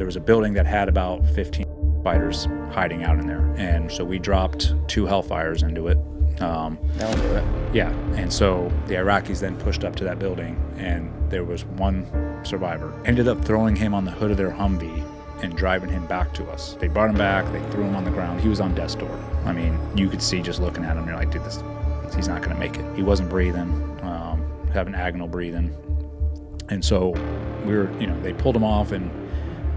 There was a building that had about 15 fighters hiding out in there. And so we dropped 2 Hellfires into it. That'll do it. Yeah, and so the Iraqis then pushed up to that building, and there was 1 survivor. Ended up throwing him on the hood of their Humvee and driving him back to us. They brought him back, they threw him on the ground. He was on death's door. I mean, you could see just looking at him, you're like, dude, he's not gonna make it. He wasn't breathing, having agonal breathing. And so we were, they pulled him off, and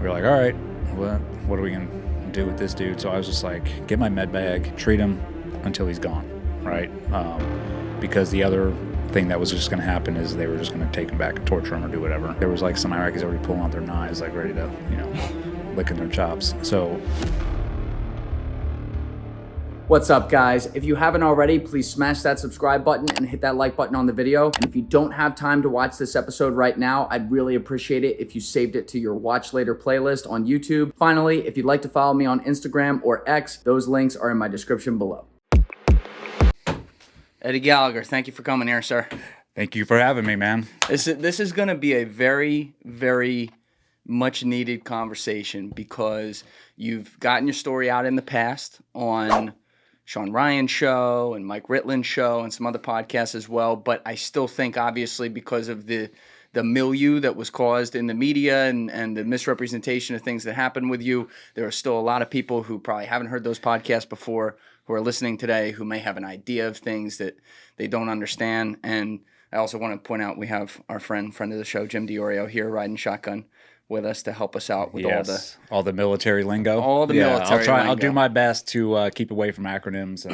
we were like, all right, what are we gonna do with this dude? So I was just like, get my med bag, treat him until he's gone, right? Because the other thing that was just going to happen is they were just going to take him back and torture him or do whatever. There was like some Iraqis already pulling out their knives, like ready to, licking their chops. So. What's up, guys? If you haven't already, please smash that subscribe button and hit that like button on the video. And if you don't have time to watch this episode right now, I'd really appreciate it if you saved it to your watch later playlist on YouTube. Finally, if you'd like to follow me on Instagram or X, those links are in my description below. Eddie Gallagher, thank you for coming here, sir. Thank you for having me, man. This is going to be a very, very much needed conversation because you've gotten your story out in the past on Sean Ryan's show and Mike Ritland's show and some other podcasts as well. But I still think, obviously, because of the milieu that was caused in the media and the misrepresentation of things that happened with you, there are still a lot of people who probably haven't heard those podcasts before, who are listening today, who may have an idea of things that they don't understand. And I also want to point out we have our friend of the show, Jim DiOrio, here riding shotgun with us to help us out with all the military lingo. All the military lingo. I'll do my best to keep away from acronyms.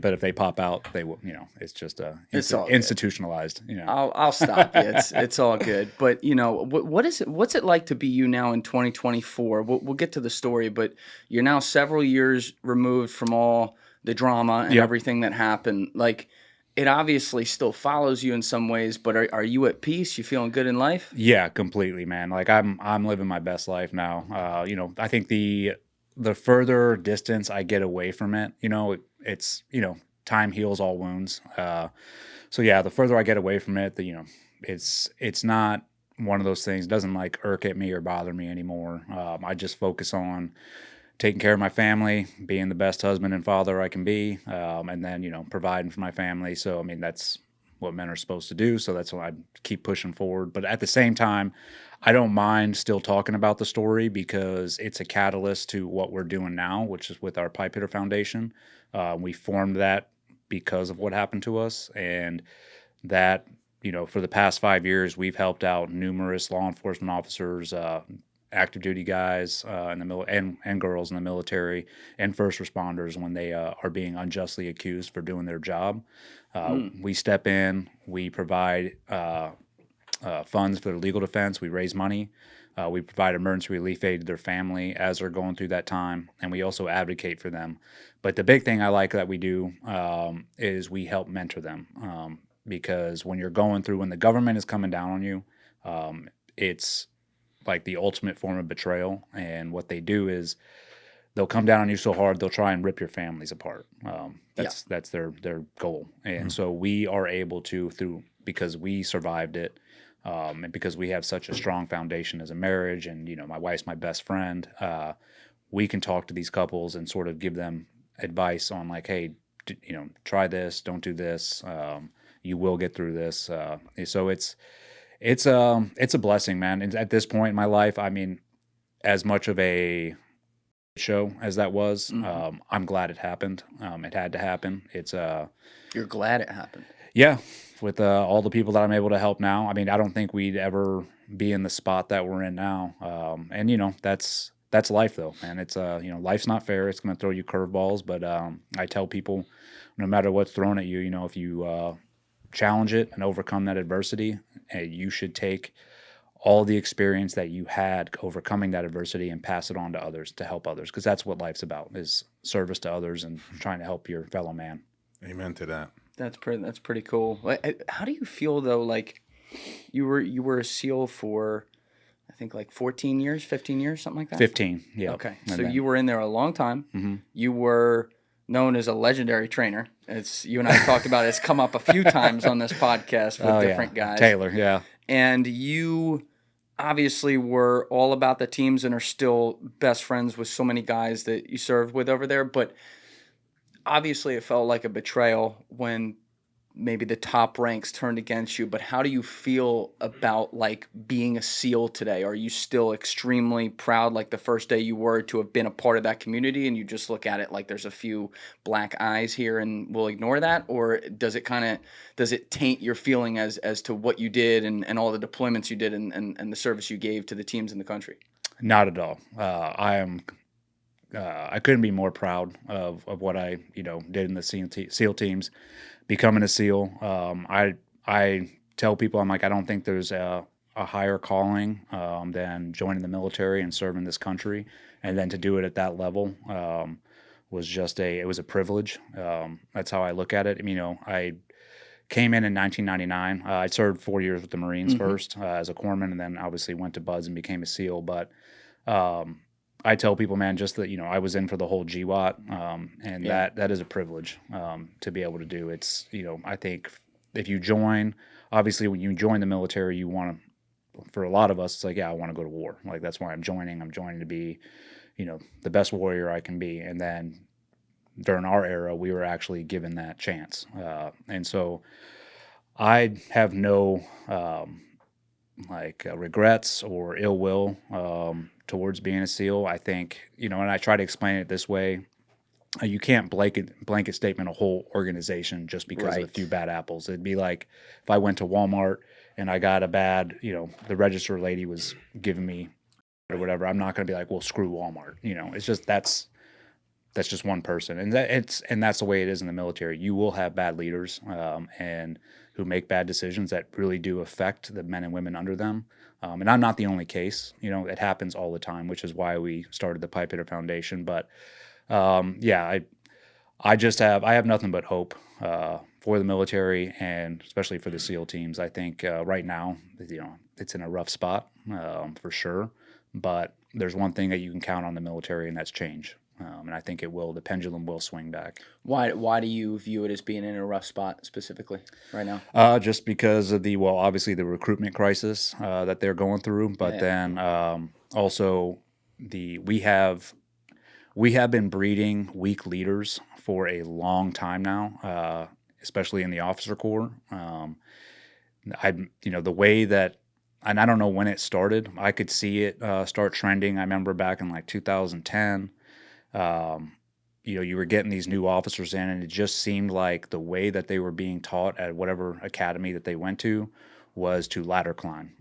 But if they pop out, they will. It's just institutionalized. I'll stop you. It's all good. But what's it like to be you now in 2024? We'll get to the story, but you're now several years removed from all the drama and everything that happened. Like, it obviously still follows you in some ways, but are you at peace? You feeling good in life? Yeah, completely, man. Like I'm living my best life now. I think the further distance I get away from it, it's time heals all wounds. So yeah, the further I get away from it, it's not one of those things. It doesn't like irk at me or bother me anymore. I just focus on taking care of my family, being the best husband and father I can be, and then providing for my family. So I mean that's what men are supposed to do. So that's why I keep pushing forward. But at the same time, I don't mind still talking about the story because it's a catalyst to what we're doing now, which is with our Pipe Hitter Foundation. We formed that because of what happened to us, and that, for the past 5 years, we've helped out numerous law enforcement officers, active duty guys in the and girls in the military, and first responders when they are being unjustly accused for doing their job. We step in, we provide funds for their legal defense. We raise money. We provide emergency relief aid to their family as they're going through that time, and we also advocate for them. But the big thing I like that we do is we help mentor them, because when you're going through, when the government is coming down on you, it's like the ultimate form of betrayal. And what they do is they'll come down on you so hard they'll try and rip your families apart. That's their goal. And so we are able to, because we survived it, and because we have such a strong foundation as a marriage, and my wife's my best friend, we can talk to these couples and sort of give them advice on like, hey, try this, don't do this, you will get through this. So it's a blessing, man. And at this point in my life, I mean, as much of a show as that was, I'm glad it happened. It had to happen. You're glad it happened. Yeah, with all the people that I'm able to help now. I mean, I don't think we'd ever be in the spot that we're in now. And that's life, though, man. It's life's not fair. It's going to throw you curveballs. But I tell people, no matter what's thrown at you, if you challenge it and overcome that adversity, you should take all the experience that you had overcoming that adversity and pass it on to others, to help others, because that's what life's about, is service to others and trying to help your fellow man. Amen to that. That's pretty cool. How do you feel though? Like you were a SEAL for, I think, like 14 years, 15 years, something like that. 15, yeah. Okay, so you were in there a long time. Mm-hmm. You were known as a legendary trainer. You and I talked about it. It's come up a few times on this podcast with different guys. Taylor, yeah. And you obviously were all about the teams and are still best friends with so many guys that you served with over there. But obviously, it felt like a betrayal when maybe the top ranks turned against you. But how do you feel about like being a SEAL today? Are you still extremely proud, like the first day you were, to have been a part of that community, and you just look at it like there's a few black eyes here and we'll ignore that? Or does it taint your feeling as to what you did and all the deployments you did and the service you gave to the teams in the country? Not at all. I couldn't be more proud of what I did in the SEAL teams. Becoming a SEAL, I tell people, I'm like, I don't think there's a higher calling than joining the military and serving this country, and then to do it at that level was it was a privilege. That's how I look at it. I came in 1999. I served 4 years with the Marines first as a corpsman, and then obviously went to Buds and became a SEAL. But I tell people, man, just that I was in for the whole GWAT, and that is a privilege to be able to do. It's I think if you join, obviously when you join the military, you want to. For a lot of us, it's like, yeah, I want to go to war. Like that's why I'm joining. I'm joining to be, the best warrior I can be. And then during our era, we were actually given that chance, and so I have no regrets or ill will towards being a SEAL. I think, and I try to explain it this way. You can't blanket statement a whole organization just because of a few bad apples. It'd be like if I went to Walmart and I got a bad, the register lady was giving me or whatever. I'm not going to be like, well, screw Walmart. It's just that's just one person, and that's the way it is in the military. You will have bad leaders and who make bad decisions that really do affect the men and women under them. And I'm not the only case. It happens all the time, which is why we started the Pipe Hitter Foundation. But I have nothing but hope for the military and especially for the SEAL teams. I think right now, it's in a rough spot for sure. But there's one thing that you can count on the military, and that's change. And I think the pendulum will swing back. Why do you view it as being in a rough spot specifically right now? Just because of obviously the recruitment crisis that they're going through, but then also we have been breeding weak leaders for a long time now, especially in the officer corps. The way that, and I don't know when it started. I could see it start trending. I remember back in like 2010. You were getting these new officers in, and it just seemed like the way that they were being taught at whatever academy that they went to was to ladder climb.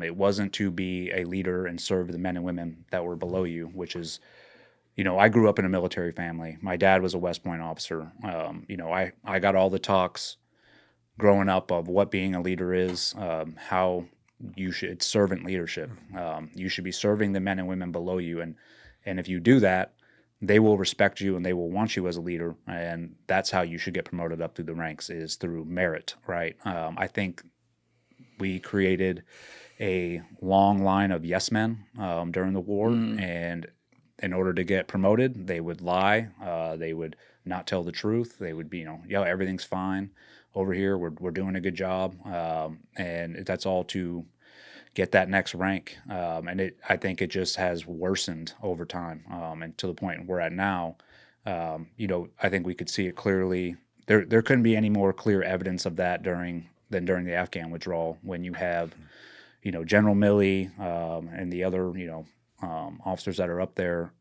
It wasn't to be a leader and serve the men and women that were below you, which is, I grew up in a military family. My dad was a West Point officer. I got all the talks growing up of what being a leader is, how it's servant leadership. You should be serving the men and women below you. And if you do that, they will respect you and they will want you as a leader. And that's how you should get promoted up through the ranks, is through merit, right? I think we created a long line of yes men during the war. And in order to get promoted, they would lie. They would not tell the truth. They would be, everything's fine over here. We're doing a good job. And that's all to get that next rank. I think it just has worsened over time. And to the point we're at now, I think we could see it clearly. There couldn't be any more clear evidence of that than during the Afghan withdrawal, when you have, General Milley and the other, officers that are up there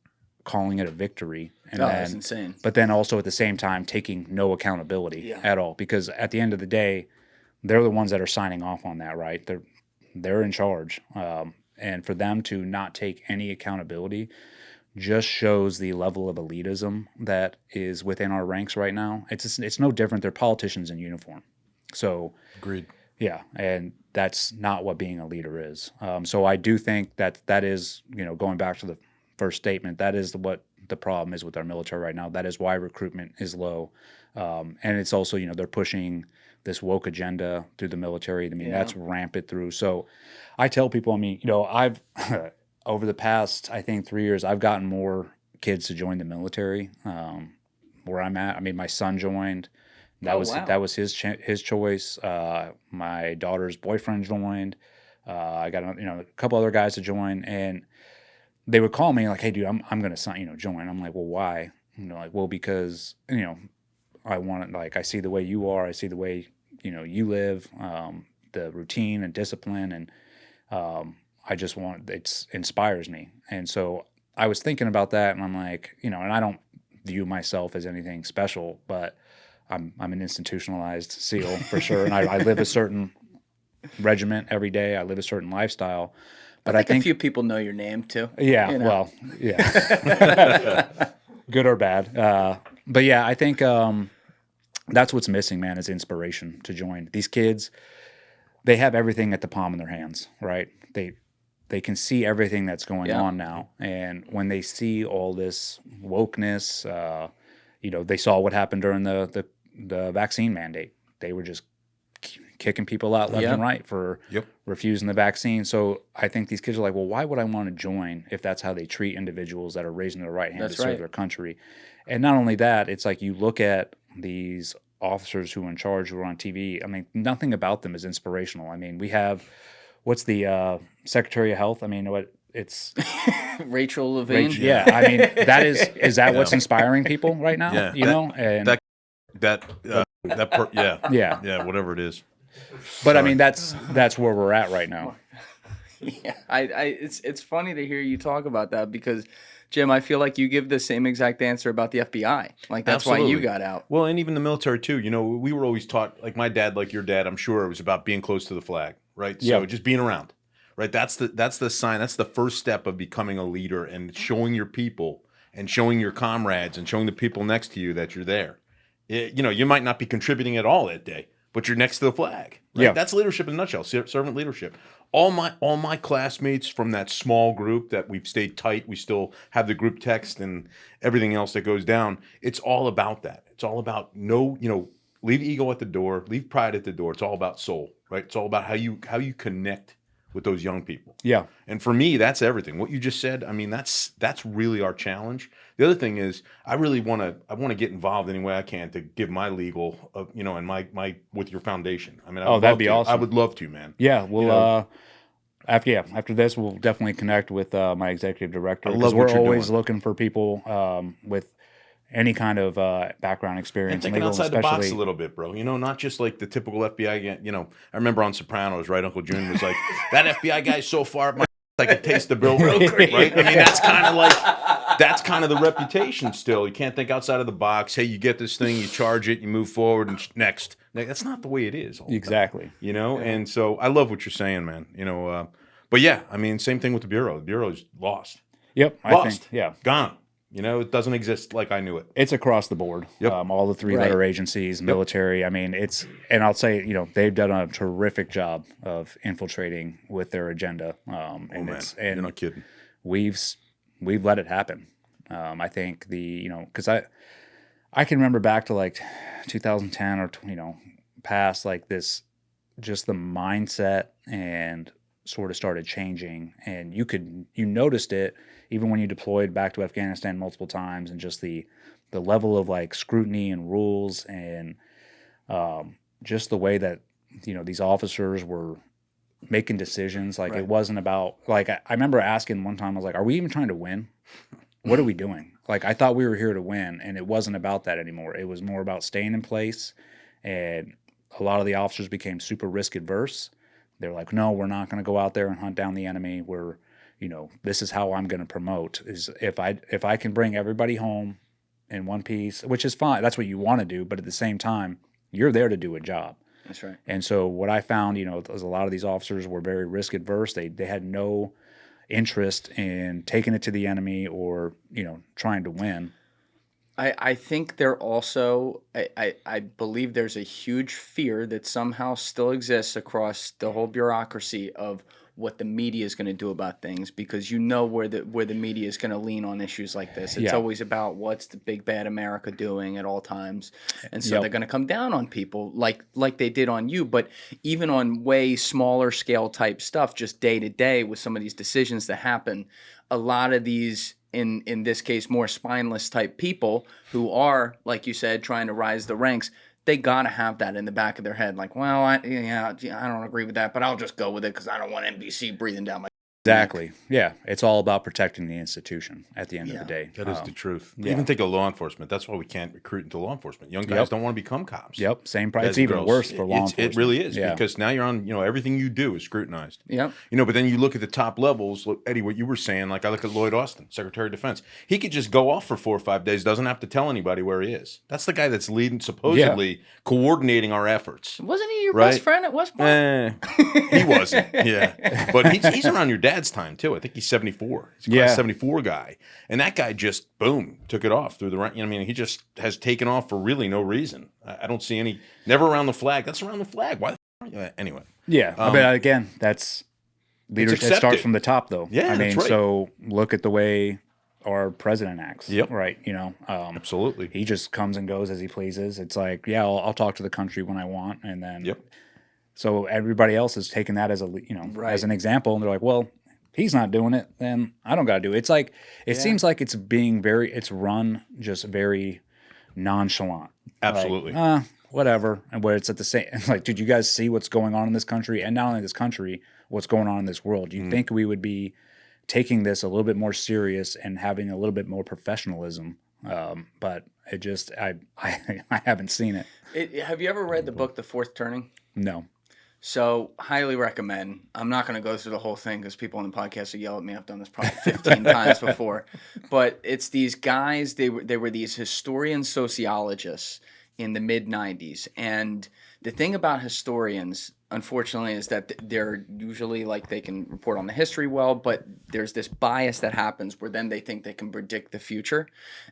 calling it a victory. And that's insane. But then also at the same time taking no accountability at all, because at the end of the day, they're the ones that are signing off on that, right? They're in charge. And for them to not take any accountability just shows the level of elitism that is within our ranks right now. It's no different. They're politicians in uniform. So agreed. Yeah, and that's not what being a leader is. So I do think that is, going back to the first statement, that is what the problem is with our military right now. That is why recruitment is low. And it's also, they're pushing this woke agenda through the military. That's rampant through. So I tell people, I've over the past, I think 3 years, I've gotten more kids to join the military where I'm at. My son joined. That was his choice. My daughter's boyfriend joined. I got a couple other guys to join, and they would call me like, "Hey, dude, I'm gonna sign, join." I'm like, "Well, why?" Like, "Well, because I want it. Like, I see the way you are. I see the way you live, the routine and discipline, and I just want it inspires me." And so I was thinking about that, and I'm like, and I don't view myself as anything special, but I'm an institutionalized SEAL for sure, and I live a certain regiment every day. I live a certain lifestyle. But I think a few people know your name too. Yeah, well, yeah, good or bad. But yeah, I think that's what's missing, man, is inspiration to join. These kids, they have everything at the palm of their hands, right? They can see everything that's going on now, and when they see all this wokeness, they saw what happened during the vaccine mandate. They were just kicking people out left and right for refusing the vaccine. So I think these kids are like, well, why would I want to join if that's how they treat individuals that are raising their right hand to serve their country? And not only that, it's like you look at these officers who are in charge, who are on TV. I mean, nothing about them is inspirational. I mean, we have, what's the Secretary of Health? I mean, it's Rachel Levine. Yeah, I mean, is that what's inspiring people right now? Yeah, whatever it is. But I mean, that's where we're at right now. Yeah, it's funny to hear you talk about that because, Jim, I feel like you give the same exact answer about the FBI. Like that's why you got out. Well, and even the military too. We were always taught, like my dad, like your dad, I'm sure it was about being close to the flag, right? So just being around, right? That's the sign. That's the first step of becoming a leader and showing your people and showing your comrades and showing the people next to you that you're there. You might not be contributing at all that day, but you're next to the flag. Right? Yeah, that's leadership in a nutshell. Servant leadership. All my classmates from that small group that we've stayed tight. We still have the group text and everything else that goes down. It's all about that. It's all about leave ego at the door, leave pride at the door. It's all about soul, right? It's all about how you connect with those young people. Yeah. And for me, that's everything. What you just said, I mean, that's really our challenge. The other thing is, I really want to get involved any way I can to give my legal, and my with your foundation. I mean, that'd be awesome. I would love to, man. Yeah, we'll after this, we'll definitely connect with my executive director because we're always looking for people with any kind of background experience. And thinking outside the box a little bit, bro. Not just like the typical FBI. I remember on Sopranos, right? Uncle June was like, that FBI guy's so far up my I could taste the bill real quick, right? I mean, that's kind of the reputation still. You can't think outside of the box. Hey, you get this thing, you charge it, you move forward, and next. That's not the way it is. Exactly. And so I love what you're saying, man. But yeah, I mean, same thing with the Bureau. The Bureau is lost. Yep. Lost. I think, gone. It doesn't exist like I knew it. It's across the board. Yep. All the three-letter agencies, military. I mean, and I'll say, they've done a terrific job of infiltrating with their agenda. Man, you're not kidding. We've let it happen. I think because I can remember back to like 2010 or past like this, just the mindset and sort of started changing, and you noticed it even when you deployed back to Afghanistan multiple times, and just the level of like scrutiny and rules and just the way that these officers were making decisions. Like it wasn't about like I remember asking one time, I was like, are we even trying to win? What are we doing? Like I thought we were here to win, and it wasn't about that anymore. It was more about staying in place, and a lot of the officers became super risk adverse. They're like, no, we're not going to go out there and hunt down the enemy. We're, this is how I'm going to promote is if I can bring everybody home in one piece, which is fine. That's what you want to do. But at the same time, you're there to do a job. That's right. And so what I found, is a lot of these officers were very risk adverse. They had no interest in taking it to the enemy or, trying to win. I think there also, I believe there's a huge fear that somehow still exists across the whole bureaucracy of what the media is going to do about things, because where the media is going to lean on issues like this. It's always about what's the big bad America doing at all times. And so they're going to come down on people like they did on you, but even on way smaller scale type stuff, just day to day with some of these decisions that happen, a lot of these in this case, more spineless type people who are, like you said, trying to rise the ranks, they gotta have that in the back of their head. Like, well, I don't agree with that, but I'll just go with it because I don't want NBC breathing down my Exactly. Yeah. It's all about protecting the institution at the end of the day. That is the truth. yeah. Even think of law enforcement. That's why we can't recruit into law enforcement. Young guys don't want to become cops. Yep. Same price. Guys It's and even girls. worse for law enforcement. It really is, Yeah. because now you're on, everything you do is scrutinized. Yep. But then you look at the top levels, look, Eddie, what you were saying, like I look at Lloyd Austin, Secretary of Defense. He could just go off for 4 or 5 days, doesn't have to tell anybody where he is. That's the guy that's leading, supposedly coordinating our efforts. Wasn't he your best friend at West Point? He wasn't, yeah. But he's around your dad's time, too. I think he's 74. He's a class 74 guy. And that guy just, boom, took it off through the rank. He just has taken off for really no reason. I don't see any, never around the flag. That's around the flag. Why the f***? Anyway. Yeah. But again, that's leadership. It starts from the top, though. Yeah, that's right. So look at the way our president acts. Yep. Right. Absolutely. He just comes and goes as he pleases. It's like, yeah, I'll talk to the country when I want. And then, so everybody else is taking that as as an example. And they're like, well, he's not doing it, then I don't got to do it. It's like, it seems like it's being it's run just very nonchalant. Absolutely. Like, whatever. And where it's at the same, like, did you guys see what's going on in this country? And not only this country, what's going on in this world? Do you think we would be taking this a little bit more serious and having a little bit more professionalism? But it just, I haven't seen it. Have you ever read the book, The Fourth Turning? No. So, highly recommend. I'm not going to go through the whole thing because people on the podcast will yell at me. I've done this probably 15 times before. But it's these guys, they were these historian sociologists in the mid-90s. And the thing about historians, unfortunately, is that they're usually like they can report on the history well, but there's this bias that happens where then they think they can predict the future.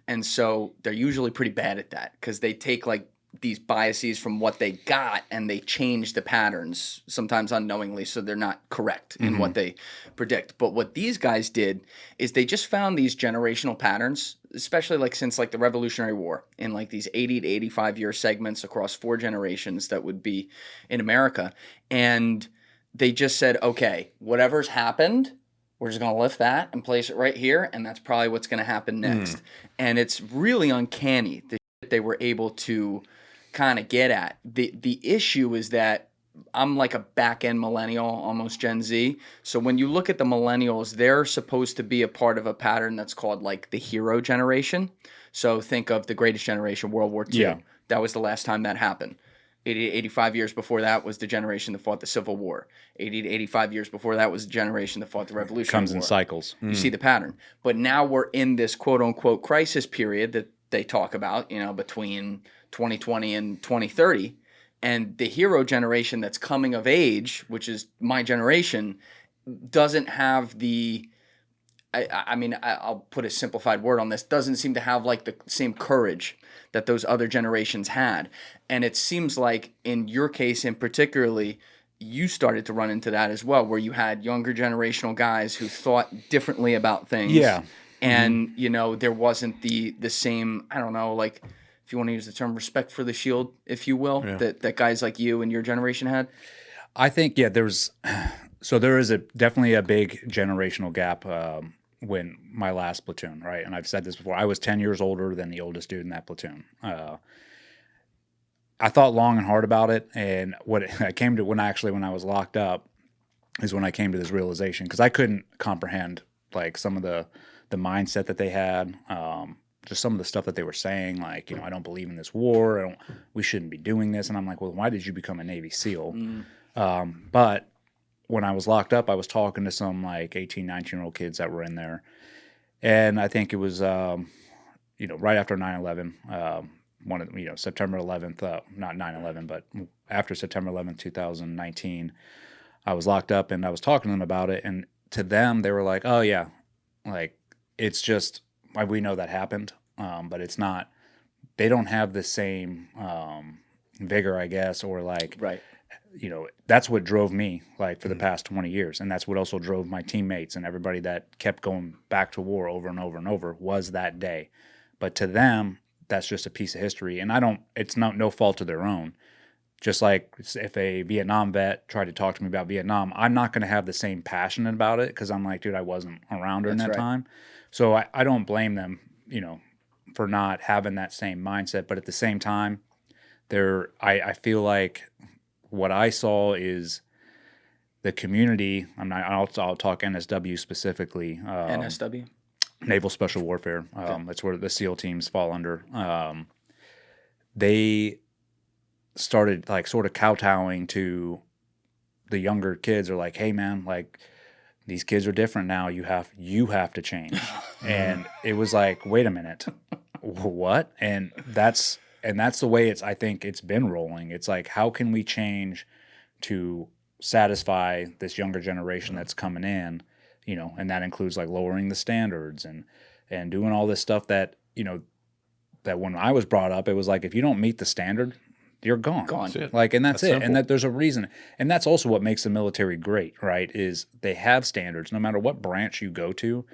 And so they're usually pretty bad at that because they take like these biases from what they got and they change the patterns, sometimes unknowingly, so they're not correct in what they predict. But what these guys did is they just found these generational patterns, especially like since like the Revolutionary War, in like these 80 to 85 year segments across 4 generations that would be in America. And they just said, okay, whatever's happened, we're just going to lift that and place it right here, and that's probably what's going to happen next. And it's really uncanny the shit they were able to kind of get at. The issue is that I'm like a back-end millennial, almost Gen Z. So when you look at the millennials, they're supposed to be a part of a pattern that's called like the hero generation. So think of the Greatest Generation, World War II. Yeah. That was the last time that happened. 80 to 85 years before that was the generation that fought the Civil War. 80 to 85 years before that was the generation that fought the Revolutionary War. Comes in cycles. You see the pattern. But now we're in this quote-unquote crisis period that they talk about, between 2020 and 2030. And the hero generation that's coming of age, which is my generation, doesn't have the... I'll put a simplified word on this, doesn't seem to have like the same courage that those other generations had. And it seems like in your case in particularly, you started to run into that as well, where you had younger generational guys who thought differently about things. Yeah. And, there wasn't the same, I don't know, like if you want to use the term respect for the shield, if you will, that guys like you and your generation had. I think, there is definitely a big generational gap when my last platoon, right? And I've said this before, I was 10 years older than the oldest dude in that platoon. I thought long and hard about it, and what I came to when I was locked up is when I came to this realization, because I couldn't comprehend like some of the mindset that they had, just some of the stuff that they were saying, like, I don't believe in this war, we shouldn't be doing this, and I'm like, well, why did you become a Navy SEAL? But when I was locked up, I was talking to some like 18, 19-year-old kids that were in there, and I think it was right after 9/11. September 11th, not 9/11, but after September 11th, 2019, I was locked up and I was talking to them about it. And to them, they were like, oh yeah, like it's just, we know that happened. But it's not, they don't have the same vigor, I guess, or like, right. That's what drove me like for the past 20 years. And that's what also drove my teammates and everybody that kept going back to war over and over and over was that day. But to them, that's just a piece of history. And it's no fault of their own. Just like if a Vietnam vet tried to talk to me about Vietnam, I'm not going to have the same passion about it because I'm like, dude, I wasn't around during that time. So I don't blame them, for not having that same mindset. But at the same time, I feel like what I saw is the community. I'll talk NSW specifically. NSW. Naval Special Warfare. That's where the SEAL teams fall under. They started like sort of kowtowing to the younger kids. Are like, hey man, like these kids are different now. You have to change. And it was like, wait a minute, what? And that's the way I think it's been rolling. It's like, how can we change to satisfy this younger generation that's coming in? And that includes like lowering the standards and doing all this stuff that, that when I was brought up, it was like, if you don't meet the standard, you're gone. That's it. Like, and that's it. Simple. And that there's a reason. And that's also what makes the military great, right? Is they have standards. No matter what branch you go to,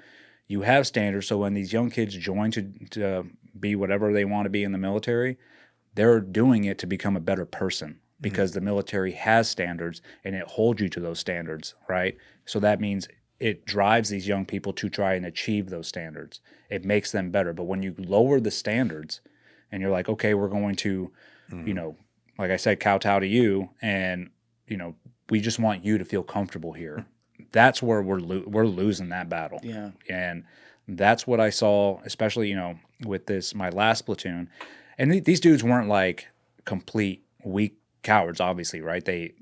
you have standards. So when these young kids join to be whatever they want to be in the military, they're doing it to become a better person because the military has standards and it holds you to those standards, right? So that means it drives these young people to try and achieve those standards. It makes them better. But when you lower the standards and you're like, okay, we're going to, like I said, kowtow to you, and we just want you to feel comfortable here. That's where we're losing that battle. Yeah, and that's what I saw, especially with my last platoon. And these dudes weren't like complete weak cowards, obviously, right? They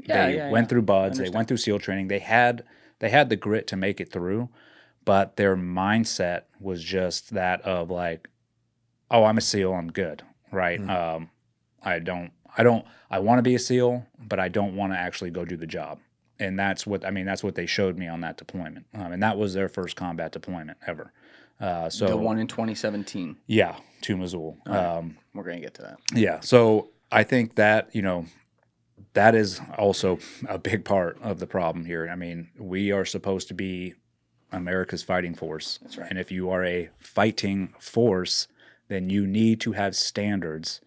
went through BUDS, they went through SEAL training, they had the grit to make it through, but their mindset was just that of like, oh, I'm a SEAL, I'm good, right? I want to be a SEAL, but I don't want to actually go do the job. And that's what they showed me on that deployment. And that was their first combat deployment ever. So the one in 2017. Yeah, to Mosul. We're going to get to that. Yeah. So I think that, that is also a big part of the problem here. I mean, we are supposed to be America's fighting force. That's right. And if you are a fighting force, then you need to have standards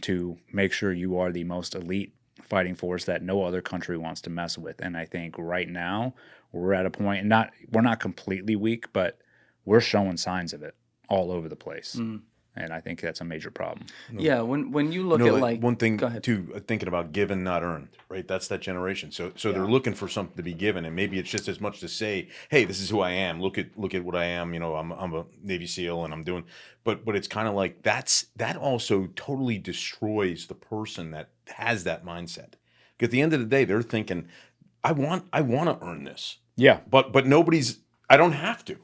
to make sure you are the most elite fighting force that no other country wants to mess with. And I think right now we're at a point, and we're not completely weak, but we're showing signs of it all over the place. And I think that's a major problem. Yeah, when you look at like one thing go ahead. too, thinking about given not earned, right? That's that generation. So they're looking for something to be given, and maybe it's just as much to say, hey, this is who I am. Look at what I am. I'm a Navy SEAL, and I'm doing. But it's kind of like that also totally destroys the person that has that mindset. Because at the end of the day, they're thinking, I want to earn this. Yeah. But nobody's. I don't have to.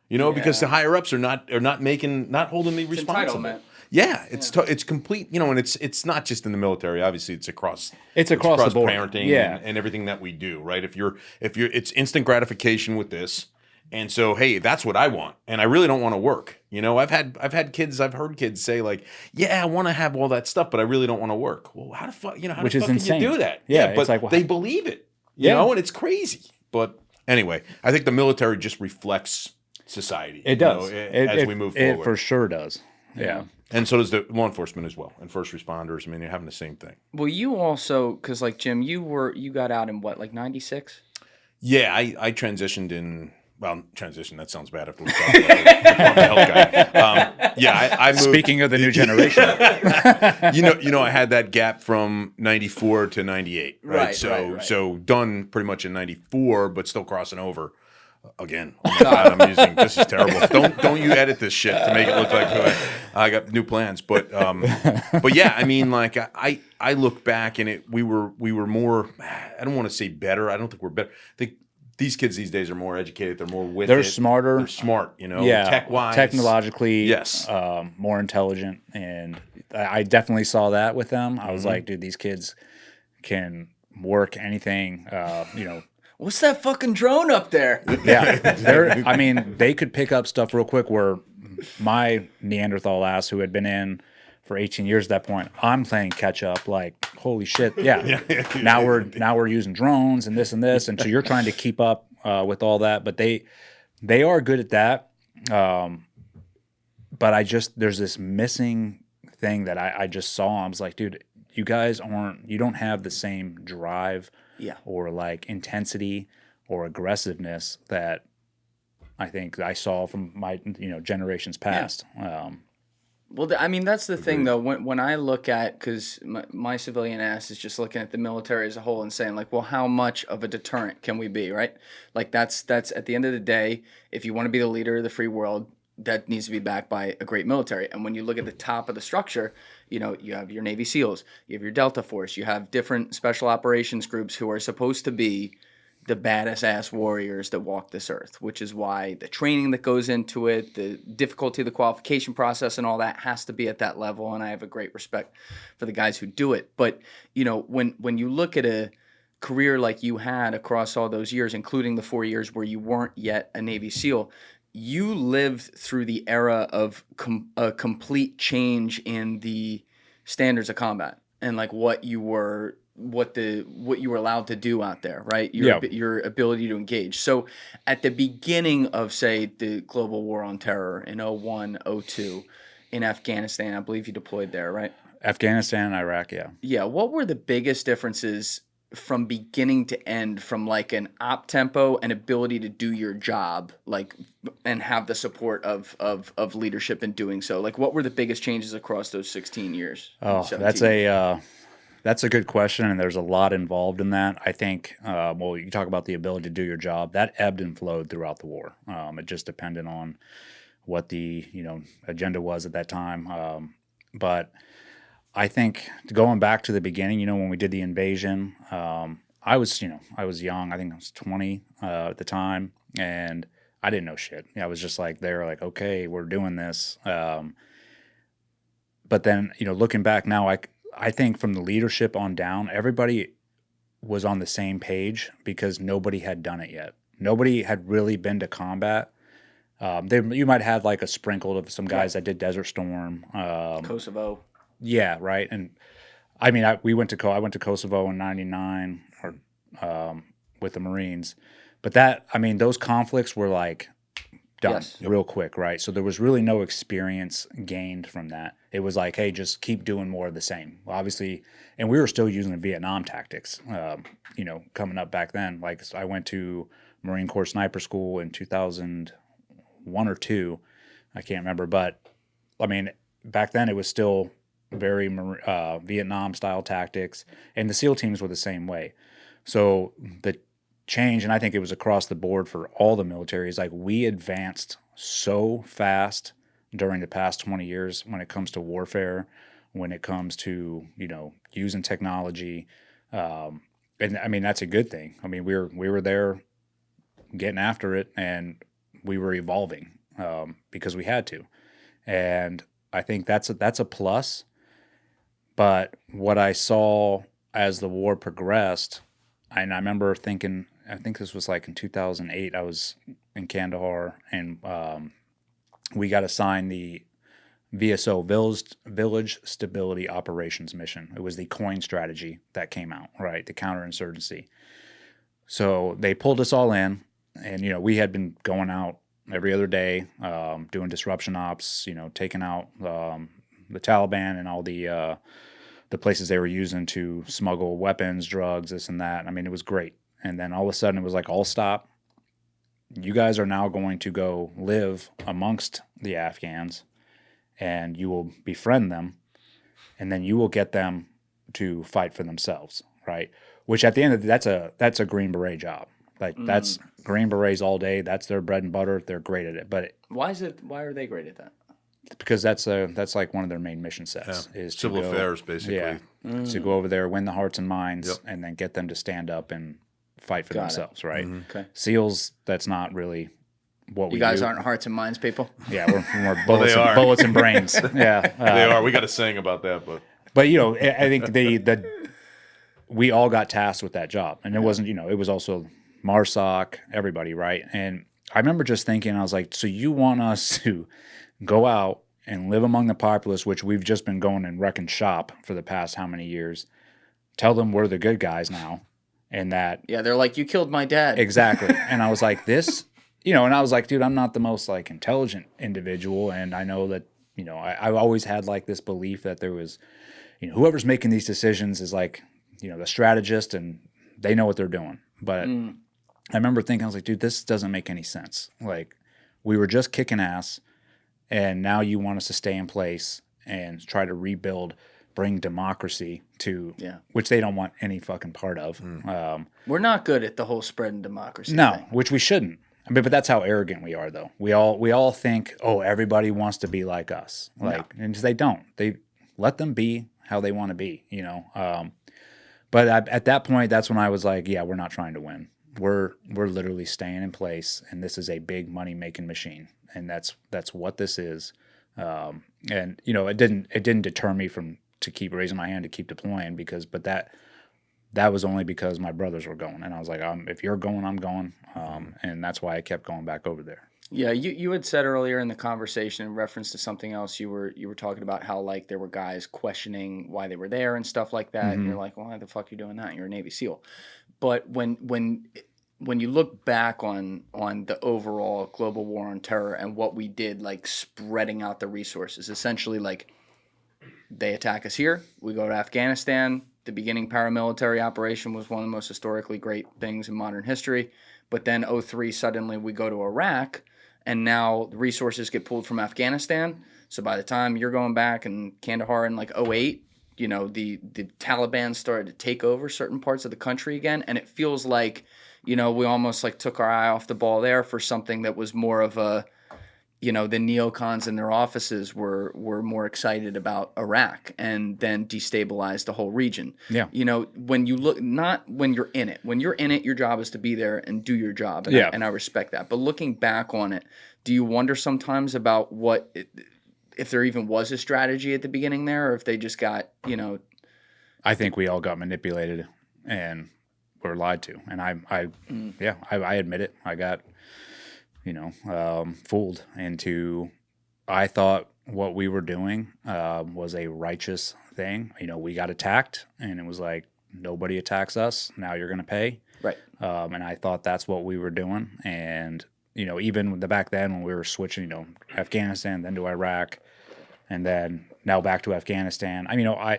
Because the higher ups are not holding me responsible. Entitlement. Yeah, it's complete, and it's not just in the military. Obviously, it's across the board. Parenting and everything that we do, right? If you're it's instant gratification with this. And so, hey, that's what I want, and I really don't want to work. I've heard kids say like, yeah, I want to have all that stuff, but I really don't want to work. Well, how the fuck, how the fuck can you do that? Yeah, but like, they believe it, and it's crazy. But anyway, I think the military just reflects society. It does. As we move forward. It for sure does. Yeah. And so does the law enforcement as well, and first responders. I mean, they're having the same thing. Well, you also, because like Jim, you got out in what, like 96? Yeah, I transitioned in. Well, transition, that sounds bad if we're talking about the health guy. I moved. Speaking of the new generation. I had that gap from 94 to 98, right? So done pretty much in 94, but still crossing over. Again, oh my God, this is terrible. Don't you edit this shit to make it look like I got new plans. But yeah, I mean, like I look back and we were more. I don't want to say better. I don't think we're better. I think these kids these days are more educated. They're more with They're it. smarter. They're smart. Yeah, tech-wise, technologically, yes, more intelligent, and I definitely saw that with them. I was like, dude, these kids can work anything. What's that fucking drone up there? Yeah, they could pick up stuff real quick. Where my Neanderthal ass, who had been in for 18 years at that point, I'm playing catch up. Like, holy shit, yeah. Now we're using drones and this, and so you're trying to keep up with all that. But they are good at that. But there's this missing thing that I just saw. I was like, dude, you guys you don't have the same drive. Yeah. Or like intensity or aggressiveness that I think I saw from my generations past. Well, I mean, that's the thing, though. When I look at, because my civilian ass is just looking at the military as a whole and saying, like, well, how much of a deterrent can we be, right? Like, that's at the end of the day, if you want to be the leader of the free world, that needs to be backed by a great military. And when you look at the top of the structure, you know, you have your Navy SEALs, you have your Delta Force, you have different special operations groups who are supposed to be the baddest ass warriors that walk this earth, which is why the training that goes into it, the difficulty of the qualification process and all that has to be at that level. And I have a great respect for the guys who do it. But, you know, when you look at a career like you had across all those years, including the 4 years where you weren't yet a Navy SEAL, you lived through the era of a complete change in the standards of combat and like what you were allowed to do out there, right? Your ability to engage. So at the beginning of, say, the global war on terror in 01, 02 in Afghanistan, I believe you deployed there, right? Afghanistan, Iraq, yeah. Yeah. What were the biggest differences from beginning to end, from like an op tempo and ability to do your job, like, and have the support of leadership in doing so? Like, what were the biggest changes across those 16 years? Oh, 17 years? That's a good question, and there's a lot involved in that. I think, well, you talk about the ability to do your job. That ebbed and flowed throughout the war. It just depended on what the agenda was at that time. But I think going back to the beginning, when we did the invasion, I was young. I think I was 20 at the time, and I didn't know shit. I was just like, they're like, okay, we're doing this. But then, looking back now, I think from the leadership on down, everybody was on the same page because nobody had done it yet. Nobody had really been to combat. You might have like a sprinkle of some guys that did Desert Storm, Kosovo. Yeah, right. And I mean, I went to Kosovo in '99 with the Marines, but those conflicts were like done real quick, right? So there was really no experience gained from that. It was like, hey, just keep doing more of the same. Well, obviously, and we were still using the Vietnam tactics, coming up back then. Like, I went to Marine Corps Sniper School in 2001 or 2, I can't remember, but I mean, back then it was still very Vietnam style tactics, and the SEAL teams were the same way. So the change, and I think it was across the board for all the militaries, like, we advanced so fast during the past 20 years when it comes to warfare, when it comes to using technology, and I mean, that's a good thing. I mean, we were there getting after it, and we were evolving because we had to, and I think that's a plus. But what I saw as the war progressed, and I remember thinking, I think this was like in 2008, I was in Kandahar, and we got assigned the VSO, Village Stability Operations Mission. It was the COIN strategy that came out, right, the counterinsurgency. So they pulled us all in, and, we had been going out every other day, doing disruption ops, taking out the Taliban and all the places they were using to smuggle weapons, drugs, this and that. I mean, it was great. And then all of a sudden it was like, all stop. You guys are now going to go live amongst the Afghans, and you will befriend them, and then you will get them to fight for themselves, right? Which at the end of the day, that's a Green Beret job. Like, that's Green Berets all day. That's their bread and butter. They're great at it. But why are they great at that? Because that's like one of their main mission sets, is civil affairs, basically. Yeah, to go over there, win the hearts and minds, and then get them to stand up and fight for themselves, right? Okay. SEALs, that's not really what we do. You guys aren't hearts and minds people? Yeah, we're more bullets and brains. Yeah, they are. We got a saying about that, but I think we all got tasked with that job, and it wasn't, it was also MARSOC, everybody, right? And I remember just thinking, I was like, so you want us to go out and live among the populace, which we've just been going and wrecking shop for the past how many years, tell them we're the good guys now, and that... Yeah, they're like, you killed my dad. Exactly. And I was like, this... and I was like, dude, I'm not the most, like, intelligent individual, and I know that, I always had, like, this belief that there was, whoever's making these decisions is, like, the strategist, and they know what they're doing. But I remember thinking, I was like, dude, this doesn't make any sense. Like, we were just kicking ass, and now you want us to stay in place and try to rebuild, bring democracy to, Yeah. which they don't want any fucking part of. We're not good at the whole spreading democracy No, thing. which we shouldn't. I mean, but that's how arrogant we are, though. We all think, oh, everybody wants to be like us, like, and they don't. They let them be how they want to be, you know. But at that point, that's when I was like, yeah, we're not trying to win. We're literally staying in place, and this is a big money making machine, and that's what this is. And you know, it didn't deter me from to keep raising my hand to keep deploying but that was only because my brothers were going, and I was like, if you're going, I'm going, and that's why I kept going back over there. Yeah, you had said earlier in the conversation in reference to something else, you were talking about how like there were guys questioning why they were there and stuff like that, and you're like, well, why the fuck are you doing that? You're a Navy SEAL. But when you look back on the overall global war on terror and what we did, like spreading out the resources, essentially like they attack us here, we go to Afghanistan. The beginning paramilitary operation was one of the most historically great things in modern history. But then 2003, suddenly we go to Iraq, and now the resources get pulled from Afghanistan. So by the time you're going back in Kandahar in like 2008, you know, the Taliban started to take over certain parts of the country again. And it feels like, you know, we almost like took our eye off the ball there for something that was more of a, you know, the neocons in their offices were more excited about Iraq and then destabilized the whole region. Yeah. You know, when you look, not when you're in it. When you're in it, your job is to be there and do your job. And, I respect that. But looking back on it, do you wonder sometimes about if there even was a strategy at the beginning there, or if they just got, you know? I think we all got manipulated and were lied to. And I admit it. I got, you know, fooled into, I thought what we were doing was a righteous thing. You know, we got attacked, and it was like, nobody attacks us, now you're going to pay. Right. And I thought that's what we were doing. And, you know, even back then when we were switching, you know, Afghanistan, then to Iraq, and then now back to Afghanistan. I mean, you know,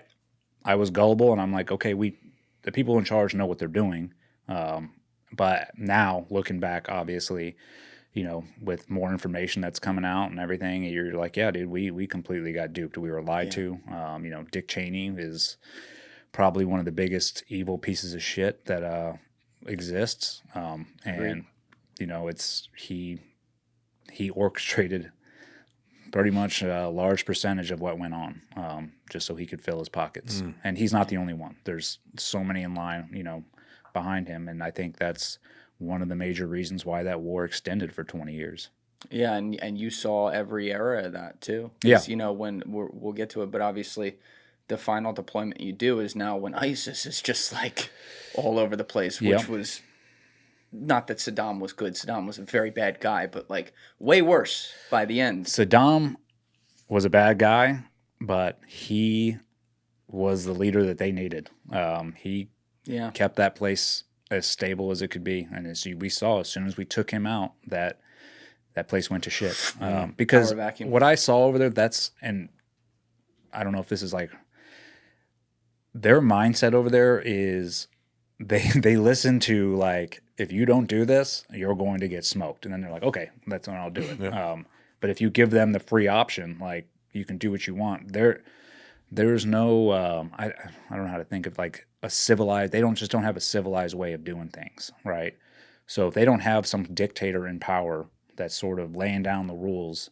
I was gullible, and I'm like, okay, the people in charge know what they're doing. But now looking back, obviously, you know, with more information that's coming out and everything, you're like, yeah, dude, we completely got duped. We were lied to. You know, Dick Cheney is probably one of the biggest evil pieces of shit that exists. And, you know, he orchestrated pretty much a large percentage of what went on, just so he could fill his pockets. And he's not the only one. There's so many in line, you know, behind him. And I think that's one of the major reasons why that war extended for 20 years. Yeah, and you saw every era of that too. Yeah. You know, when we'll get to it, but obviously the final deployment you do is now when ISIS is just like all over the place, which was not that Sadaam was good. Sadaam was a very bad guy, but like way worse by the end. Sadaam was a bad guy, but he was the leader that they needed. He kept that place as stable as it could be, and as we saw, as soon as we took him out, that place went to shit. Because what I saw over there, and I don't know if this is like their mindset over there is they listen to like, if you don't do this, you're going to get smoked, and then they're like, okay, that's when I'll do it. But if you give them the free option, like you can do what you want, there's no I don't know how to think of like a civilized. They don't have a civilized way of doing things, right? So if they don't have some dictator in power that's sort of laying down the rules,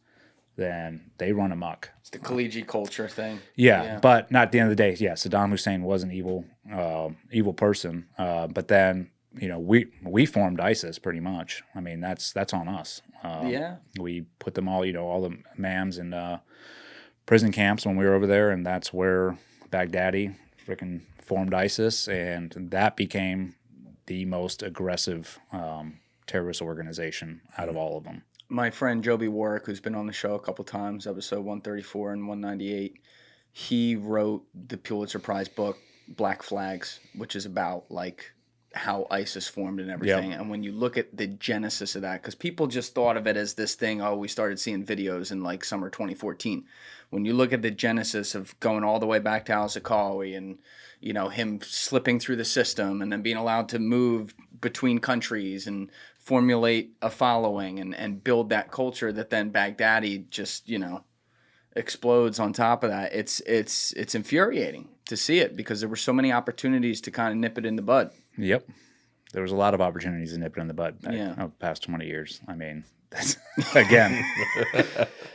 then they run amok. It's the collegiate culture thing. Yeah, but not at the end of the day. Yeah, Saddam Hussein was an evil person. But then, you know, we formed ISIS pretty much. I mean, that's on us. We put them all, you know, all the mams in prison camps when we were over there, and that's where Baghdadi freaking formed ISIS, and that became the most aggressive terrorist organization out of all of them. My friend Joby Warwick, who's been on the show a couple times, episode 134 and 198, he wrote the Pulitzer Prize book Black Flags, which is about like how ISIS formed and everything. And when you look at the genesis of that, because people just thought of it as this thing, we started seeing videos in like summer 2014. When you look at the genesis of going all the way back to al-Zarqawi and, you know, him slipping through the system and then being allowed to move between countries and formulate a following and build that culture that then Baghdadi just, you know, explodes on top of that, it's infuriating to see it because there were so many opportunities to kind of nip it in the bud. Yep. There was a lot of opportunities to nip it in the bud Yeah. the past 20 years. I mean, that's, again,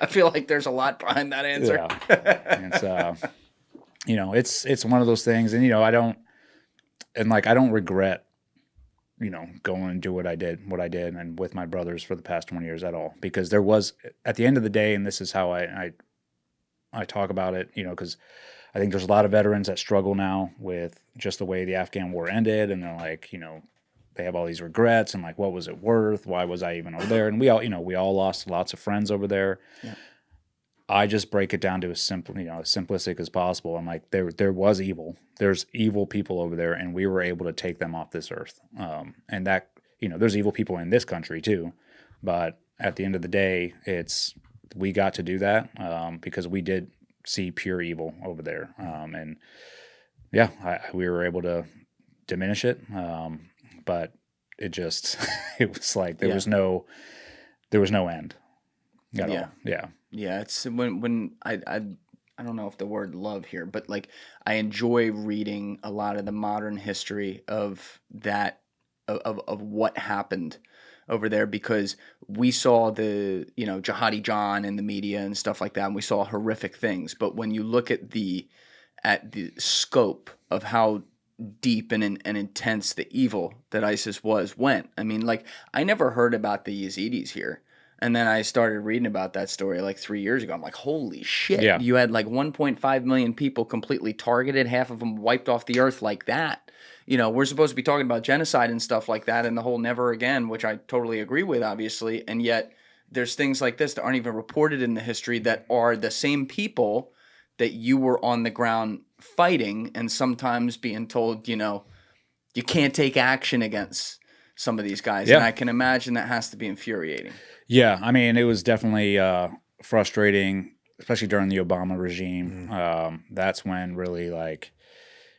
I feel like there's a lot behind that answer. yeah. It's, you know, it's one of those things. And, you know, I don't regret, you know, going and do what I did and with my brothers for the past 20 years at all, because there was, at the end of the day, and this is how I talk about it, you know, because I think there's a lot of veterans that struggle now with just the way the Afghan war ended. And they're like, you know, they have all these regrets and like, what was it worth? Why was I even over there? And we all lost lots of friends over there. Yeah. I just break it down to as simple, you know, as simplistic as possible. I'm like, there was evil. There's evil people over there, and we were able to take them off this earth. And that, you know, there's evil people in this country too. But at the end of the day, we got to do that because we did see pure evil over there. And yeah, we were able to diminish it. But it just, it was like, there was no end at all. Yeah. Yeah, it's when I don't know if the word love here, but like I enjoy reading a lot of the modern history of that of what happened over there, because we saw the, you know, Jihadi John in the media and stuff like that, and we saw horrific things. But when you look at the scope of how deep and intense the evil that ISIS went, I mean, like I never heard about the Yazidis here. And then I started reading about that story like 3 years ago. I'm like, holy shit. Yeah. You had like 1.5 million people completely targeted, half of them wiped off the earth like that. You know, we're supposed to be talking about genocide and stuff like that and the whole never again, which I totally agree with, obviously. And yet there's things like this that aren't even reported in the history that are the same people that you were on the ground fighting and sometimes being told, you know, you can't take action against some of these guys. Yeah. And I can imagine that has to be infuriating. Yeah, I mean, it was definitely frustrating, especially during the Obama regime. That's when really, like,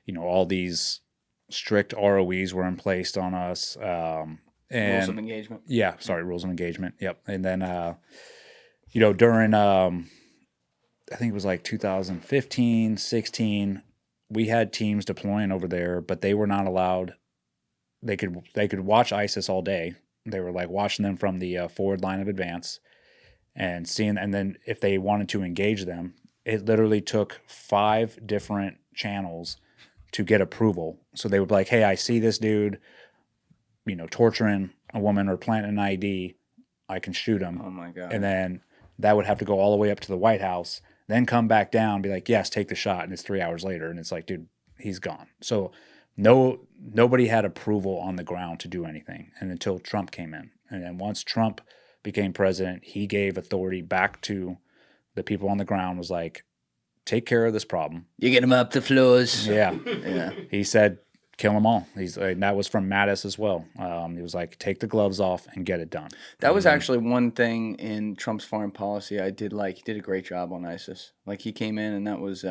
you know, all these strict ROEs were in place on us. And rules of engagement. Yeah, sorry, rules of engagement. Yep. And then, you know, during, I think it was like 2015, 16, we had teams deploying over there, but they were not allowed. They could watch ISIS all day. They were like watching them from the forward line of advance and seeing, and then if they wanted to engage them, it literally took 5 different channels to get approval. So they would be like, hey, I see this dude, you know, torturing a woman or planting an ID. I can shoot him. Oh my God. And then that would have to go all the way up to the White House, then come back down and be like, yes, take the shot. And it's 3 hours later. And it's like, dude, he's gone. So nobody had approval on the ground to do anything, and until Trump came in. And then once Trump became president, he gave authority back to the people on the ground, was like, take care of this problem. You get them up the floors. Yeah. Yeah. He said, kill them all. And that was from Mattis as well. He was like, take the gloves off and get it done. That was actually one thing in Trump's foreign policy I did like. He did a great job on ISIS. Like, he came in and that was...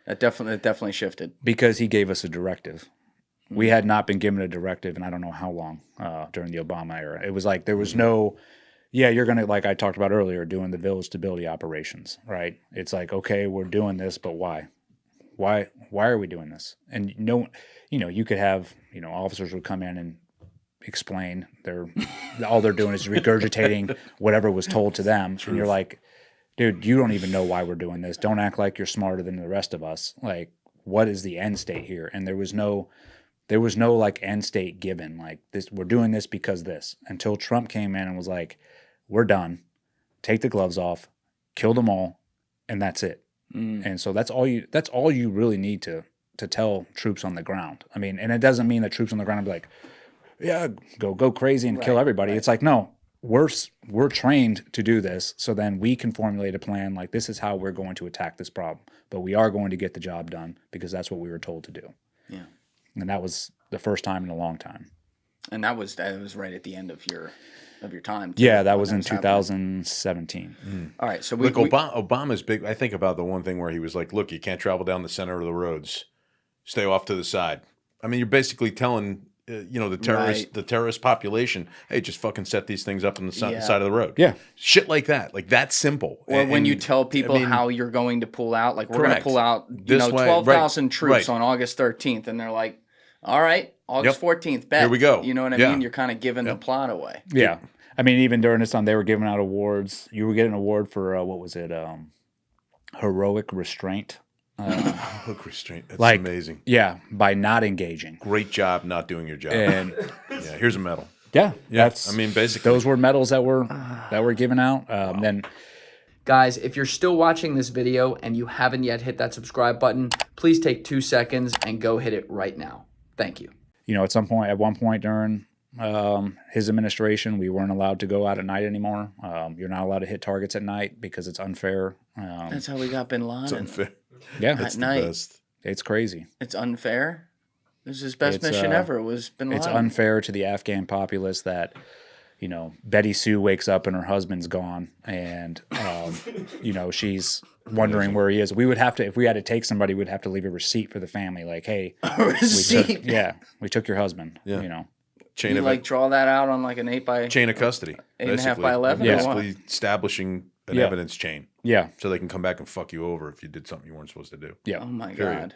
It definitely shifted. Because he gave us a directive. We had not been given a directive in I don't know how long during the Obama era. It was like there was no, you're going to, like I talked about earlier, doing the village stability operations, right? It's like, okay, we're doing this, but why? Why are we doing this? And you could have, you know, officers would come in and explain all they're doing is regurgitating whatever was told to them. Truth. And you're like, dude, you don't even know why we're doing this. Don't act like you're smarter than the rest of us. Like, what is the end state here? And there was no like end state given. Like, this, we're doing this because this. Until Trump came in and was like, we're done. Take the gloves off, kill them all, and that's it. And so that's all you really need to tell troops on the ground. I mean, and it doesn't mean that troops on the ground be like, yeah, go crazy and kill everybody. Right. It's like, no. We're trained to do this, so then we can formulate a plan like this is how we're going to attack this problem. But we are going to get the job done because that's what we were told to do. Yeah. And that was the first time in a long time. And that was right at the end of your time. Too, yeah, that was in 2017. All right, so Obama's big. I think about the one thing where he was like, "Look, you can't travel down the center of the roads. Stay off to the side." I mean, you're basically telling the terrorist population. Hey, just fucking set these things up on the side of the road. Yeah. Shit like that. Like that's simple. Or when you tell people how you're going to pull out, like we're going to pull out, 12,000 troops on August 13th, and they're like, all right, August 14th, bet. Here we go. You know what I mean? You're kind of giving the plot away. Yeah. I mean, even during this time, they were giving out awards. You were getting an award for, what was it? Heroic restraint. Heroic restraint. That's amazing. Yeah, by not engaging. Great job not doing your job. And here's a medal. Yeah. I mean, basically. Those were medals that were given out. Then, guys, if you're still watching this video and you haven't yet hit that subscribe button, please take 2 seconds and go hit it right now. Thank you. At one point during his administration, we weren't allowed to go out at night anymore. You're not allowed to hit targets at night because it's unfair. That's how we got Bin Laden. It's unfair. Yeah, That's at night. The best. It's crazy. It's unfair. This is his best mission ever. Was Bin Laden. It's unfair to the Afghan populace that, Betty Sue wakes up and her husband's gone, and she's wondering where he is. We would have to, if we had to take somebody, we'd have to leave a receipt for the family, like, hey, we took your husband. Yeah. Draw that out on like an 8x chain of custody, 8.5 by 11. Basically establishing an evidence chain. Yeah. So they can come back and fuck you over if you did something you weren't supposed to do. Yeah. Oh my God.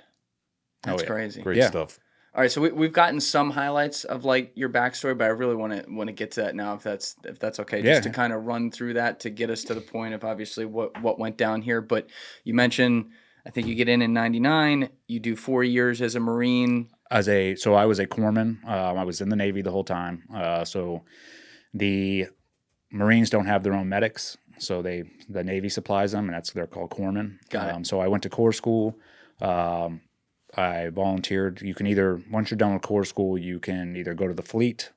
That's crazy. Great stuff. All right, so we've gotten some highlights of like your backstory, but I really want to get to that now, if that's okay, just to kind of run through that to get us to the point of obviously what went down here. But you mentioned, I think you get in '99. You do 4 years as a Marine. So I was a corpsman. I was in the Navy the whole time. So the Marines don't have their own medics, so the Navy supplies them, and they're called corpsmen. Got it. So I went to Corps school. I volunteered. You can once you're done with Corps school, you can either go to the fleet,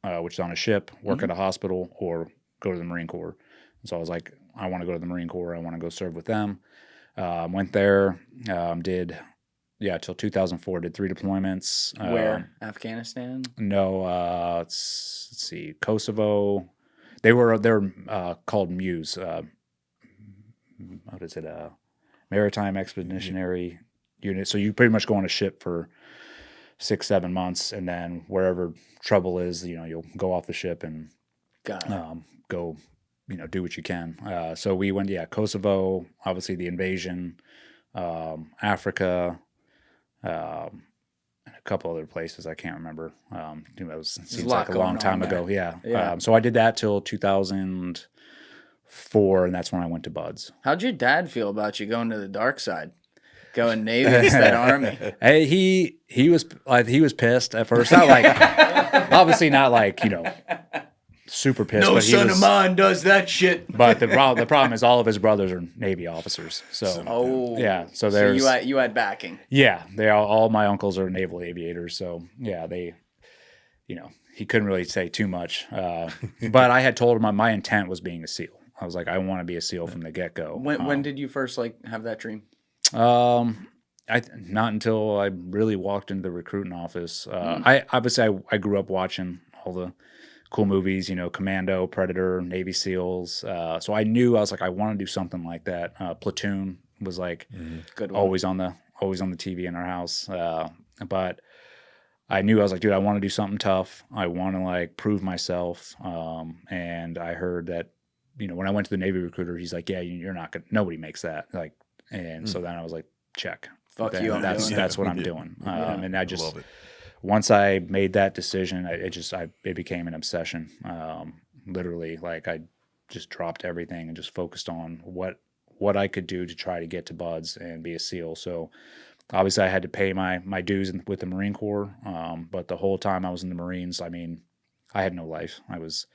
which is on a ship, work at a hospital, or go to the Marine Corps. And so I was like, I want to go to the Marine Corps. I want to go serve with them. Went there, till 2004, did 3 deployments. Where? Afghanistan? No, let's see, Kosovo. They're called MUSE. What is it? Maritime Expeditionary Unit. So you pretty much go on a ship for 6-7 months, and then wherever trouble is, you'll go off the ship and go, do what you can. So we went, Kosovo, obviously the invasion, Africa, and a couple other places I can't remember. It seems like a long time ago. Yeah. So I did that till 2004, and that's when I went to Buds. How'd your dad feel about you going to the dark side? Going Navy instead of Army. Hey, he was pissed at first. Not like, obviously not like, super pissed. No but son of mine does that shit. But the problem is all of his brothers are Navy officers. So so there's you had backing. Yeah, all my uncles are naval aviators. So yeah, he couldn't really say too much. But I had told him my intent was being a SEAL. I was like, I want to be a SEAL from the get-go. When did you first have that dream? Not until I really walked into the recruiting office. I grew up watching all the cool movies, Commando, Predator, Navy SEALs. So I knew, I was like, I want to do something like that. Platoon was like Good one. always on the TV in our house. But I knew, I was like, dude, I want to do something tough. I want to prove myself. And I heard that, when I went to the Navy recruiter, he's like, yeah, you're not gonna, nobody makes that. So then I was like, check. Fuck then, you. That's what I'm doing. And I just love it. Once I made that decision, it became an obsession. Literally, I just dropped everything and just focused on what I could do to try to get to Buds and be a SEAL. So obviously I had to pay my dues with the Marine Corps. But the whole time I was in the Marines, I had no life. I was,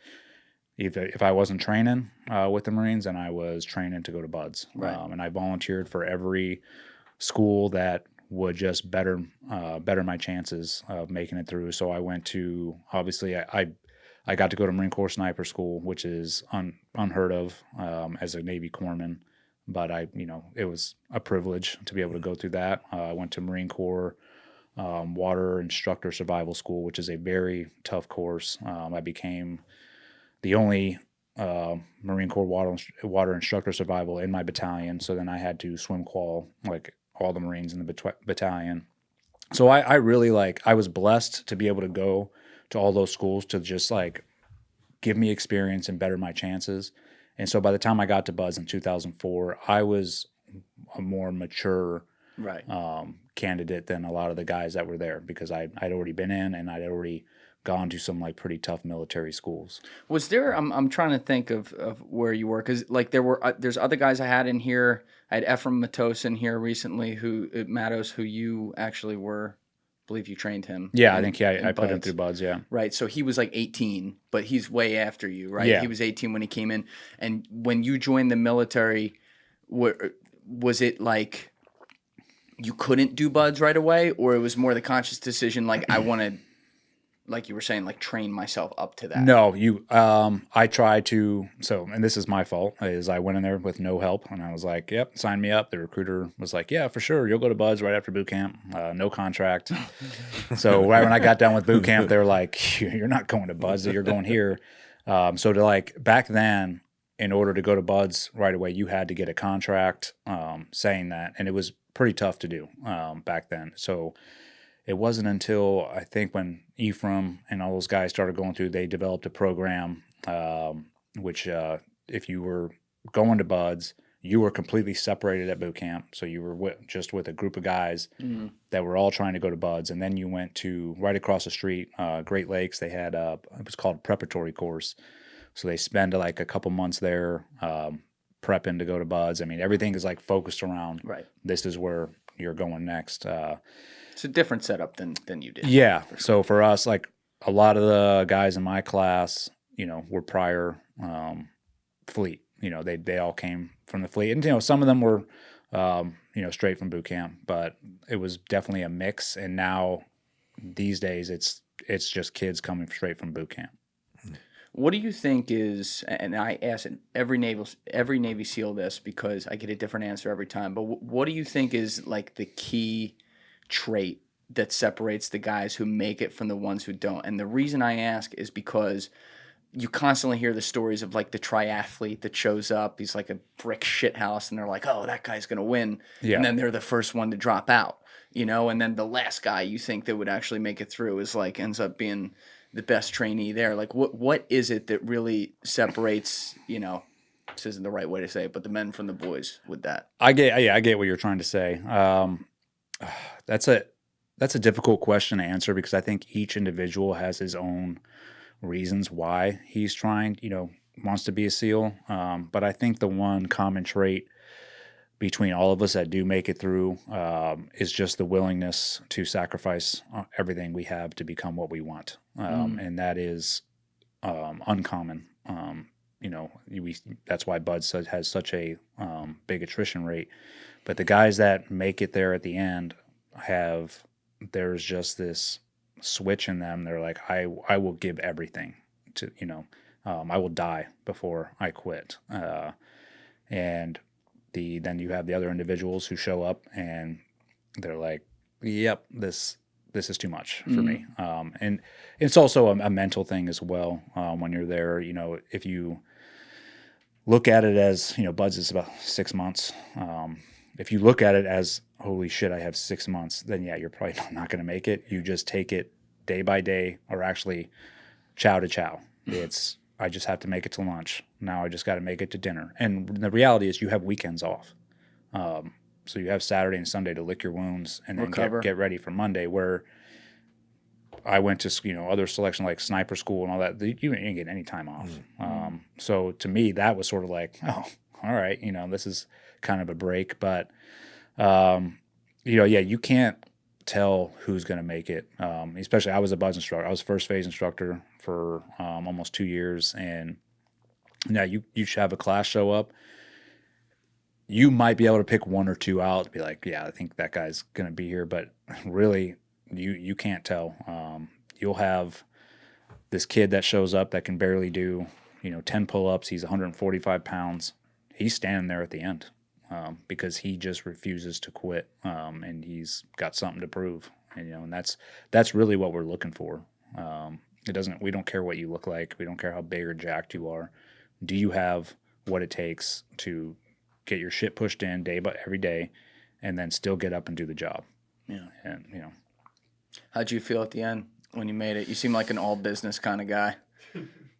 if I wasn't training with the Marines, then I was training to go to Buds. Right. And I volunteered for every school that would just better my chances of making it through. So I went to, obviously I got to go to Marine Corps Sniper School, which is unheard of as a Navy corpsman, but it was a privilege to be able to go through that. I went to Marine Corps Water Instructor Survival School, which is a very tough course. I became the only Marine Corps water instructor survival in my battalion. So then I had to swim qual like all the Marines in the battalion. So I really like, I was blessed to be able to go to all those schools to just like give me experience and better my chances. And so by the time I got to Buzz in 2004, I was a more mature Right. candidate than a lot of the guys that were there because I'd already been in and I'd already gone to some like pretty tough military schools. Was there? I'm trying to think of where you were because like there's other guys I had in here. I had Ephraim Matos in here recently, Matos, who you actually were. I believe you trained him. Yeah, I think I put him Buds. through Buds. Yeah, Right. So he was like 18, but he's way after you, right? Yeah. He was 18 when he came in, and when you joined the military, was it like you couldn't do Buds right away, or it was more the conscious decision, like I want to, like you were saying, like train myself up to that? No, I tried to, and this is my fault, is I went in there with no help and I was like, yep, sign me up. The recruiter was like, yeah, for sure. You'll go to Buds right after boot camp. No contract. So right when I got done with boot camp, they were like, you're not going to Buds, you're going here. So to like back then, in order to go to Buds right away, you had to get a contract saying that, and it was pretty tough to do back then. So it wasn't until I think when Ephraim and all those guys started going through, they developed a program which if you were going to Buds, you were completely separated at boot camp. So you were just with a group of guys that were all trying to go to Buds. And then you went to right across the street, Great Lakes. They had it was called a preparatory course. So they spend like a couple months there prepping to go to Buds. I mean, everything is like focused around this is where you're going next. It's a different setup than you did. Yeah. So for us, like a lot of the guys in my class, were prior fleet. They all came from the fleet, and some of them were, straight from boot camp. But it was definitely a mix. And now, these days, it's just kids coming straight from boot camp. What do you think is? And I ask every Navy SEAL this because I get a different answer every time. But what do you think is like the key trait that separates the guys who make it from the ones who don't? And the reason I ask is because you constantly hear the stories of like the triathlete that shows up, he's like a brick shit house, and they're like, oh, that guy's gonna win. Yeah. And then they're the first one to drop out, and then the last guy you think that would actually make it through is like ends up being the best trainee there. Like what is it that really separates, this isn't the right way to say it, but the men from the boys with that? I get what you're trying to say. That's a difficult question to answer because I think each individual has his own reasons why he's trying, wants to be a SEAL. But I think the one common trait between all of us that do make it through is just the willingness to sacrifice everything we have to become what we want. And that is uncommon. That's why Buds has such a big attrition rate. But the guys that make it there at the end there's just this switch in them. They're like, I will give everything to, I will die before I quit. And then you have the other individuals who show up and they're like, yep, this is too much for me. And it's also a mental thing as well. When you're there, if you look at it as, Buds is about 6 months. If you look at it as, holy shit, I have 6 months, then yeah, you're probably not going to make it. You just take it day by day, or actually chow to chow. I just have to make it to lunch. Now I just got to make it to dinner. And the reality is you have weekends off. So you have Saturday and Sunday to lick your wounds and then get ready for Monday, where I went to, other selection like sniper school and all that. You didn't get any time off. So to me, that was sort of like, oh, all right, this is kind of a break. But, you can't tell who's going to make it. Especially I was a Buds instructor. I was first phase instructor for almost 2 years. And now you should have a class show up. You might be able to pick one or two out to be like, yeah, I think that guy's going to be here. But really, you can't tell. You'll have this kid that shows up that can barely do, 10 pull-ups. He's 145 pounds. He's standing there at the end because he just refuses to quit, and he's got something to prove. And that's really what we're looking for. We don't care what you look like. We don't care how big or jacked you are. Do you have what it takes to get your shit pushed in every day, and then still get up and do the job? Yeah. And How'd you feel at the end when you made it? You seem like an all business kind of guy.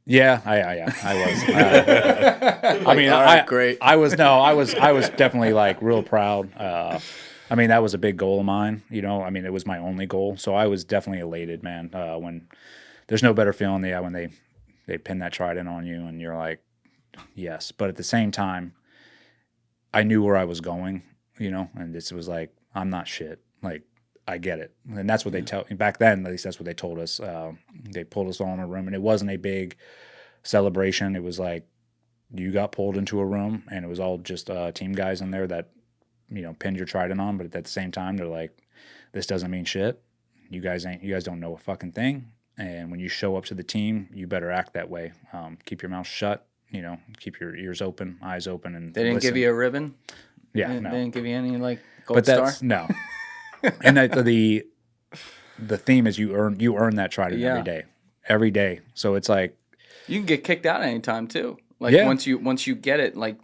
Yeah, I was. I mean, all right, great. I was definitely like real proud. I mean, that was a big goal of mine. You know, I mean, it was my only goal, so I was definitely elated, man. When there's no better feeling, when they pin that trident on you, and you're like, yes. But at the same time, I knew where I was going. You know, and this was like, I'm not shit. Like, I get it, and that's what they tell. Back then, at least that's what they told us. They pulled us all in a room, and it wasn't a big celebration. It was like you got pulled into a room, and it was all just team guys in there that pinned your trident on. But at the same time, they're like, "This doesn't mean shit. You guys don't know a fucking thing. And when you show up to the team, you better act that way. Keep your mouth shut. Keep your ears open, eyes open, and they didn't listen." give you a ribbon. Yeah, they no. didn't give you any like gold But star. that's no. And the theme is you earn that trident every day. So it's like You can get kicked out anytime too. Like once you get it, like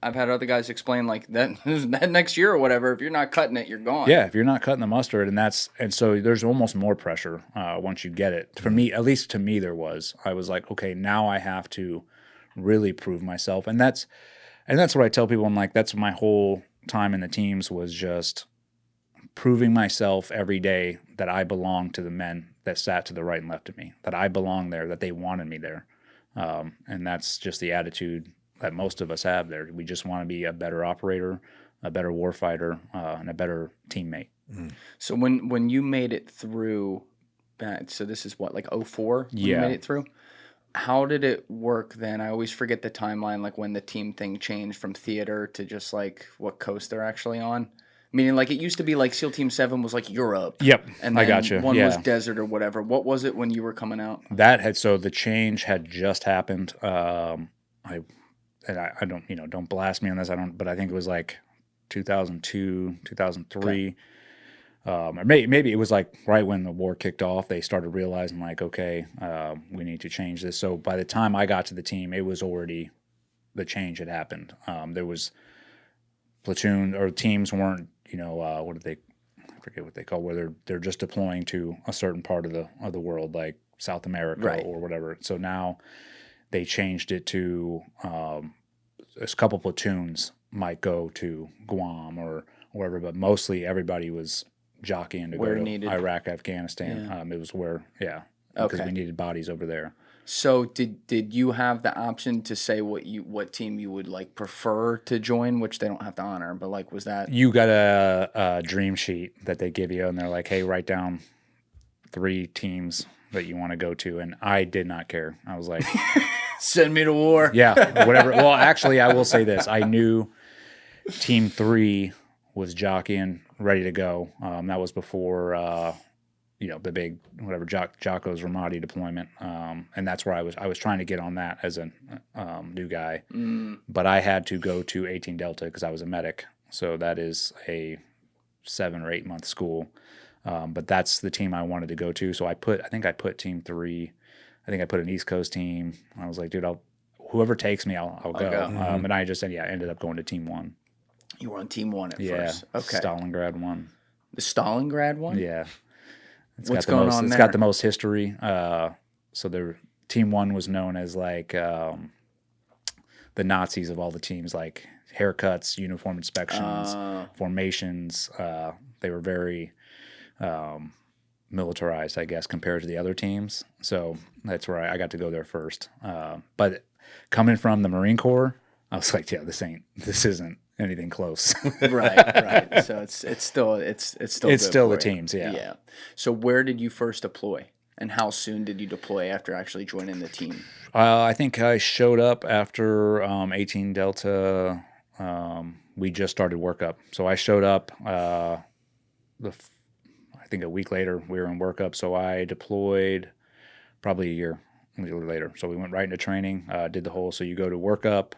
I've had other guys explain like that next year or whatever. If you're not cutting it, you're gone. yeah, if you're not cutting the mustard, and so there's almost more pressure once you get it. For me, at least to me, there was. I was like, okay, now I have to really prove myself, and that's what I tell people. I'm like, that's my whole time in the teams was just proving myself every day that I belong to the men that sat to the right and left of me, that I belong there, that they wanted me there. And that's just the attitude that most of us have there. We just want to be a better operator, a better warfighter, and a better teammate. So when you made it through, so this is what, like 04? When you made it through? How did it work then? I always forget the timeline, like when the team thing changed from theater to just like what coast they're actually on. Meaning, like, it used to be like SEAL Team 7 was like Europe. Yep, and then I got you. One was desert or whatever. What was it when you were coming out? So the change had just happened. I don't, don't blast me on this. But I think it was like 2002, 2003. Okay. Or maybe it was like right when the war kicked off, they started realizing like, okay, we need to change this. So by the time I got to the team, it was already, the change had happened. There was platoon or teams weren't, what did they, I forget what they call, where they're just deploying to a certain part of the world, like South America or whatever. So now they changed it to a couple platoons might go to Guam or wherever, but mostly everybody was jockeying to go to Iraq, Afghanistan. Yeah. It was because we needed bodies over there. So did you have the option to say what team you would like prefer to join, which they don't have to honor, but like was that you got a dream sheet that they give you and they're like, hey, write down 3 teams that you want to go to, and I did not care. I was like, send me to war. Yeah, whatever. Well, actually, I will say this: I knew Team 3 was jockeying, ready to go. That was before the big Jocko's Ramadi deployment, and that's where I was trying to get on that as a new guy, but I had to go to 18 Delta because I was a medic, so that is a 7 or 8 month school, but that's the team I wanted to go to. So I think I put Team 3. I think I put an East Coast team. I was like, dude, whoever takes me, I'll go. And I just ended up going to Team 1. You were on Team 1 at first. Okay. Stalingrad 1. The Stalingrad one? Yeah. What's going on there? It's got the most history. So the Team 1 was known as like the Nazis of all the teams, like haircuts, uniform inspections, formations. They were very militarized, I guess, compared to the other teams. So that's where I got to go there first. But coming from the Marine Corps, I was like, yeah, this isn't anything close. right. So it's still the teams, yeah. Yeah. So where did you first deploy, and how soon did you deploy after actually joining the team? I think I showed up after 18 Delta. We just started workup, so I showed up. I think a week later we were in workup, so I deployed probably a year later. So we went right into training, did the whole. So you go to workup.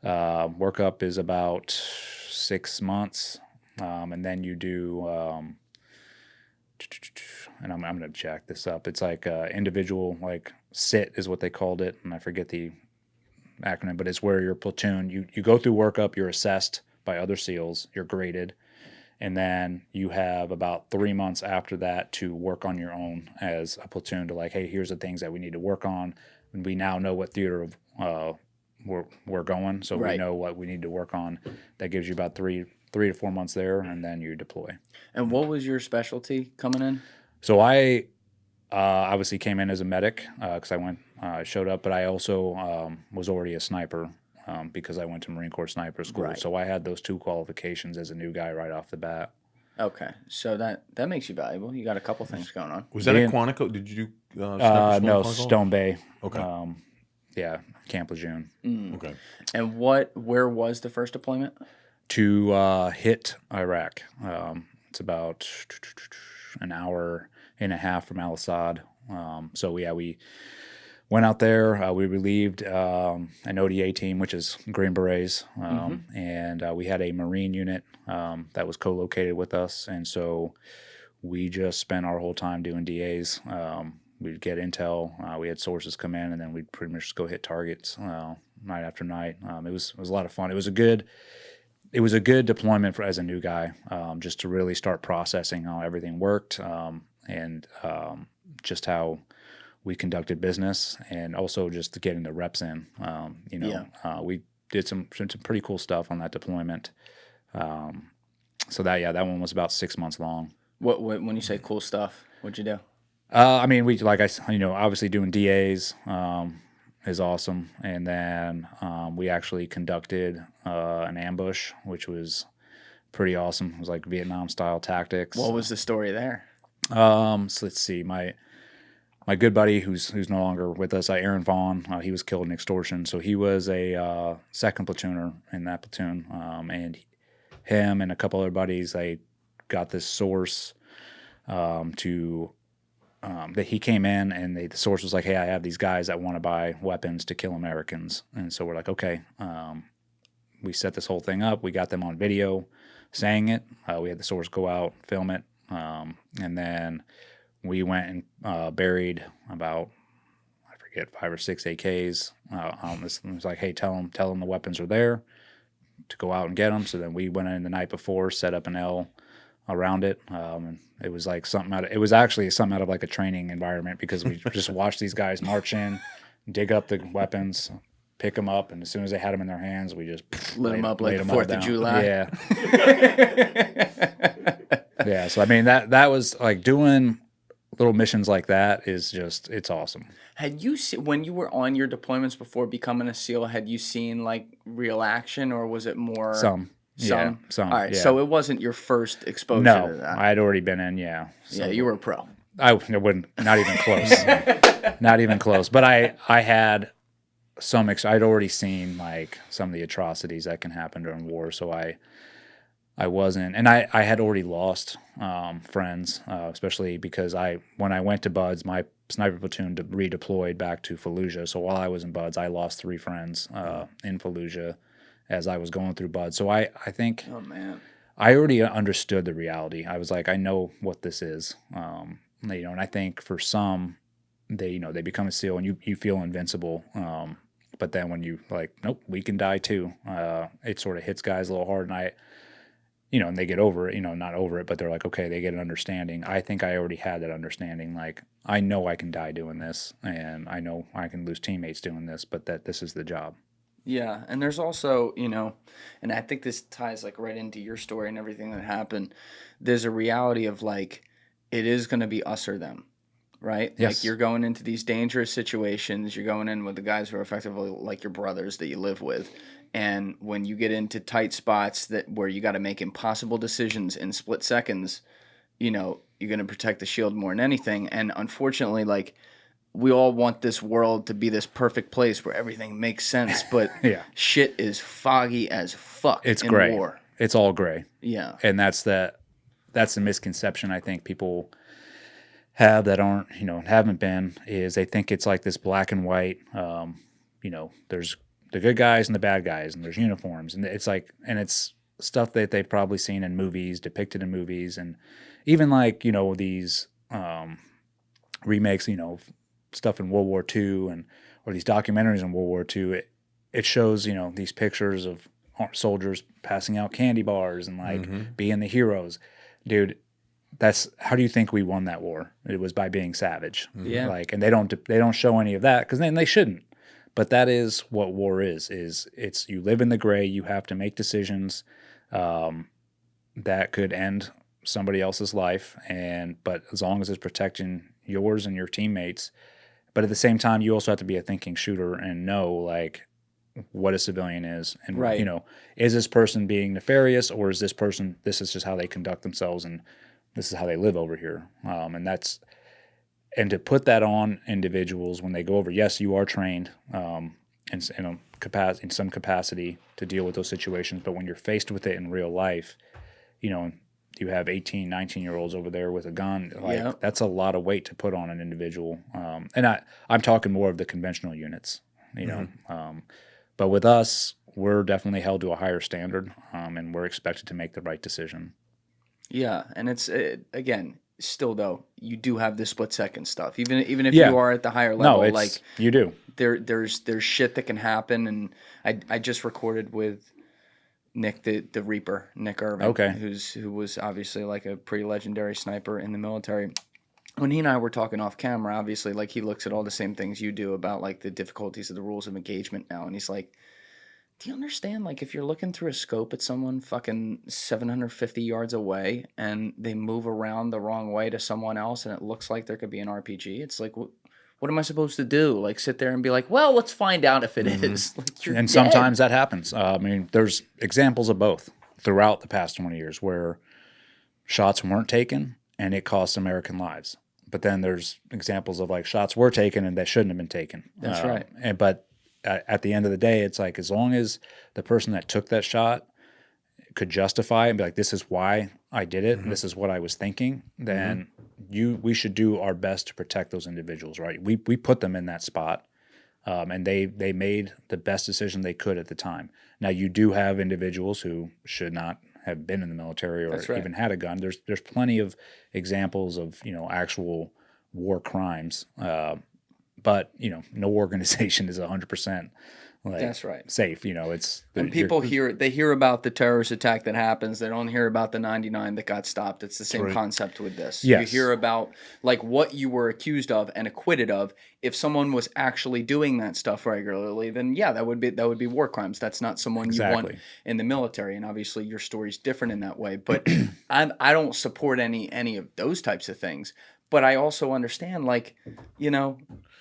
Workup is about 6 months, and then you do, and I'm going to jack this up. It's like individual, like SIT is what they called it, and I forget the acronym, but it's where your platoon, you go through workup, you're assessed by other SEALs, you're graded, And then you have about 3 months after that to work on your own as a platoon to like, hey, here's the things that we need to work on. And we now know what theater we're going, so we know what we need to work on. That gives you about 3 to 4 months there, and then you deploy. And what was your specialty coming in? So I obviously came in as a medic because I showed up, but I also was already a sniper. Because I went to Marine Corps sniper school. Right. So I had those 2 qualifications as a new guy right off the bat. Okay. So that makes you valuable. You got a couple things going on. Was that at Quantico? Did you do sniper school no, in Quantico? Stone Bay. Okay. Yeah, Camp Lejeune. Okay. And where was the first deployment? To hit Iraq. It's about an hour and a half from Al Assad. So yeah, we went out there. We relieved an ODA team, which is Green Berets, and we had a Marine unit that was co-located with us, and so we just spent our whole time doing DAs. We'd get intel. We had sources come in, and then we'd pretty much just go hit targets night after night. It was a lot of fun. It was a good deployment as a new guy, just to really start processing how everything worked and just how we conducted business, and also just getting the reps in. We did some pretty cool stuff on that deployment. So that one was about 6 months long. What when you say cool stuff, what'd you do? I mean, we obviously doing DAs is awesome, and then we actually conducted an ambush, which was pretty awesome. It was like Vietnam style tactics. What was the story there? So let's see, my good buddy who's no longer with us, Aaron Vaughn, he was killed in extortion. So he was a second platooner in that platoon, and him and a couple other buddies, they got this source that he came in, and the source was like, hey, I have these guys that want to buy weapons to kill Americans. And so we're like, okay. We set this whole thing up. We got them on video saying it. We had the source go out, film it, and then we went and buried about, I forget, 5 or 6 AKs. It was like, hey, tell them the weapons are there to go out and get them. So then we went in the night before, set up an L around it, and it was like it was actually something out of like a training environment, because we just watched these guys march in, dig up the weapons, pick them up, and as soon as they had them in their hands, we just lit them up like the 4th of July. Yeah. Yeah. So I mean that was like doing little missions like that is just, it's awesome. Had you when you were on your deployments before becoming a SEAL, had you seen like real action, or was it more Some? Yeah, some. All right, yeah. so it wasn't your first exposure to that. I had already been in. Yeah. So Yeah, you were a pro. I wouldn't, not even close. Not even close. But I had I'd already seen like some of the atrocities that can happen during war. So I wasn't, and I had already lost friends, especially because when I went to Buds, my sniper platoon redeployed back to Fallujah. So while I was in Buds, I lost 3 friends in Fallujah as I was going through Buds. So I think, oh man, I already understood the reality. I was like, I know what this is, and I think for some, they become a SEAL and you feel invincible. But then when you like, nope, we can die too. It sort of hits guys a little hard, and and they get over it, not over it, but they're like, okay, they get an understanding. I think I already had that understanding. Like, I know I can die doing this, and I know I can lose teammates doing this, but that this is the job. Yeah, and there's also, and I think this ties like right into your story and everything that happened. There's a reality of like, it is going to be us or them, right? Yes. Like you're going into these dangerous situations. You're going in with the guys who are effectively like your brothers that you live with. And when you get into tight spots where you got to make impossible decisions in split seconds, you're going to protect the shield more than anything. And unfortunately, like, we all want this world to be this perfect place where everything makes sense, but Yeah. shit is foggy as fuck. It's in gray. war. It's all gray. Yeah. And that's the misconception I think people have that aren't, haven't been, is they think it's like this black and white, there's the good guys and the bad guys, and there's uniforms, and it's like, and it's stuff that they've probably seen in movies, depicted in movies, and even like, these remakes, stuff in World War II or these documentaries in World War II, it shows, these pictures of soldiers passing out candy bars and like being the heroes. Dude, that's how do you think we won that war? It was by being savage. Yeah. Like, and they don't show any of that because then they shouldn't. But that is what war is it's you live in the gray. You have to make decisions that could end somebody else's life, but as long as it's protecting yours and your teammates. But at the same time, you also have to be a thinking shooter and know like what a civilian is, and Right. Is this person being nefarious, or is this person, this is just how they conduct themselves and this is how they live over here. And to put that on individuals when they go over, yes, you are trained in some capacity to deal with those situations, but when you're faced with it in real life, you have 18, 19-year-olds over there with a gun. Like that's a lot of weight to put on an individual. And I'm talking more of the conventional units, but with us, we're definitely held to a higher standard, and we're expected to make the right decision. Yeah, and it's again, still though, you do have the split-second stuff. Even if you are at the higher level, like you do. There's shit that can happen, and I just recorded with Nick the Reaper, Nick Irvin, who was obviously like a pretty legendary sniper in the military. When he and I were talking off camera, obviously, like he looks at all the same things you do about like the difficulties of the rules of engagement now, and he's like, do you understand, like, if you're looking through a scope at someone fucking 750 yards away and they move around the wrong way to someone else and it looks like there could be an RPG, it's like, what am I supposed to do? Like, sit there and be like, well, let's find out if it is. Like, you're and dead. Sometimes that happens. I mean, there's examples of both throughout the past 20 years where shots weren't taken and it cost American lives. But then there's examples of, like, shots were taken and they shouldn't have been taken. That's right. But at the end of the day, it's like, as long as the person that took that shot could justify and be like, this is why I did it, and this is what I was thinking, then we should do our best to protect those individuals, right? We put them in that spot, and they made the best decision they could at the time. Now, you do have individuals who should not have been in the military or even had a gun. There's plenty of examples of actual war crimes. But no organization is 100% That's right. safe. It's when people hear about the terrorist attack that happens, they don't hear about the 99 that got stopped. It's the same concept with this. Yes. You hear about like what you were accused of and acquitted of. If someone was actually doing that stuff regularly, then that would be war crimes. That's not someone you want in the military. And obviously your story's different in that way. But I don't support any of those types of things. But I also understand, like,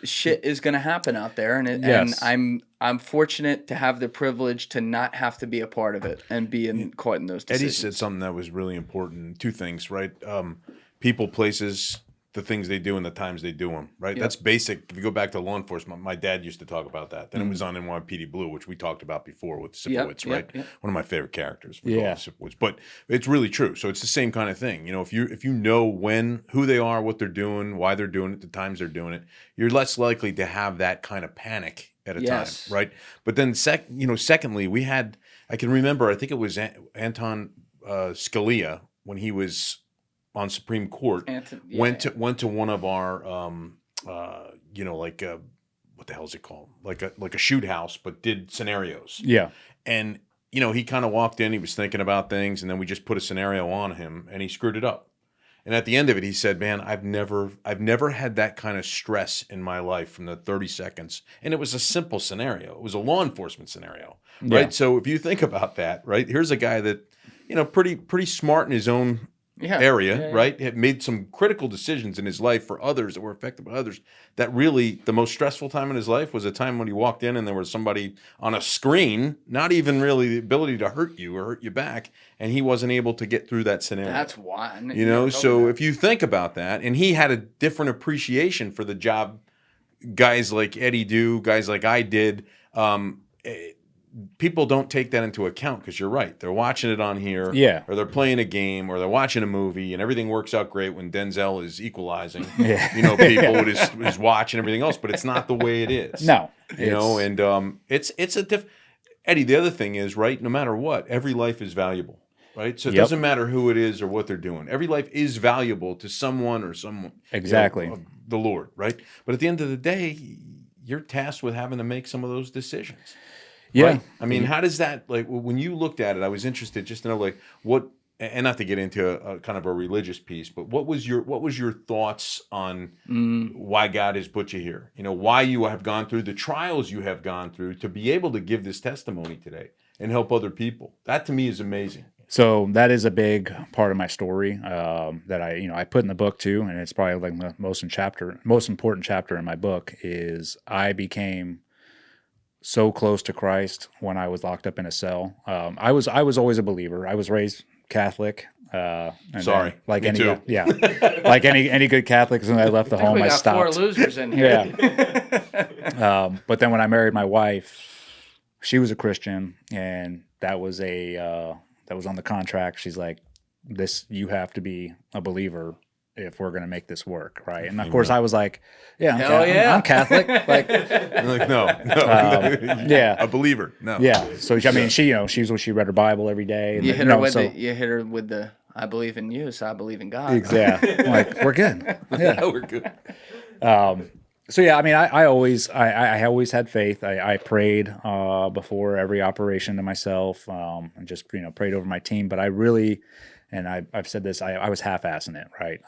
shit is going to happen out there, and I'm fortunate to have the privilege to not have to be a part of it and be caught in those decisions. Eddie said something that was really important. Two things, right? People, places, the things they do, and the times they do them, right? Yep. That's basic. If you go back to law enforcement, my dad used to talk about that. Then it was on NYPD Blue, which we talked about before with Sipowicz, right? Yep. One of my favorite characters. Sipowicz. But it's really true. So it's the same kind of thing. If you know who they are, what they're doing, why they're doing it, the times they're doing it, you're less likely to have that kind of panic at a time, right? But then, secondly, I can remember, I think it was Anton Scalia when he was on Supreme Court, went to one of our what the hell is it called, like a shoot house, but did scenarios. And he kind of walked in, he was thinking about things, and then we just put a scenario on him and he screwed it up. And at the end of it, he said, man, I've never had that kind of stress in my life from the 30 seconds. And it was a simple scenario. It was a law enforcement scenario, right? So if you think about that, right, here's a guy that pretty smart in his own area, right? Had made some critical decisions in his life for others that were affected by others. That really, the most stressful time in his life was a time when he walked in and there was somebody on a screen, not even really the ability to hurt you or hurt you back, and he wasn't able to get through that scenario. That's why. So if you think about that, and he had a different appreciation for the job guys like Eddie do, guys like I did, people don't take that into account because you're right. They're watching it on here, or they're playing a game, or they're watching a movie, and everything works out great when Denzel is equalizing. People with his watch and everything else, but it's not the way it is. No, it's a Eddie. The other thing is, right, no matter what, every life is valuable, right? So it doesn't matter who it is or what they're doing. Every life is valuable to someone or someone. Exactly, the Lord, right? But at the end of the day, you're tasked with having to make some of those decisions. Yeah. Right? I mean, how does that, like, when you looked at it, I was interested just to know, like, what, and not to get into a kind of a religious piece, but what was your thoughts on why God has put you here? You know, why you have gone through the trials you have gone through to be able to give this testimony today and help other people. That to me is amazing. So that is a big part of my story that I put in the book too, and it's probably like the most important chapter in my book is I became so close to Christ when I was locked up in a cell. I was always a believer. I was raised Catholic. And Sorry, then, like me any too. Yeah, like any good Catholics, when I left the I think home, we I got stopped. 4 losers in here. Yeah. But then when I married my wife, she was a Christian, and that was on the contract. She's like, you have to be a believer if we're going to make this work, right? And of course, I was like, yeah, I'm Catholic. Like, I'm like, no, yeah, a believer, no, yeah. So I mean, she read her Bible every day. And You hit her with the I believe in you, so I believe in God. Exactly. Like, we're good. Yeah, we're good. So yeah, I mean, I always had faith. I prayed before every operation to myself, and just prayed over my team. But I really, and I've said this, I was half-assing it, right?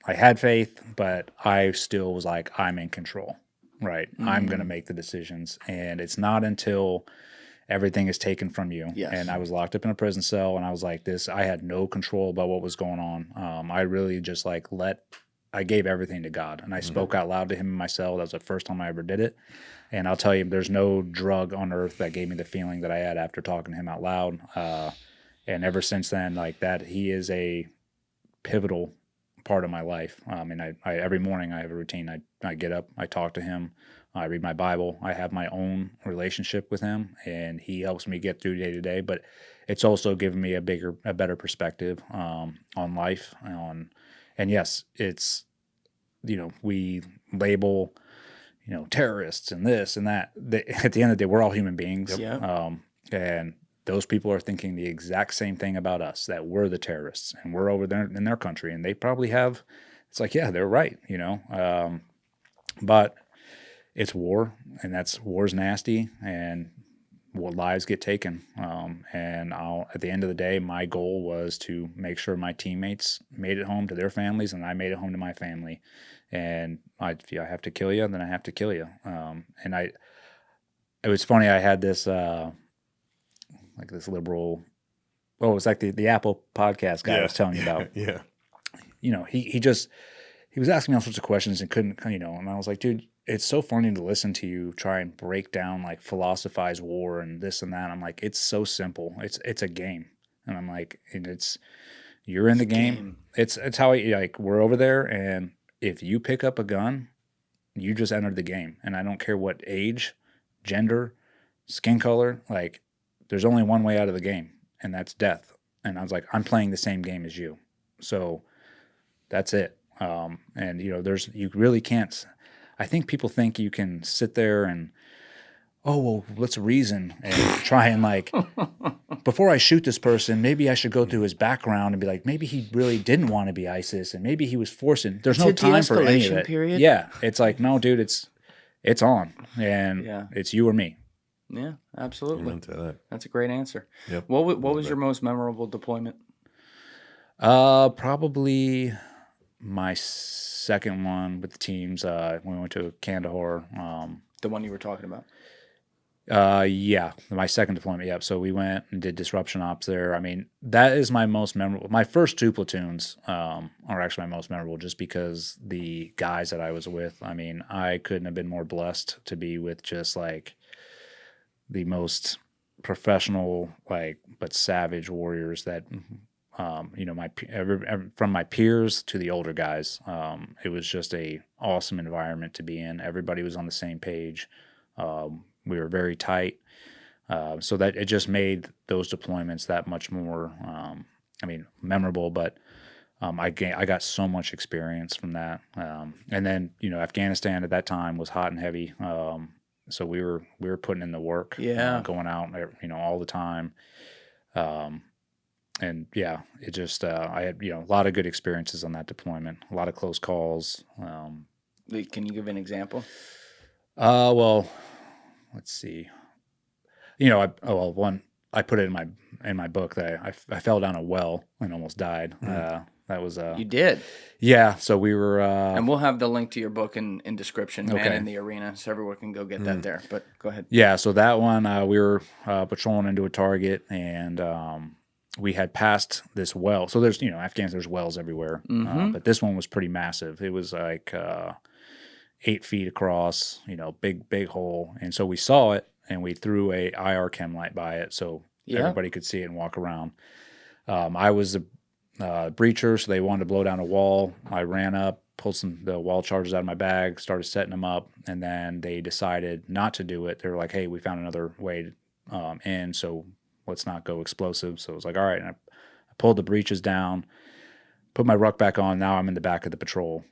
I had faith, but I still was like, I'm in control, right? I'm going to make the decisions, and it's not until everything is taken from you. Yes. And I was locked up in a prison cell, and I was like this. I had no control about what was going on. I really just I gave everything to God, and I spoke out loud to him in my cell. That was the first time I ever did it. And I'll tell you, there's no drug on earth that gave me the feeling that I had after talking to him out loud. And ever since then, like that, he is a pivotal part of my life. And I every morning I have a routine. I get up, I talk to him, I read my Bible. I have my own relationship with him, and he helps me get through day to day. But it's also given me a better perspective on life. And yes, it's, we label, terrorists and this and that. At the end of the day, we're all human beings. Yeah. And those people are thinking the exact same thing about us, that we're the terrorists and we're over there in their country. And they probably have, it's like, yeah, they're right, but it's war, and war's nasty, and lives get taken. And at the end of the day, my goal was to make sure my teammates made it home to their families, and I made it home to my family. And if I have to kill you, then I have to kill you. And it was funny. I had this, like this liberal, it was like the Apple podcast guy I was telling you about. Yeah. He was asking me all sorts of questions and couldn't, and I was like, dude, it's so funny to listen to you try and break down, like, philosophize war and this and that. I'm like, it's so simple. It's a game. And I'm like, you're in the game. It's how we're over there, and if you pick up a gun, you just entered the game. And I don't care what age, gender, skin color, like, there's only one way out of the game, and that's death. And I was like, I'm playing the same game as you. So that's it. And you really can't. I think people think you can sit there and, let's reason and try and, like, before I shoot this person, maybe I should go through his background and be like, maybe he really didn't want to be ISIS, and maybe he was forcing. There's no time for any of it. Period. Yeah, it's like, no, dude, it's on, and it's you or me. Yeah, absolutely. Into that. That's a great answer. Yep. What was your most memorable deployment? Probably my second one with the teams. We went to Kandahar. The one you were talking about. Yeah, my second deployment. Yeah, so we went and did disruption ops there. I mean, that is my most memorable. My first 2 platoons are actually my most memorable, just because the guys that I was with. I mean, I couldn't have been more blessed to be with just like the most professional, like, but savage warriors that. From my peers to the older guys, it was just a awesome environment to be in. Everybody was on the same page. We were very tight, so that it just made those deployments that much more, memorable. But I got so much experience from that. And then Afghanistan at that time was hot and heavy, so we were putting in the work, going out, all the time. And yeah, it just, I had, a lot of good experiences on that deployment, a lot of close calls. Can you give an example? Well, let's see. I put it in my book that I fell down a well and almost died. That was You did. yeah. So we were And we'll have the link to your book in description, Man Okay. in the Arena, so everyone can go get that there. But go ahead. yeah. So that one we were patrolling into a target and we had passed this well. So there's Afghanistan, there's wells everywhere, but this one was pretty massive. It was like 8 feet across, big hole. And so we saw it and we threw a IR chem light by it so everybody could see it and walk around. I was the breacher, so they wanted to blow down a wall. I ran up, pulled the wall charges out of my bag, started setting them up, and then they decided not to do it. They were like, hey, we found another way in, so let's not go explosive. So I was like, all right. And I pulled the breaches down, put my ruck back on. Now I'm in the back of the patrol,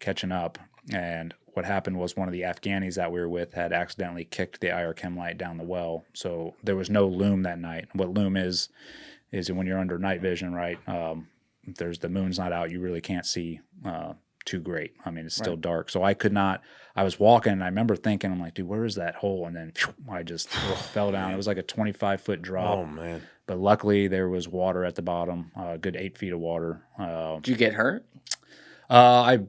catching up. And what happened was one of the Afghanis that we were with had accidentally kicked the IR chem light down the well. So there was no loom that night. What loom is when you're under night vision, right? There's the moon's not out. You really can't see too great. I mean, it's still dark. So I could not. I was walking, and I remember thinking, I'm like, dude, where is that hole? And then I just fell down. It was like a 25-foot drop. Oh, man. But luckily, there was water at the bottom, a good 8 feet of water. Did you get hurt? I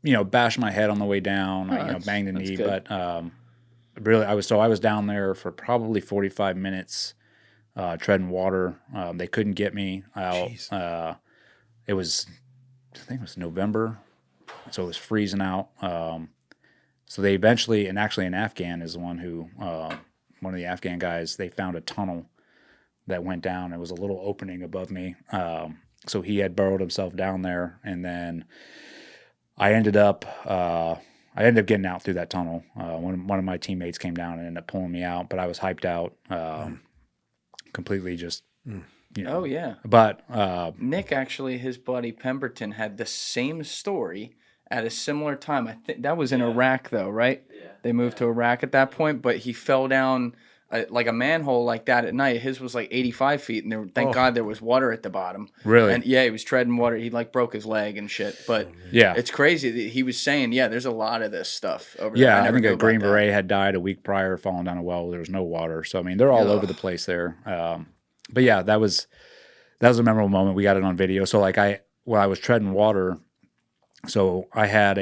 bashed my head on the way down. Banged the knee. good. But really, I was down there for probably 45 minutes treading water. They couldn't get me out. It was, I think it was November, so it was freezing out. So they eventually, and actually an Afghan is the one who, one of the Afghan guys, they found a tunnel that went down. It was a little opening above me. So he had burrowed himself down there, and then I ended up getting out through that tunnel. One of my teammates came down and ended up pulling me out, but I was hyped out, completely just, Oh, yeah. But Nick, actually, his buddy Pemberton had the same story at a similar time. I think that was in Iraq, though, right? Yeah. They moved to Iraq at that point, but he fell down like a manhole like that at night. His was like 85 feet, and thank God there was water at the bottom. Really? And yeah, he was treading water. He like broke his leg and shit. But yeah, it's crazy that he was saying, there's a lot of this stuff over there. Yeah, I think a Green Beret had died a week prior, falling down a well. There was no water, so I mean, they're all over the place there. But yeah, that was a memorable moment. We got it on video. So like when I was treading water, so I had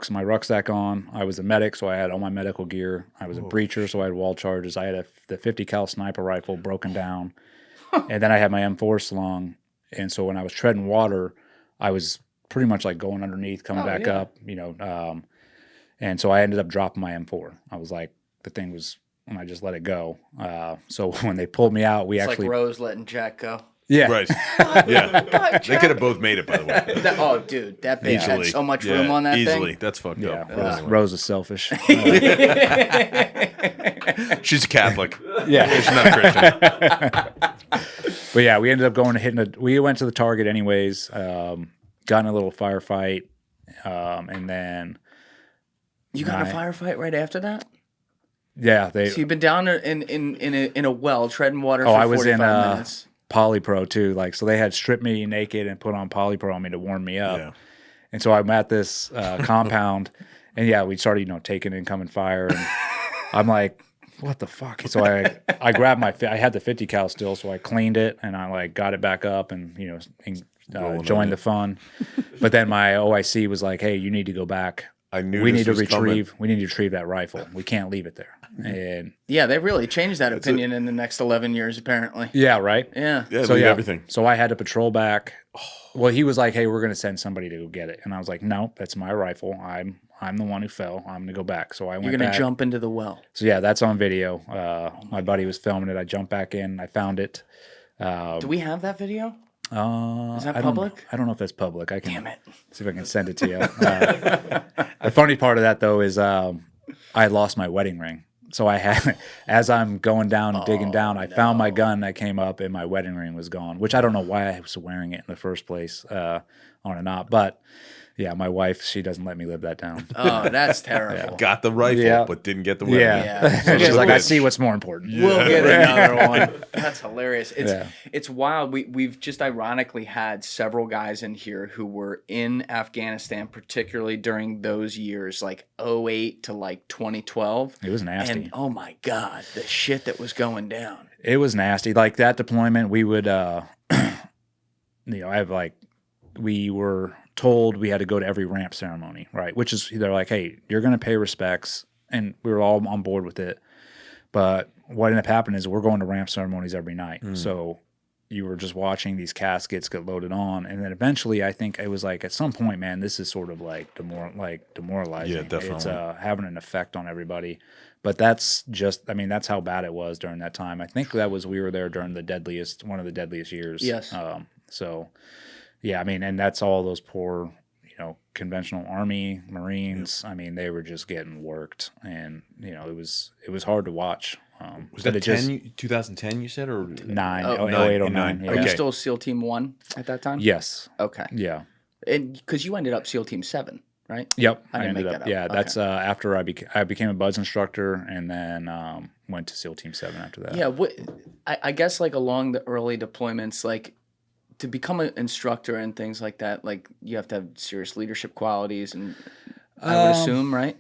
my rucksack on. I was a medic, so I had all my medical gear. I was a breacher, so I had wall charges. I had the 50 cal sniper rifle broken down, and then I had my M4 slung. And so when I was treading water, I was pretty much like going underneath, coming back up, and so I ended up dropping my M4. I was like, the thing was, and I just let it go. So when they pulled me out, it's like Rose letting Jack go. Yeah. Right. Yeah. They could have both made it, by the way. Dude, that bitch had so much room on that easily. thing. That's fucked up. Rose is selfish. She's a Catholic. Yeah. She's not a Christian. But yeah, we ended up we went to the target anyways, got in a little firefight, and then... You got in a firefight right after that? Yeah. So you've been down in a well, treading water for 45 minutes. I was in Polypro too, so they had stripped me naked and put on Polypro on me to warm me up, and so I'm at this compound, and we started taking incoming fire, and I'm like, what the fuck? So I grabbed I had the 50 cal still, so I cleaned it and I got it back up and joined the fun, but then my OIC was like, hey, you need to go back. We need to retrieve that rifle. We can't leave it there. And they really changed that opinion in the next 11 years, apparently. Yeah, right? Yeah. So everything. So I had to patrol back. Well, he was like, hey, we're going to send somebody to go get it. And I was like, no, that's my rifle. I'm the one who fell. I'm going to go back. So I went back. You're going to jump into the well. So yeah, that's on video. My buddy was filming it. I jumped back in. I found it. Do we have that video? Is that public? I don't know if that's public. I can Damn it. See if I can send it to you. The funny part of that, though, is I lost my wedding ring. So I had, as I'm going down and digging down, I found my gun that came up and my wedding ring was gone, which I don't know why I was wearing it in the first place on and off. But Yeah, my wife, she doesn't let me live that down. Oh, that's terrible. Got the rifle, Yeah. but didn't get the weapon. Yeah. So she's like, I bitch. see what's more important. We'll get another one. That's hilarious. Yeah. It's wild. We've just ironically had several guys in here who were in Afghanistan, particularly during those years, like 2008 to like 2012. It was nasty. And oh my God, the shit that was going down. It was nasty. Like that deployment, we would, we were told we had to go to every ramp ceremony, right? Which is, they're like, hey, you're going to pay respects. And we were all on board with it. But what ended up happening is we're going to ramp ceremonies every night. So you were just watching these caskets get loaded on. And then eventually, I think it was like at some point, man, this is sort of like demoralizing. Yeah, definitely. It's having an effect on everybody. But that's just, I mean, that's how bad it was during that time. I think we were there during one of the deadliest years. Yes. So, yeah, I mean, and that's all those poor, conventional Army, Marines. I mean, they were just getting worked. And, it was hard to watch. Was but that 2010 you said, or 09, Oh, 08, 09. 09. Yeah. Are you Okay. still SEAL Team 1 at that time? Yes. Okay. Yeah. And because you ended up SEAL Team 7, right? Yep. I didn't ended make up. that up. Yeah, Okay. that's after I became a BUDS instructor, and then went to SEAL Team 7 after that. Yeah. I guess like along the early deployments, like to become an instructor and things like that, like you have to have serious leadership qualities, and I would assume, right?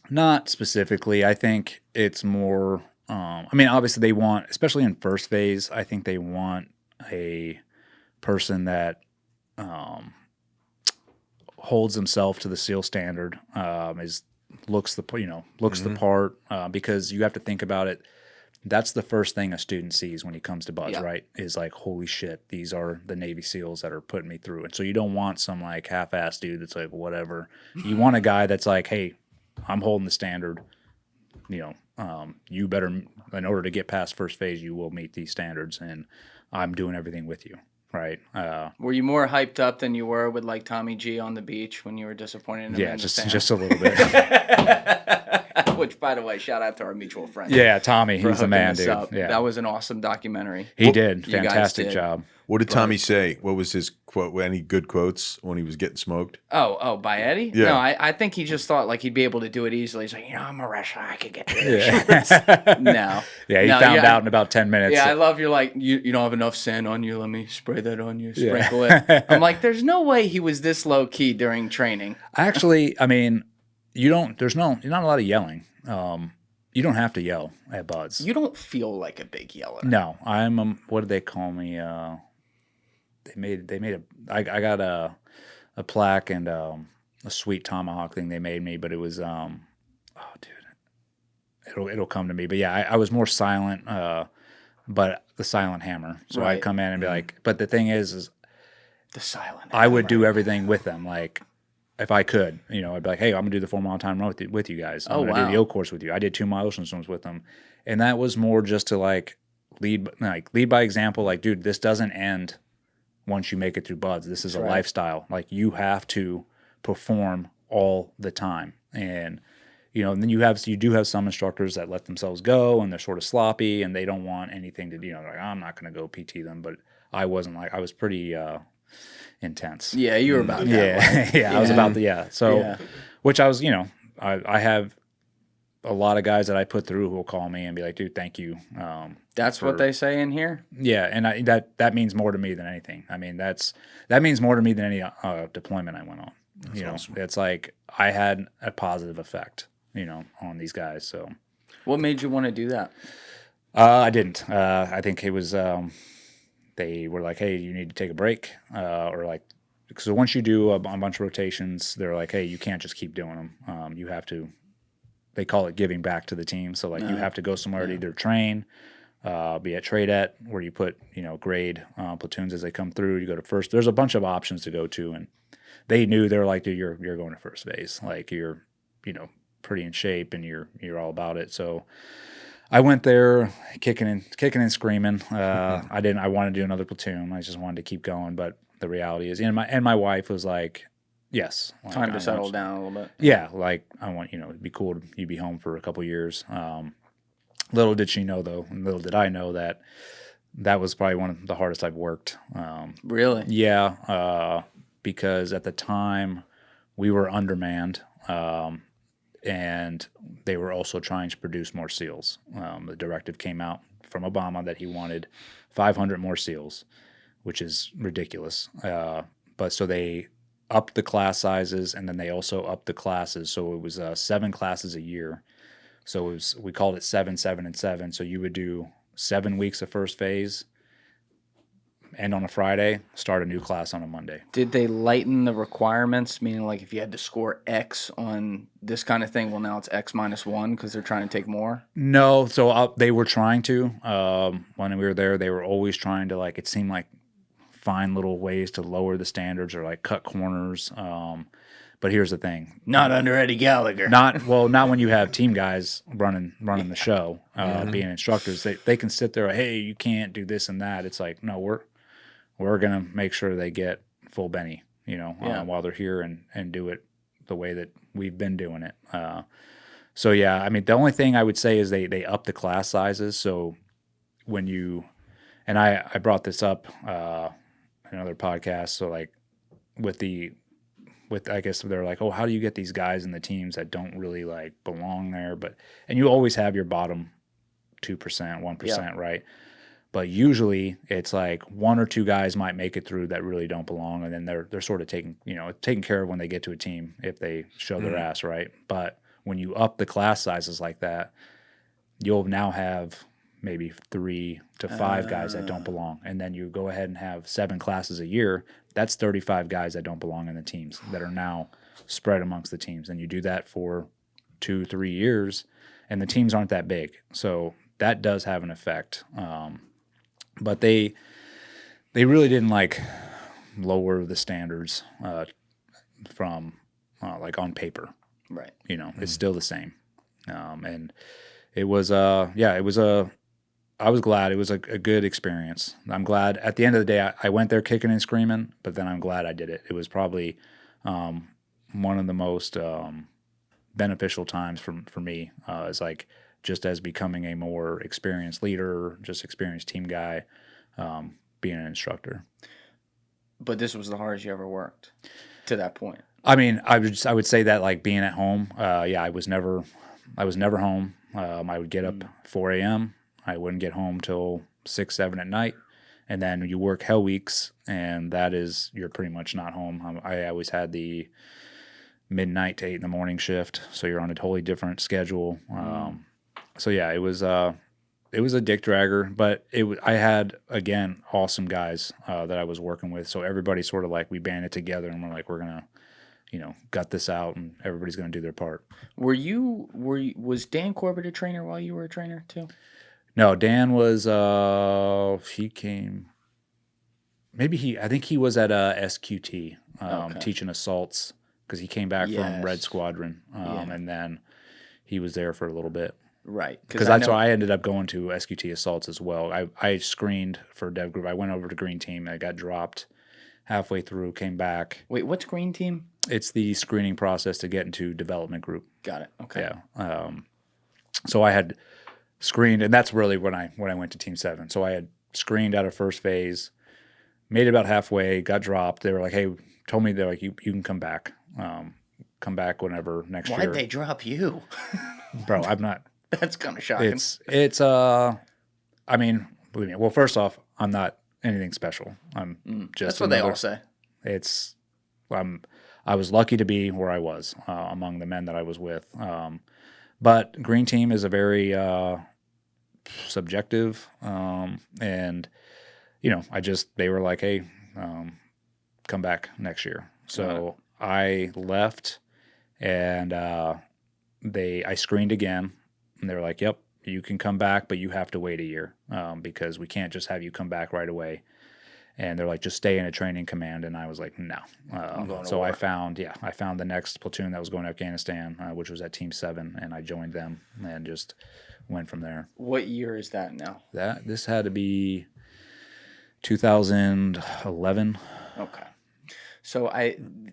Not specifically. I think it's more. I mean, obviously they want, especially in first phase, I think they want a person that holds himself to the SEAL standard, looks the part, because you have to think about it. That's the first thing a student sees when he comes to BUDS, Yeah. right? Is like, holy shit, these are the Navy SEALs that are putting me through. And so you don't want some like half-assed dude that's like, whatever. You want a guy that's like, hey, I'm holding the standard. You better, in order to get past first phase, you will meet these standards, and I'm doing everything with you, right? Were you more hyped up than you were with like Tommy G on the beach when you were disappointed in Yeah, Afghanistan? just a little bit. Which, by the way, shout out to our mutual friend. Yeah, Tommy, for he's the hooking man, us dude. up. Yeah, That was an awesome documentary. he did. you guys Fantastic did. job. what did Tommy say? What was his quote? Any good quotes when he was getting smoked? Oh, by Eddie? Yeah. No, I think he just thought like he'd be able to do it easily. He's like, I'm a wrestler. I could get through this. Yeah, No. yeah, he No, found out in about 10 minutes. Yeah, I love you're like, you don't have enough sand on you. Let me spray that on you. Sprinkle it. I'm like, there's no way he was this low key during training. Actually, I mean, you're not a lot of yelling. You don't have to yell at BUDS. You don't feel like a big yeller. No, I'm. What did they call me? They made I got a plaque and a sweet tomahawk thing they made me, but it was oh dude, it'll come to me. But yeah, I was more silent, but the silent hammer. So Right. I'd come in and be like, but the thing is The silent. I would do everything with them, like. If I could, I'd be like, hey, I'm going to do the 4 mile time run with you guys. I'm going to do the O course with you. I did 2 mile ocean swims with them. And that was more just to lead by example. Like, dude, this doesn't end once you make it through BUDS. This is a lifestyle. Like, you have to perform all the time. And, and then you do have some instructors that let themselves go and they're sort of sloppy and they don't want anything to do. Like, I'm not going to go PT them. But I wasn't I was pretty, intense. Yeah, you were about that. Yeah, I was about the So, Yeah. which I was, I have a lot of guys that I put through who will call me and be like, "Dude, thank you." That's what they say in here. Yeah, and that means more to me than anything. I mean, that means more to me than any deployment I went on. That's awesome. It's like I had a positive effect, on these guys. So, What made you want to do that? I didn't. I think it was. They were like, hey, you need to take a break. Or like, so once you do a bunch of rotations, they're like, hey, you can't just keep doing them. You have to, they call it giving back to the team. So like you have to go somewhere to either train, be at TradeEt where you put, grade platoons as they come through. You go to first. There's a bunch of options to go to. And they knew, they were like, dude, you're going to first phase. Like you're, pretty in shape and you're all about it. So I went there kicking and screaming. I wanted to do another platoon. I just wanted to keep going. But the reality is, and my wife was like, yes. Like, Time to settle down a little bit. Yeah. Like I want, it'd be cool to be home for a couple years. Little did she know though, and little did I know that was probably one of the hardest I've worked. Really? Yeah. Because at the time we were undermanned, and they were also trying to produce more SEALs. The directive came out from Obama that he wanted 500 more SEALs, which is ridiculous. But so they upped the class sizes, and then they also upped the classes. So it was 7 classes a year. So we called it 7, 7, and 7. So you would do 7 weeks of first phase, end on a Friday, start a new class on a Monday. Did they lighten the requirements? Meaning, like, if you had to score X on this kind of thing, well, now it's X minus 1 because they're trying to take more? No, so they were trying to. When we were there, they were always trying to, like, it seemed like find little ways to lower the standards or like cut corners. But here's the thing: not under Eddie Gallagher. Not when you have team guys running the show, being instructors. They can sit there, hey, you can't do this and that. It's like, no, we're gonna make sure they get full Benny, while they're here and do it the way that we've been doing it. So yeah, I mean, the only thing I would say is they up the class sizes. So when you and I brought this up in another podcast. So like with I guess they're like, oh, how do you get these guys in the teams that don't really like belong there? And you always have your bottom 2%, 1%, right? But usually it's like 1 or 2 guys might make it through that really don't belong, and then they're sort of taken care of when they get to a team if they show their ass, right? But when you up the class sizes like that, you'll now have maybe 3 to 5 guys that don't belong, and then you go ahead and have 7 classes a year. That's 35 guys that don't belong in the teams that are now spread amongst the teams, and you do that for 2-3 years, and the teams aren't that big, so that does have an effect. But they really didn't like lower the standards from like on paper, right? It's still the same, and it was I was glad. It was a good experience. I'm glad at the end of the day I went there kicking and screaming, but then I'm glad I did it. It was probably one of the most beneficial times for me as like just as becoming a more experienced leader, just experienced team guy, being an instructor. But this was the hardest you ever worked to that point. I mean, I would say that like being at home, I was never home. I would get up 4 a.m. I wouldn't get home till 6, 7 at night. And then you work hell weeks, and you're pretty much not home. I always had the midnight to 8 in the morning shift, so you're on a totally different schedule. So yeah, it was a dick dragger, but I had, again, awesome guys that I was working with. So everybody sort of like we banded together, and we're like, we're gonna, gut this out, and everybody's gonna do their part. Was Dan Corbett a trainer while you were a trainer too? No, Dan was he came. I think he was at SQT teaching assaults because he came back from Red Squadron, and then he was there for a little bit. Right, because that's why I ended up going to SQT assaults as well. I screened for Dev Group. I went over to Green Team. I got dropped halfway through. Came back. Wait, what's Green Team? It's the screening process to get into Development Group. Got it. Okay. Yeah. So I had screened, and that's really when I went to Team 7. So I had screened out of first phase, made it about halfway, got dropped. They were like, hey, told me they're like, you can come back. Come back whenever next year. Why'd they drop you? Bro, I'm not. That's kind of shocking. It's I mean, believe me. Well, first off, I'm not anything special. I'm just. That's what they all say. I was lucky to be where I was among the men that I was with. But Green Team is a very subjective, and they were like, hey, come back next year. So I left, and I screened again. And they were like, yep, you can come back, but you have to wait a year because we can't just have you come back right away. And they're like, just stay in a training command. And I was like, no. So I found the next platoon that was going to Afghanistan, which was at Team 7, and I joined them and just went from there. What year is that now? This had to be 2011. Okay. So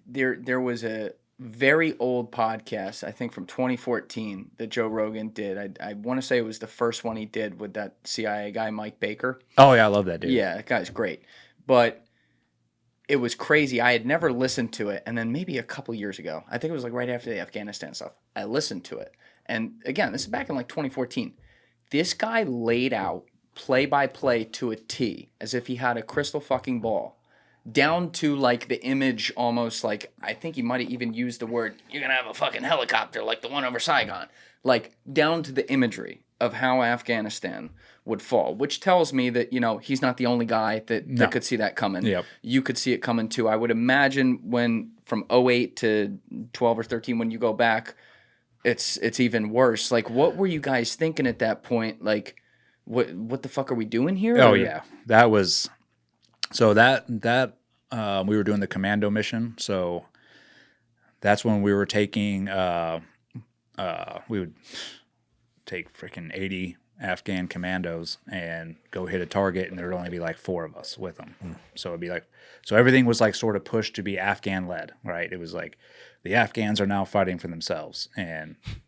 there was a very old podcast, I think from 2014, that Joe Rogan did. I want to say it was the first one he did with that CIA guy, Mike Baker. Oh, yeah, I love that dude. Yeah, that guy's great. But it was crazy. I had never listened to it, and then maybe a couple years ago, I think it was like right after the Afghanistan stuff, I listened to it. And again, this is back in like 2014. This guy laid out play by play to a T, as if he had a crystal fucking ball, down to like the image, almost like, I think he might have even used the word, "You're gonna have a fucking helicopter like the one over Saigon," like down to the imagery of how Afghanistan would fall, which tells me that, you know, he's not the only guy that could see that coming. Yep. You could see it coming too. I would imagine when from 08 to 12 or 13, when you go back, it's even worse. Like, what were you guys thinking at that point? Like, what the fuck are we doing here? Oh Or- yeah, that was so that we were doing the commando mission. So that's when we were taking we would take freaking 80 Afghan commandos and go hit a target, and there'd only be like 4 of us with them. So it'd be like, so everything was like sort of pushed to be Afghan led, right? It was like the Afghans are now fighting for themselves,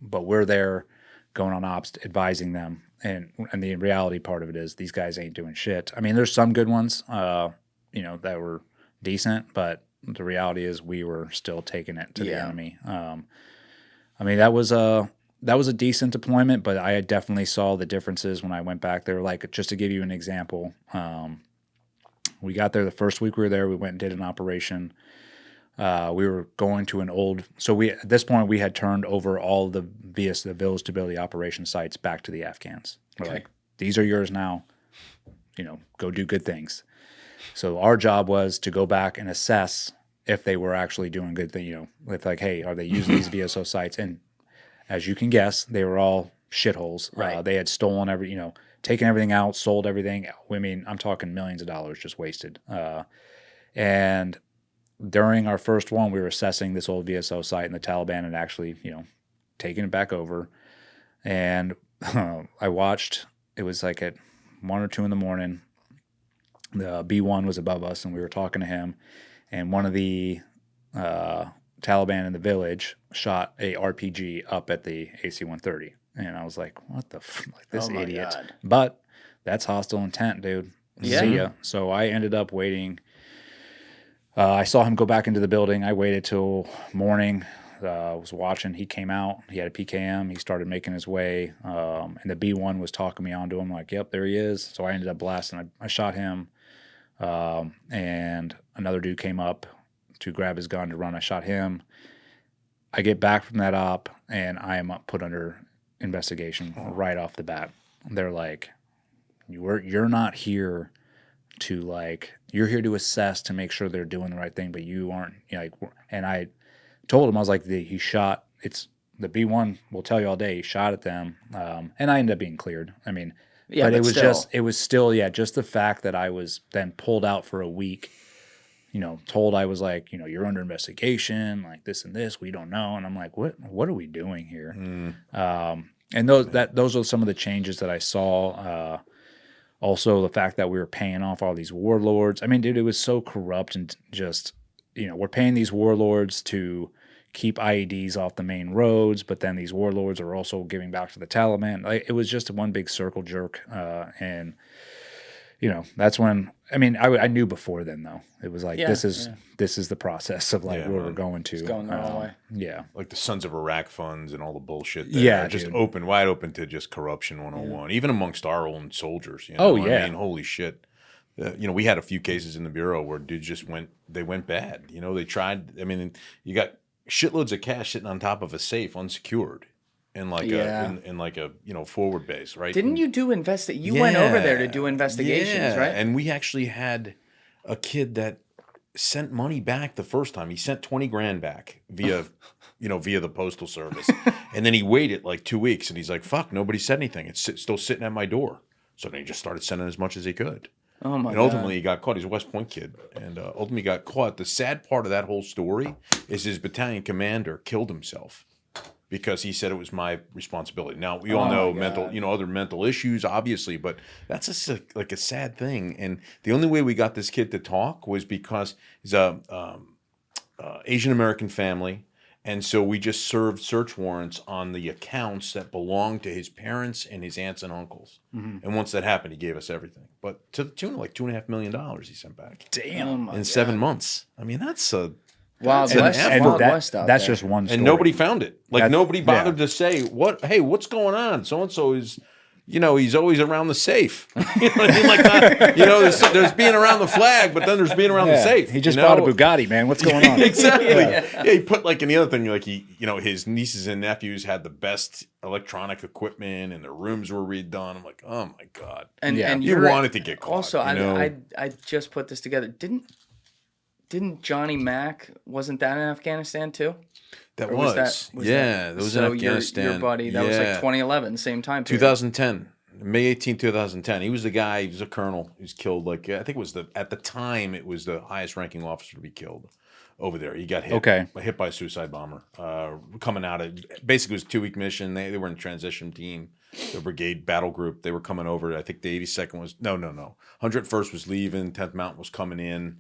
but we're there going on ops, advising them. And the reality part of it is these guys ain't doing shit. I mean, there's some good ones, you know, that were decent, but the reality is we were still taking it to the enemy. I mean, that was a decent deployment, but I definitely saw the differences when I went back there. Like, just to give you an example, we got there the first week we were there. We went and did an operation. We were going to an old, so at this point we had turned over all the village stability operation sites back to the Afghans. We're like, these are yours now. You know, go do good things. So our job was to go back and assess if they were actually doing good things. You know, if like, hey, are they using these VSO sites? And as you can guess, they were all shitholes. Right. They had stolen taken everything out, sold everything. I mean, I'm talking millions of dollars just wasted. And during our first one, we were assessing this old VSO site, and the Taliban had actually, you know, taken it back over. And I watched, it was like at 1 or 2 in the morning, the B1 was above us, and we were talking to him, and one of the Taliban in the village shot a RPG up at the AC-130. And I was like, what the like this idiot. God. But that's hostile intent, dude. Yeah. See ya. So I ended up waiting. I saw him go back into the building. I waited till morning. I was watching. He came out. He had a PKM. He started making his way. And the B1 was talking me onto him like, yep, there he is. So I ended up blasting. I shot him. And another dude came up to grab his gun to run. I shot him. I get back from that op, and I am put under investigation right off the bat. They're like, you're not here to like, you're here to assess to make sure they're doing the right thing, but you aren't, you know, like. And I told him, I was like, he shot. It's the B1 will tell you all day. He shot at them, and I ended up being cleared. I mean, but it was still just the fact that I was then pulled out for a week. You know, told I was like, you know, you're under investigation, like this and this, we don't know. And I'm like, what are we doing here? And those are some of the changes that I saw. Also, the fact that we were paying off all these warlords. I mean, dude, it was so corrupt, and just, you know, we're paying these warlords to keep IEDs off the main roads, but then these warlords are also giving back to the Taliban. Like, it was just one big circle jerk. And, you know, that's when, I mean, I knew before then, though. It was like, this is the process of like where we're going to. It's going the wrong way. Yeah. Like the Sons of Iraq funds and all the bullshit there. Yeah, just dude. wide open to just corruption 101, even amongst our own soldiers. You know? I mean, holy shit. You know, we had a few cases in the Bureau where dudes just went bad. You know, they tried, I mean, you got shitloads of cash sitting on top of a safe unsecured. In like a you know, forward base, right? Didn't you do You went over there to do investigations, right? And we actually had a kid that sent money back the first time. He sent 20 grand back via the postal service, and then he waited like 2 weeks, and he's like, "Fuck, nobody said anything. It's still sitting at my door." So then he just started sending as much as he could. Oh my God. And ultimately he got caught. He's a West Point kid, and ultimately got caught. The sad part of that whole story is his battalion commander killed himself, because he said it was my responsibility. Now, we all know other mental issues, obviously, but that's a sad thing. And the only way we got this kid to talk was because he's a Asian American family, And so we just served search warrants on the accounts that belonged to his parents and his aunts and uncles. And once that happened, he gave us everything. But to the tune of like $2.5 million he sent back. Damn. Oh my In God. 7 months. I mean, that's a... Wild And- West, and Wild that- West out that's there. just one story. And nobody found it. Like, That's- nobody bothered yeah. to say, hey, what's going on? So-and-so is... You know, he's always around the safe. You know what I mean? Like, not, you know, there's being around the flag, but then there's being around the Yeah. safe. He just you bought a know? Bugatti, man. What's going on? Exactly. Yeah, he put like in the other thing, like his nieces and nephews had the best electronic equipment, and their rooms were redone. I'm like, oh my God. And Yeah. and You you're- wanted to get caught. Also, you know? I just put this together. Didn't Johnny Mack, wasn't that in Afghanistan too? That Or was, that yeah, that was so in Afghanistan. Your buddy, that was like 2011, same time period. 2010. May 18, 2010. He was the guy, he was a colonel. He was killed, like, I think it was at the time, it was the highest ranking officer to be killed over there. He got hit, hit by a suicide bomber. Coming out of, basically it was a 2-week mission. They were in a transition team, the brigade battle group. They were coming over. I think the 82nd was, no. 101st was leaving, 10th Mountain was coming in.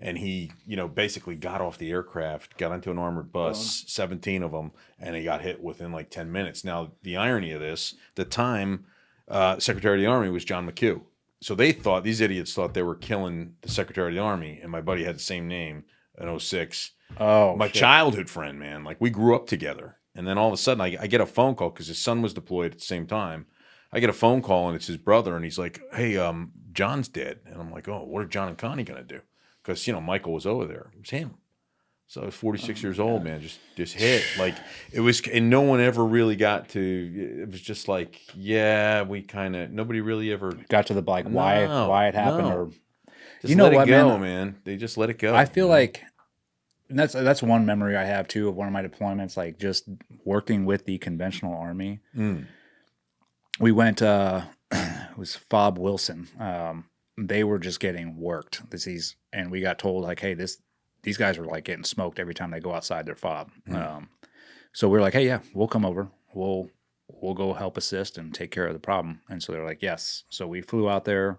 And he, basically got off the aircraft, got into an armored bus, 17 of them, and he got hit within like 10 minutes. Now, the irony of this, the time Secretary of the Army was John McHugh. So these idiots thought they were killing the Secretary of the Army, and my buddy had the same name in 06. Oh, my childhood friend, man. Like, we grew up together. And then all of a sudden, I get a phone call because his son was deployed at the same time. I get a phone call, and it's his brother, and he's like, hey, John's dead. And I'm like, oh, what are John and Connie going to do? Because, Michael was over there. It was him. So I was 46 years old, man, just hit. Like, it was, and no one ever really got to, it was just like, yeah, nobody really ever. got to the why it happened, or Just let it go, man. They just let it go. I feel like, and that's one memory I have too of one of my deployments, like just working with the conventional army. We went, it was Fob Wilson. They were just getting worked. And we got told like, hey, these guys are like getting smoked every time they go outside their fob. So we're like, hey, yeah, we'll come over. We'll go help assist and take care of the problem. And so they're like, yes. So we flew out there.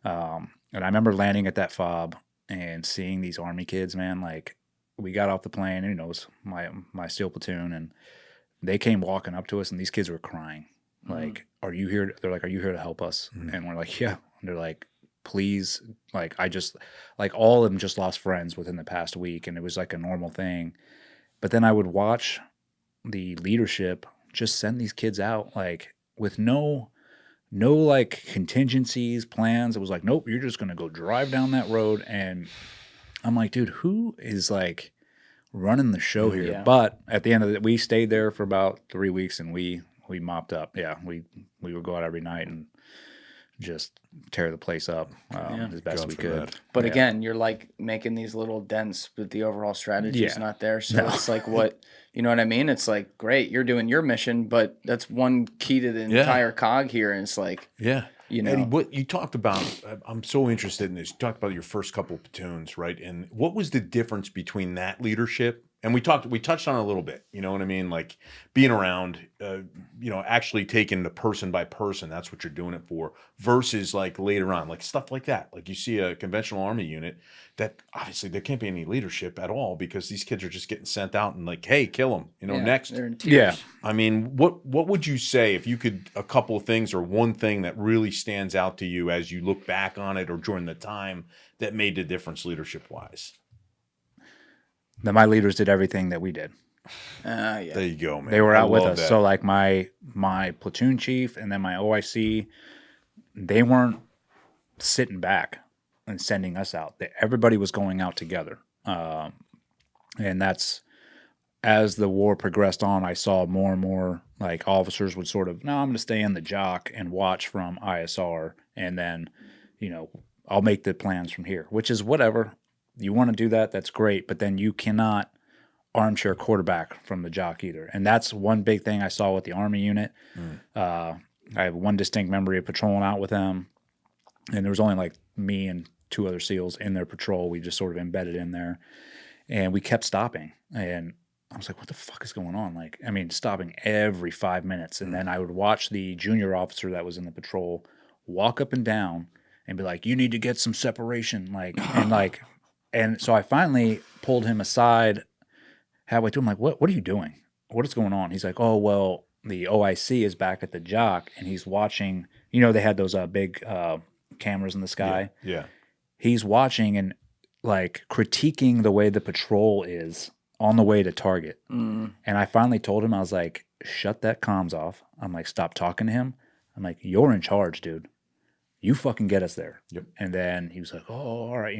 And I remember landing at that fob and seeing these Army kids, man. Like, we got off the plane, and it was my SEAL platoon, and they came walking up to us, and these kids were crying. Like, are you here? They're like, are you here to help us? And we're like, yeah. And they're like, please, like, all of them just lost friends within the past week, and it was like a normal thing. But then I would watch the leadership just send these kids out, like, with no like contingencies, plans. It was like, nope, you're just gonna go drive down that road. And I'm like, dude, who is like running the show here? Yeah. But at the end of it, we stayed there for about 3 weeks, and we mopped up. Yeah, we would go out every night and just tear the place up as best we could. But again, you're like making these little dents, but the overall strategy is not there. So it's like, what, you know what I mean? It's like, great, you're doing your mission, but that's one key to the entire cog here. And it's like, Eddie, what you talked about, I'm so interested in this. You talked about your first couple of platoons, right? And what was the difference between that leadership? And we touched on it a little bit, you know what I mean? Like, being around, actually taking the person by person, that's what you're doing it for, versus like later on, like stuff like that. Like, you see a conventional Army unit that obviously there can't be any leadership at all because these kids are just getting sent out and like, hey, kill them, next. They're in tears. I mean, what would you say if you could, a couple of things or one thing that really stands out to you as you look back on it or during the time that made the difference leadership-wise? That my leaders did everything that we did. There you go, man. They were out with us. That. So like my platoon chief and then my OIC, they weren't sitting back and sending us out. Everybody was going out together. And that's, as the war progressed on, I saw more and more like officers would sort of, no, I'm going to stay in the jock and watch from ISR. And then, I'll make the plans from here, which is whatever. You want to do that, that's great, but then you cannot armchair quarterback from the jock either. And that's one big thing I saw with the Army unit. I have one distinct memory of patrolling out with them, and there was only like me and 2 other SEALs in their patrol. We just sort of embedded in there, and we kept stopping. And I was like, what the fuck is going on? Like, I mean, stopping every 5 minutes. And then I would watch the junior officer that was in the patrol walk up and down and be like, you need to get some separation. And so I finally pulled him aside, halfway through, I'm like, what are you doing? What is going on? He's like, oh, well, the OIC is back at the jock and he's watching, they had those big cameras in the sky. Yeah. He's watching and like critiquing the way the patrol is on the way to target. And I finally told him, I was like, shut that comms off. I'm like, stop talking to him. I'm like, you're in charge, dude. You fucking get us there. Yep. And then he was like, oh, all right,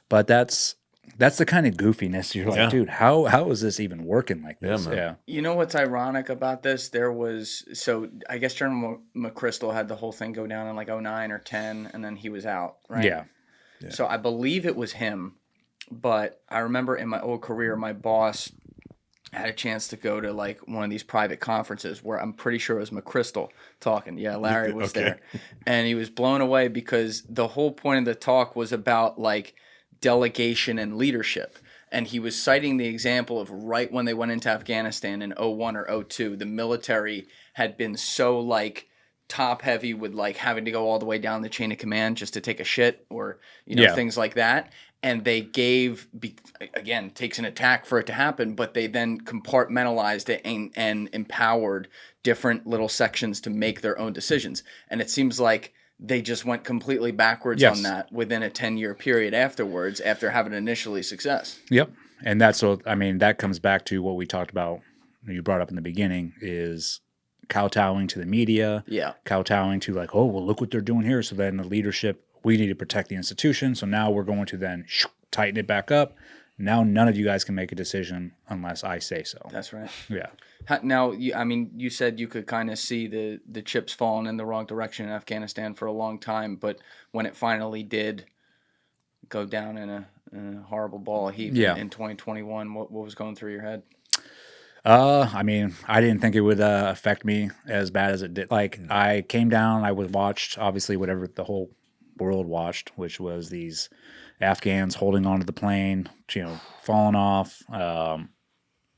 but that's the kind of goofiness. You're like, dude, how is this even working like this? Man. You know what's ironic about this? I guess General McChrystal had the whole thing go down in like 09 or 10, and then he was out, right? Yeah. So I believe it was him, but I remember in my old career, my boss had a chance to go to like one of these private conferences where I'm pretty sure it was McChrystal talking. Yeah, Larry was there. And he was blown away because the whole point of the talk was about like delegation and leadership. And he was citing the example of right when they went into Afghanistan in 01 or 02, the military had been so like top heavy with like having to go all the way down the chain of command just to take a shit or, things like that. And they again, takes an attack for it to happen, but they then compartmentalized it and empowered different little sections to make their own decisions. And it seems like they just went completely backwards on that within a 10-year period afterwards after having initially success. Yep. And that comes back to what we talked about, you brought up in the beginning, is kowtowing to the media, kowtowing to like, oh, well, look what they're doing here. So then the leadership, we need to protect the institution. So now we're going to then tighten it back up. Now none of you guys can make a decision unless I say so. That's right. Yeah. Now, you said you could kind of see the chips falling in the wrong direction in Afghanistan for a long time, but when it finally did go down in a horrible ball of heap in 2021, what was going through your head? I didn't think it would affect me as bad as it did. Like, I came down, I watched, obviously, whatever the whole world watched, which was these Afghans holding onto the plane, falling off.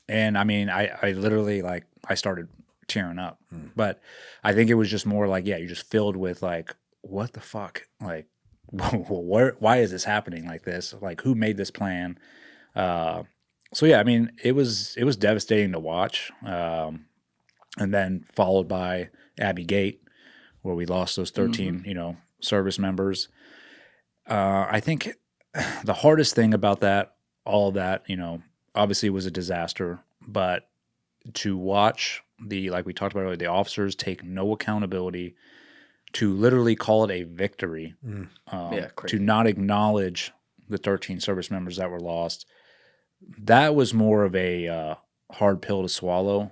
And I literally, like, I started tearing up. But I think it was just more like, you're just filled with like, what the fuck? Like, why is this happening like this? Like, who made this plan? So yeah, it was devastating to watch. And then followed by Abbey Gate, where we lost those 13, service members. I think the hardest thing about all of that, obviously was a disaster, but to watch like we talked about earlier, the officers take no accountability, to literally call it a victory, to not acknowledge the 13 service members that were lost. That was more of a hard pill to swallow,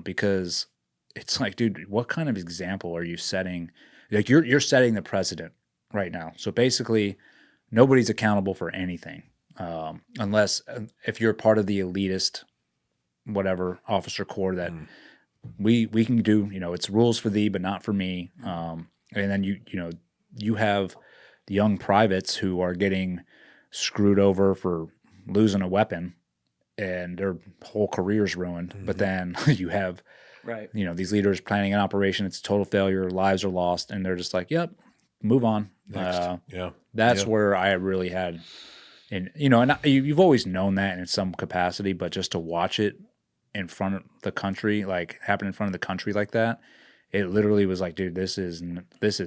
because it's like, dude, what kind of example are you setting? Like, you're setting the precedent right now. So basically, nobody's accountable for anything, unless if you're part of the elitist, whatever officer corps that we can do. It's rules for thee, but not for me. And then you have the young privates who are getting screwed over for losing a weapon, and their whole career's ruined. But then you have, these leaders planning an operation. It's a total failure. Lives are lost, and they're just like, "Yep, move on." That's where I really had, and you've always known that in some capacity, but just to watch it in front of the country, like happen in front of the country like that, it literally was like, dude, this is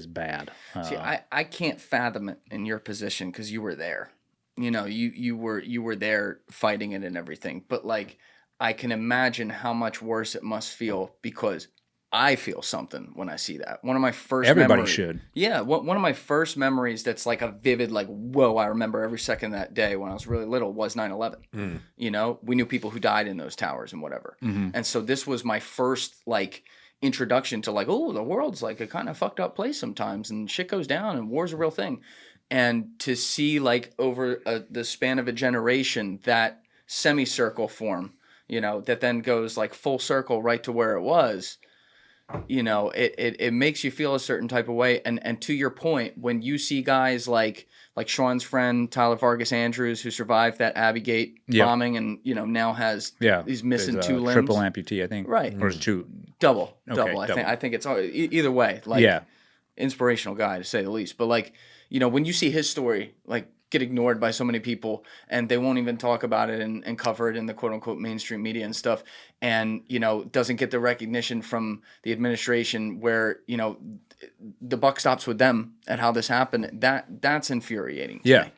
bad. See, I can't fathom it in your position because you were there. You were there fighting it and everything. But like, I can imagine how much worse it must feel, because I feel something when I see that. One of my first Everybody should. Yeah, one of my first memories that's like a vivid, like, whoa, I remember every second of that day when I was really little was 9/11. We knew people who died in those towers and whatever. And so this was my first like introduction to like, oh, the world's like a kind of fucked up place sometimes, and shit goes down and war's a real thing. And to see like over the span of a generation that semicircle form, that then goes like full circle right to where it was, it makes you feel a certain type of way. And to your point, when you see guys like Sean's friend Tyler Vargas Andrews, who survived that Abbey Gate bombing and now has he's missing two limbs, triple amputee, I think, right, or two, double. I think it's either way, like inspirational guy to say the least. But like, when you see his story, like get ignored by so many people, and they won't even talk about it and cover it in the quote unquote mainstream media and stuff. And, doesn't get the recognition from the administration where, the buck stops with them at how this happened. That's infuriating to me.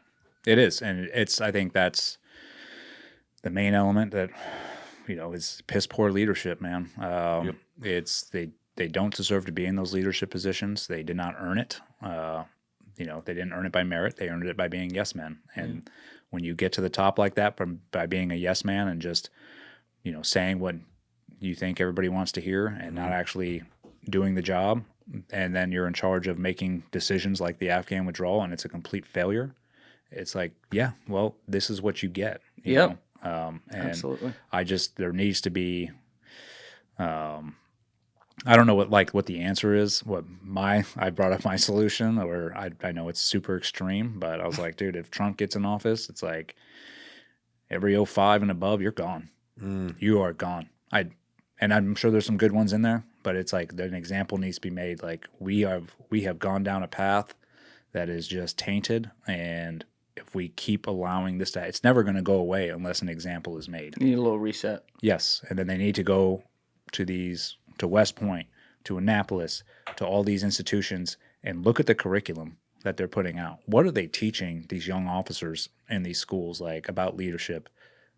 It is. And I think that's the main element that, is piss poor leadership, man. They don't deserve to be in those leadership positions. They did not earn it. They didn't earn it by merit. They earned it by being yes men. And when you get to the top like that by being a yes man and just, saying what you think everybody wants to hear and not actually doing the job, and then you're in charge of making decisions like the Afghan withdrawal and it's a complete failure, it's like, yeah, well, this is what you get. You know? And Absolutely. there needs to be, I don't know what the answer is. I brought up my solution, or I know it's super extreme, but I was like, dude, if Trump gets in office, it's like every 05 and above, you're gone. You are gone. And I'm sure there's some good ones in there, but it's like an example needs to be made. Like we have gone down a path that is just tainted, and if we keep allowing this it's never going to go away unless an example is made. You need a little reset. Yes, and then they need to go to West Point, to Annapolis, to all these institutions, and look at the curriculum that they're putting out. What are they teaching these young officers in these schools about leadership?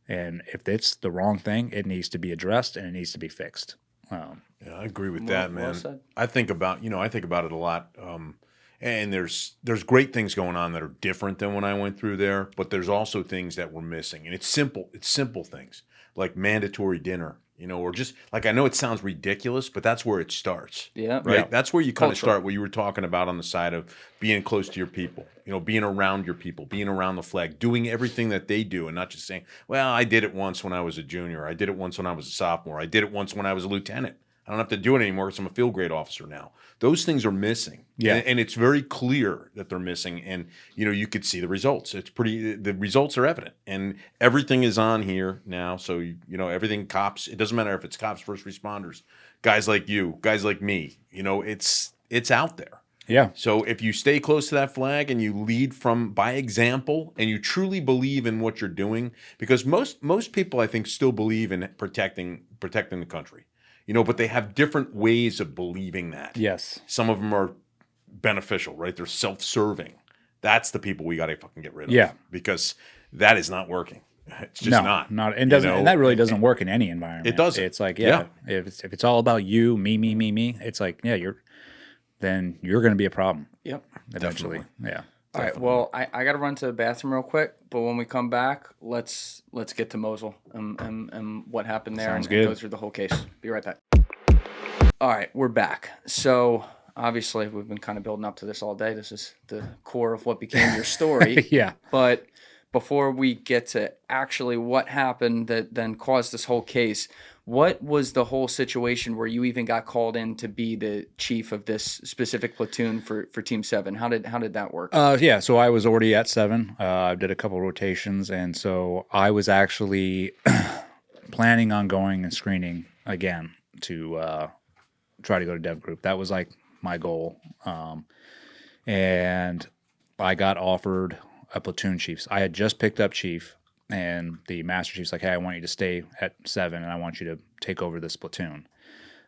And if it's the wrong thing, it needs to be addressed and it needs to be fixed. Yeah, I agree with that, man. Well I think about it a lot. And there's great things going on that are different than when I went through there, but there's also things that we're missing. And it's simple things like mandatory dinner, or just like, I know it sounds ridiculous, but that's where it starts. Yeah. Right. Yeah. That's where you kind of start what you were talking about on the side of being close to your people, being around your people, being around the flag, doing everything that they do and not just saying, well, I did it once when I was a junior. I did it once when I was a sophomore. I did it once when I was a lieutenant. I don't have to do it anymore because I'm a field grade officer now. Those things are missing. Yeah. And it's very clear that they're missing. And, you could see the results. The results are evident. And everything is on here now. So, everything cops, it doesn't matter if it's cops, first responders, guys like you, guys like me, it's out there. Yeah. So if you stay close to that flag and you lead by example and you truly believe in what you're doing, because most people, I think, still believe in protecting the country. But they have different ways of believing that. Yes. Some of them are beneficial, right? They're self-serving. That's the people we got to fucking get rid of. Yeah. Because that is not working. It's just not. And that really doesn't work in any environment. It doesn't. It's like, if it's all about you, me, it's like, then you're going to be a problem. Yep. Eventually. Definitely. Yeah. All right. Well, I got to run to the bathroom real quick, but when we come back, let's get to Mosul and what happened there. Sounds and good. go through the whole case. Be right back. All right, we're back. So obviously, we've been kind of building up to this all day. This is the core of what became your story. Yeah. But before we get to actually what happened that then caused this whole case, what was the whole situation where you even got called in to be the chief of this specific platoon for Team 7? How did that work? So I was already at 7. I did a couple rotations, and so I was actually planning on going and screening again to try to go to Dev Group. That was like my goal. And I got offered a platoon chief. I had just picked up chief, and the master chief's like, hey, I want you to stay at 7, and I want you to take over this platoon.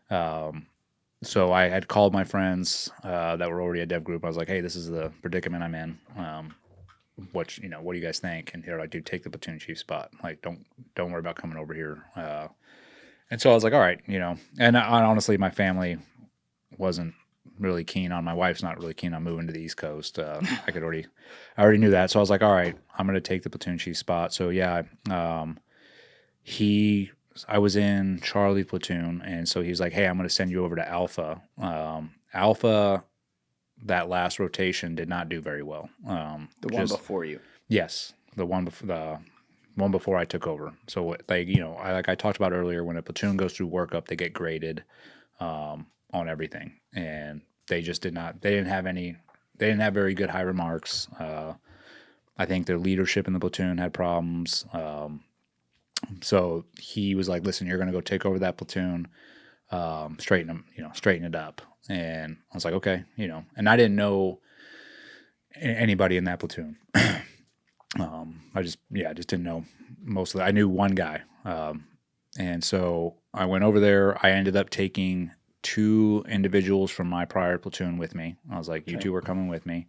So I had called my friends that were already at Dev Group. I was like, hey, this is the predicament I'm in. What do you guys think? And here I do, take the platoon chief spot. Like, don't worry about coming over here. And so I was like, all right, and honestly, my family wasn't really keen on, my wife's not really keen on moving to the East Coast. I already knew that. So I was like, all right, I'm going to take the platoon chief spot. So yeah, I was in Charlie platoon. And so he's like, hey, I'm going to send you over to Alpha. Alpha, that last rotation did not do very well. The one before you. Yes. The one before I took over. So I talked about earlier, when a platoon goes through workup, they get graded on everything, and they didn't have very good high remarks. I think their leadership in the platoon had problems. So he was like, listen, you're going to go take over that platoon, straighten it up. And I was like, okay, and I didn't know anybody in that platoon. I just didn't know most of that. I knew one guy. And so I went over there. I ended up taking 2 individuals from my prior platoon with me. I was like, you 2 are coming with me.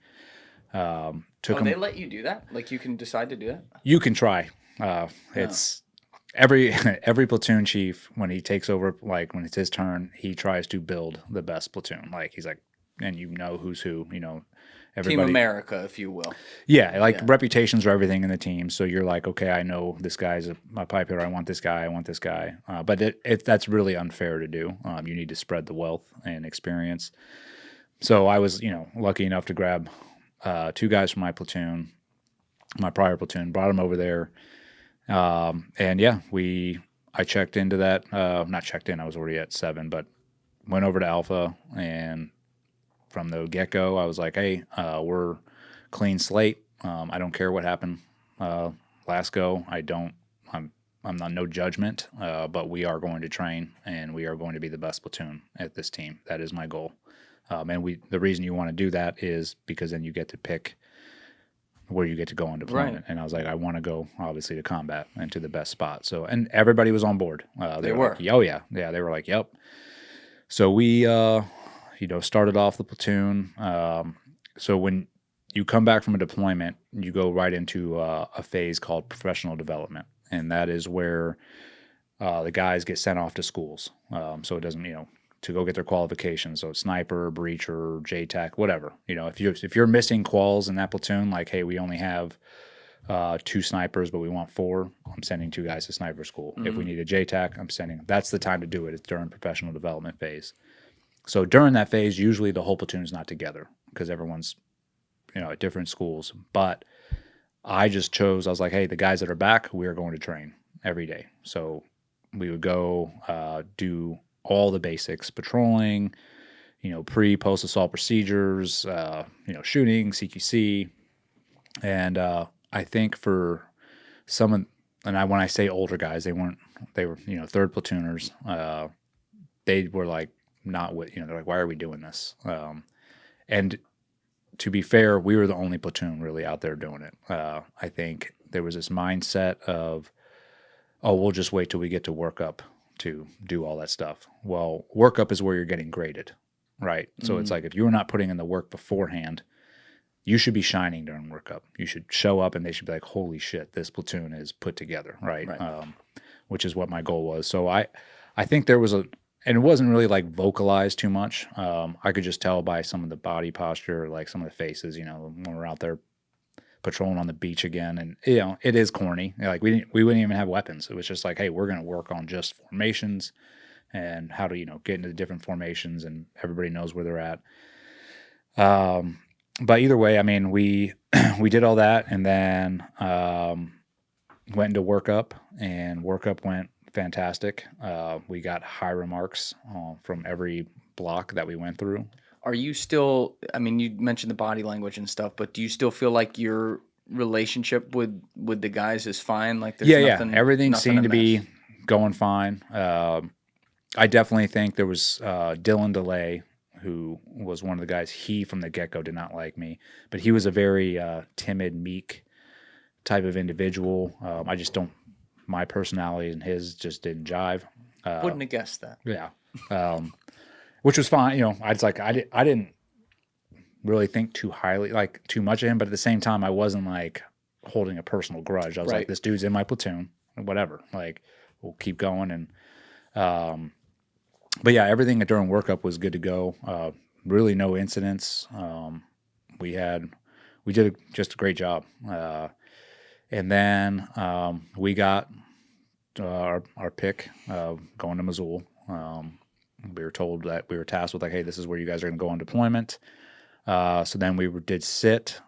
Took them. They let you do that? Like you can decide to do that? You can try. It's every platoon chief, when he takes over, like when it's his turn, he tries to build the best platoon. Like he's like, and you know who's who, everybody. Team America, if you will. Yeah, like reputations are everything in the team. So you're like, okay, I know this guy's a pipe hitter. I want this guy. I want this guy. But that's really unfair to do. You need to spread the wealth and experience. So I was, lucky enough to grab 2 guys from my platoon, my prior platoon, brought them over there. And yeah, I checked into that, not checked in, I was already at 7, but went over to Alpha, and from the get-go, I was like, hey, we're clean slate. I don't care what happened last go. I'm not no judgment, but we are going to train, and we are going to be the best platoon at this team. That is my goal. And the reason you want to do that is because then you get to pick where you get to go on deployment. Right. And I was like, I want to go obviously to combat and to the best spot. So, and everybody was on board. They were like, oh yeah. Yeah. They were like, yep. So we, started off the platoon. So when you come back from a deployment, you go right into a phase called professional development. And that is where the guys get sent off to schools. So it doesn't, to go get their qualifications. So sniper, breacher, JTAC, whatever. If you're missing quals in that platoon, like, hey, we only have 2 snipers, but we want 4, I'm sending 2 guys to sniper school. If we need a JTAC, that's the time to do it. It's during professional development phase. So during that phase, usually the whole platoon is not together because everyone's, at different schools. But I just chose, I was like, hey, the guys that are back, we are going to train every day. So we would go do all the basics, patrolling, pre-post assault procedures, shooting, CQC. And I think for some, when I say older guys, they were, 3rd platooners. They were like, not with, they're like, why are we doing this? And to be fair, we were the only platoon really out there doing it. I think there was this mindset of, oh, we'll just wait till we get to work up to do all that stuff. Well, work up is where you're getting graded, right? So it's like if you're not putting in the work beforehand, you should be shining during work up. You should show up and they should be like, holy shit, this platoon is put together, right? Which is what my goal was. So I think there was and it wasn't really like vocalized too much. I could just tell by some of the body posture, like some of the faces, when we're out there patrolling on the beach again. And, it is corny. Like we wouldn't even have weapons. It was just like, hey, we're going to work on just formations and how to, get into different formations, and everybody knows where they're at. But either way, I mean, we did all that, and then went into workup, and workup went fantastic. We got high remarks from every block that we went through. Are you still, I mean, you mentioned the body language and stuff, but do you still feel like your relationship with the guys is fine? Like there's nothing, everything seemed to be going fine. I definitely think there was Dylan DeLay, who was one of the guys. He from the get-go did not like me, but he was a very timid, meek type of individual. I just don't, my personality and his just didn't jive. Wouldn't have guessed that. Yeah. Which was fine. I didn't really think too highly, like too much of him, but at the same time, I wasn't like holding a personal grudge. I was like, this dude's in my platoon, whatever. Like, we'll keep going. And, but yeah, everything during workup was good to go. Really no incidents. We did just a great job. And then we got our pick going to Mosul. We were told that we were tasked with like, hey, this is where you guys are going to go on deployment. So then we did sit,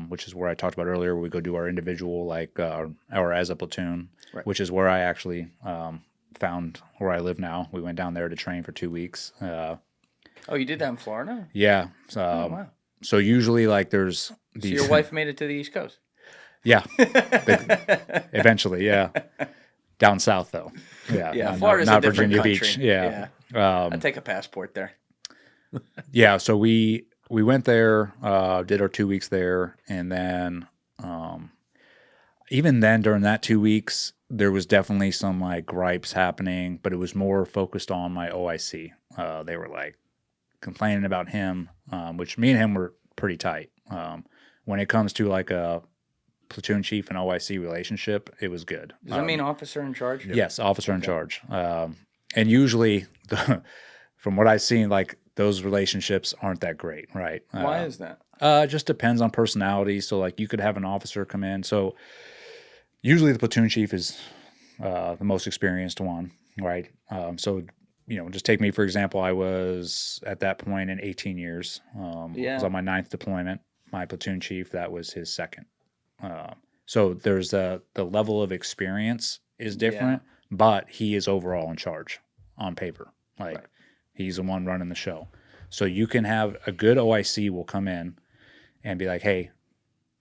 which is where I talked about earlier, where we go do our individual, like our as a platoon, which is where I actually found where I live now. We went down there to train for 2 weeks. Oh, you did that in Florida? Yeah. Wow. So usually like there's these... So your wife made it to the East Coast? Yeah. Eventually, yeah. Down south, though. Yeah. Yeah, Florida's not a different Virginia country. Beach. Yeah. I'd take a passport there. Yeah, so we went there, did our 2 weeks there, and then even then, during that 2 weeks, there was definitely some like gripes happening, but it was more focused on my OIC. They were like complaining about him, which me and him were pretty tight. When it comes to like a platoon chief and OIC relationship, it was good. Does that mean officer in charge? Yes, officer in charge. And usually, from what I've seen, like those relationships aren't that great, right? Why is that? It just depends on personality. So like you could have an officer come in. So usually the platoon chief is the most experienced one, right? So just take me for example. I was at that point in 18 years. I was on my 9th deployment. My platoon chief, that was his second. So there's the level of experience is different, but he is overall in charge on paper. Like he's the one running the show. So you can have a good OIC will come in and be like, hey,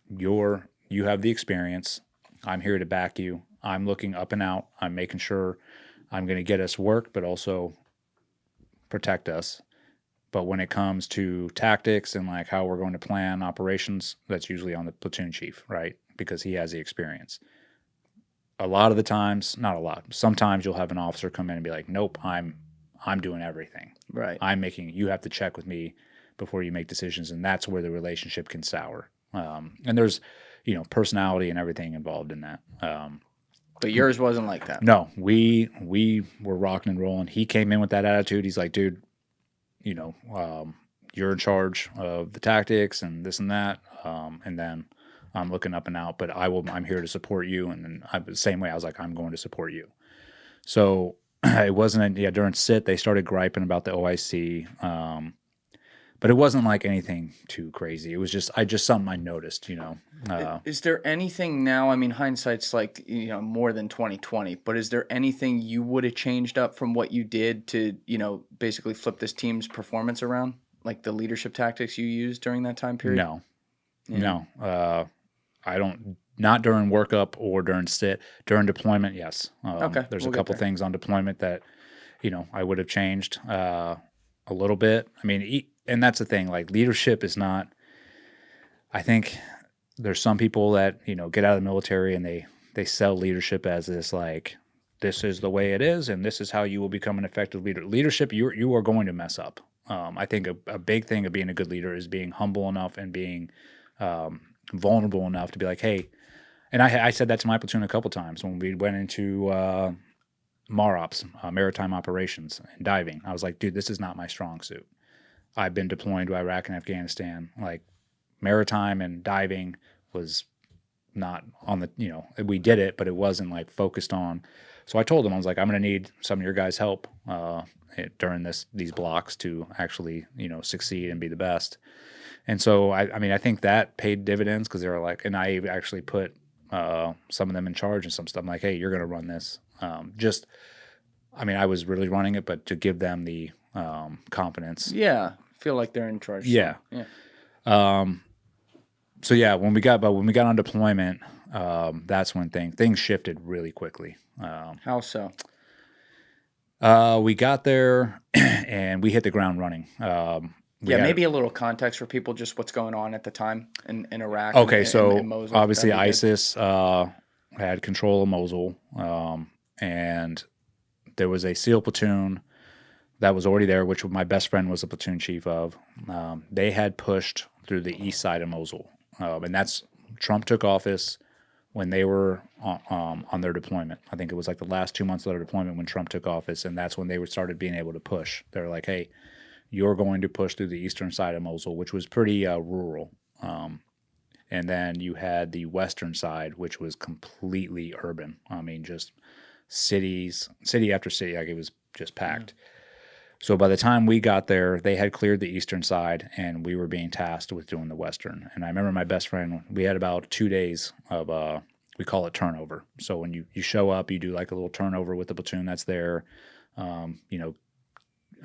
you have the experience. I'm here to back you. I'm looking up and out. I'm making sure I'm going to get us work, but also protect us. But when it comes to tactics and like how we're going to plan operations, that's usually on the platoon chief, right? Because he has the experience. A lot of the times, not a lot, sometimes you'll have an officer come in and be like, nope, I'm doing everything. Right. You have to check with me before you make decisions. And that's where the relationship can sour. And there's, personality and everything involved in that. But yours wasn't like that. No, we were rocking and rolling. He came in with that attitude. He's like, dude, you're in charge of the tactics and this and that. And then I'm looking up and out, but I'm here to support you. And then the same way I was like, I'm going to support you. So it wasn't, during sit, they started griping about the OIC. But it wasn't like anything too crazy. It was just something I noticed, Is there anything now? I mean, hindsight's like, more than 2020, but is there anything you would have changed up from what you did to, basically flip this team's performance around? Like the leadership tactics you used during that time period? No. Yeah. No. I don't, not during workup or during sit. During deployment, yes. Okay. There's a couple things on deployment that, I would have changed a little bit. I mean, and that's the thing, like leadership is not, I think there's some people that, get out of the military and they sell leadership as this, like, this is the way it is. And this is how you will become an effective leader. Leadership, you are going to mess up. I think a big thing of being a good leader is being humble enough and being vulnerable enough to be like, hey, and I said that to my platoon a couple times when we went into MAROPS, maritime operations and diving. I was like, dude, this is not my strong suit. I've been deployed to Iraq and Afghanistan. Like maritime and diving was not on the, we did it, but it wasn't like focused on. So I told them, I was like, I'm going to need some of your guys' help during these blocks to actually, succeed and be the best. And so, I think that paid dividends because they were like, and I actually put some of them in charge and some stuff. I'm like, hey, you're going to run this. I was really running it, but to give them the confidence. Yeah. Feel like they're in charge. Yeah. So, yeah. So yeah, when we got on deployment, that's when things shifted really quickly. How so? We got there and we hit the ground running. Maybe a little context for people, just what's going on at the time in Iraq. Okay, so in Mosul, obviously ISIS had control of Mosul, and there was a SEAL platoon that was already there, which my best friend was the platoon chief of. They had pushed through the east side of Mosul, and that's Trump took office when they were on their deployment. I think it was like the last 2 months of their deployment when Trump took office, and that's when they started being able to push. They were like, hey, you're going to push through the eastern side of Mosul, which was pretty rural. And then you had the western side, which was completely urban. I mean, just city after city, like it was just packed. So by the time we got there, they had cleared the eastern side, and we were being tasked with doing the western. And I remember my best friend, we had about 2 days of, we call it turnover. So when you show up, you do like a little turnover with the platoon that's there.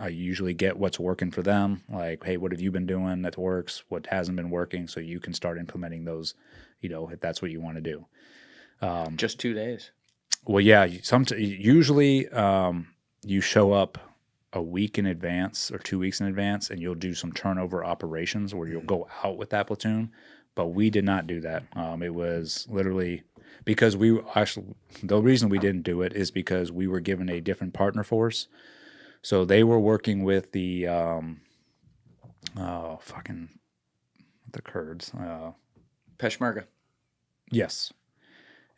I usually get what's working for them. Like, hey, what have you been doing that works? What hasn't been working? So you can start implementing those, if that's what you want to do. Just 2 days. Well, yeah. Usually you show up a week in advance or 2 weeks in advance, and you'll do some turnover operations where you'll go out with that platoon. But we did not do that. It was literally because we actually, the reason we didn't do it is because we were given a different partner force. So they were working with the the Kurds. Peshmerga. Yes.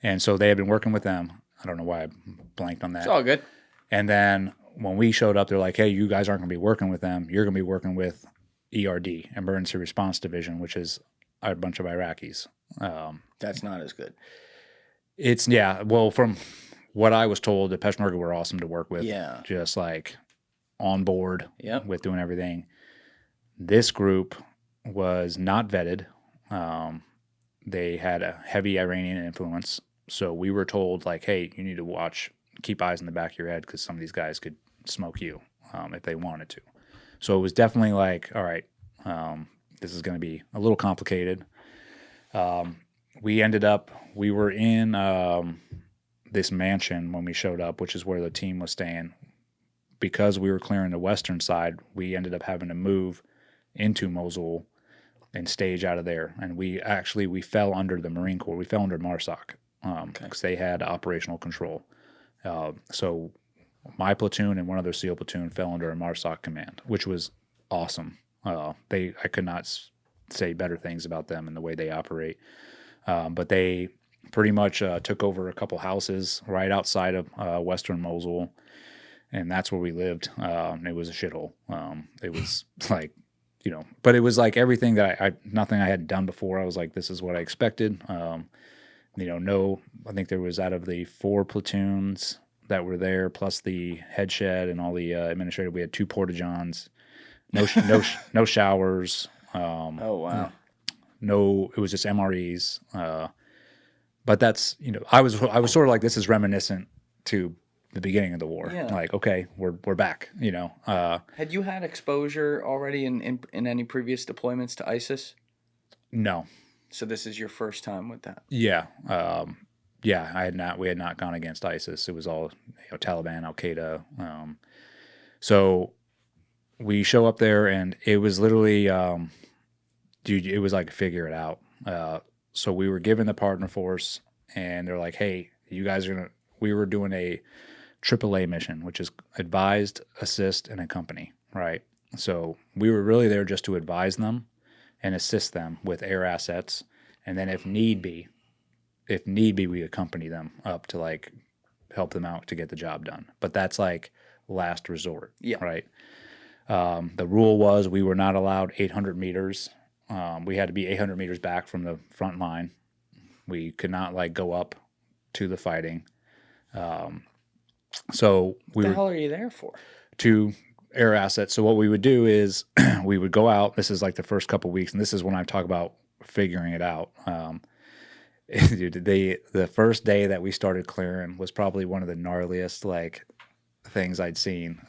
And so they had been working with them. I don't know why I blanked on that. It's all good. And then when we showed up, they're like, hey, you guys aren't going to be working with them. You're going to be working with ERD, Emergency Response Division, which is a bunch of Iraqis. That's not as good. It's, yeah, well, from what I was told, the Peshmerga were awesome to work with. Yeah. Just like on board Yep. with doing everything. This group was not vetted. They had a heavy Iranian influence. So we were told, like, hey, you need to keep eyes in the back of your head because some of these guys could smoke you if they wanted to. So it was definitely like, all right, this is going to be a little complicated. We were in this mansion when we showed up, which is where the team was staying. Because we were clearing the western side, we ended up having to move into Mosul and stage out of there. And we fell under the Marine Corps. We fell under MARSOC because they had operational control. So my platoon and one other SEAL platoon fell under a MARSOC command, which was awesome. I could not say better things about them and the way they operate. But they pretty much took over a couple houses right outside of western Mosul, and that's where we lived. It was a shithole. It was like, but it was like everything that nothing I had done before. I was like, this is what I expected. I think there was, out of the 4 platoons that were there, plus the head shed and all the administrative, we had 2 porta-johns, no showers. Oh, wow. No, it was just MREs. But that's, I was sort of like, this is reminiscent to the beginning of the war. Yeah. Like, okay, we're back, Had you had exposure already in any previous deployments to ISIS? No. So this is your first time with that? Yeah. We had not gone against ISIS. It was all Taliban, Al-Qaeda. So we show up there and it was literally, it was like figure it out. So we were given the partner force and they're like, hey, you guys are we were doing a AAA mission, which is advised, assist, and accompany, right? So we were really there just to advise them and assist them with air assets. And then if need be, we accompany them up to like help them out to get the job done. But that's like last resort, right? The rule was we were not allowed 800 meters. We had to be 800 meters back from the front line. We could not like go up to the fighting. So what the hell are you there for? To air assets. So what we would do is we would go out. This is like the first couple of weeks, and this is when I talk about figuring it out. Dude, the first day that we started clearing was probably one of the gnarliest like things I'd seen.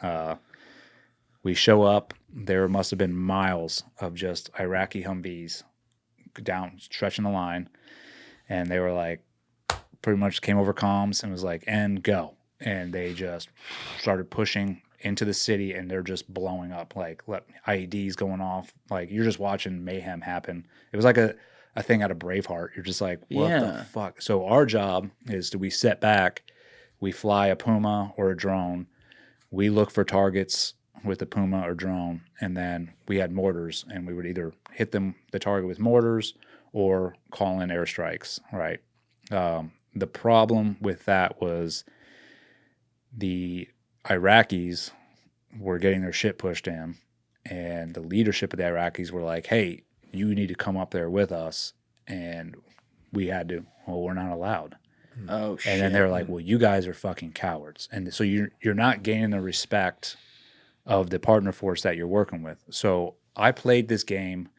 We show up. There must have been miles of just Iraqi Humvees down stretching the line, and they were like pretty much came over comms and was like, and go. And they just started pushing into the city, and they're just blowing up, like IEDs going off. Like you're just watching mayhem happen. It was like a thing out of Braveheart. You're just like, what the fuck? So our job is we set back, we fly a Puma or a drone, we look for targets with the Puma or drone, and then we had mortars, and we would either hit the target with mortars or call in airstrikes, right? The problem with that was the Iraqis were getting their shit pushed in, and the leadership of the Iraqis were like, hey, you need to come up there with us. And we had to, well, we're not allowed. Oh, shit. And then they were like, well, you guys are fucking cowards. And so you're not gaining the respect of the partner force that you're working with. So I played this game.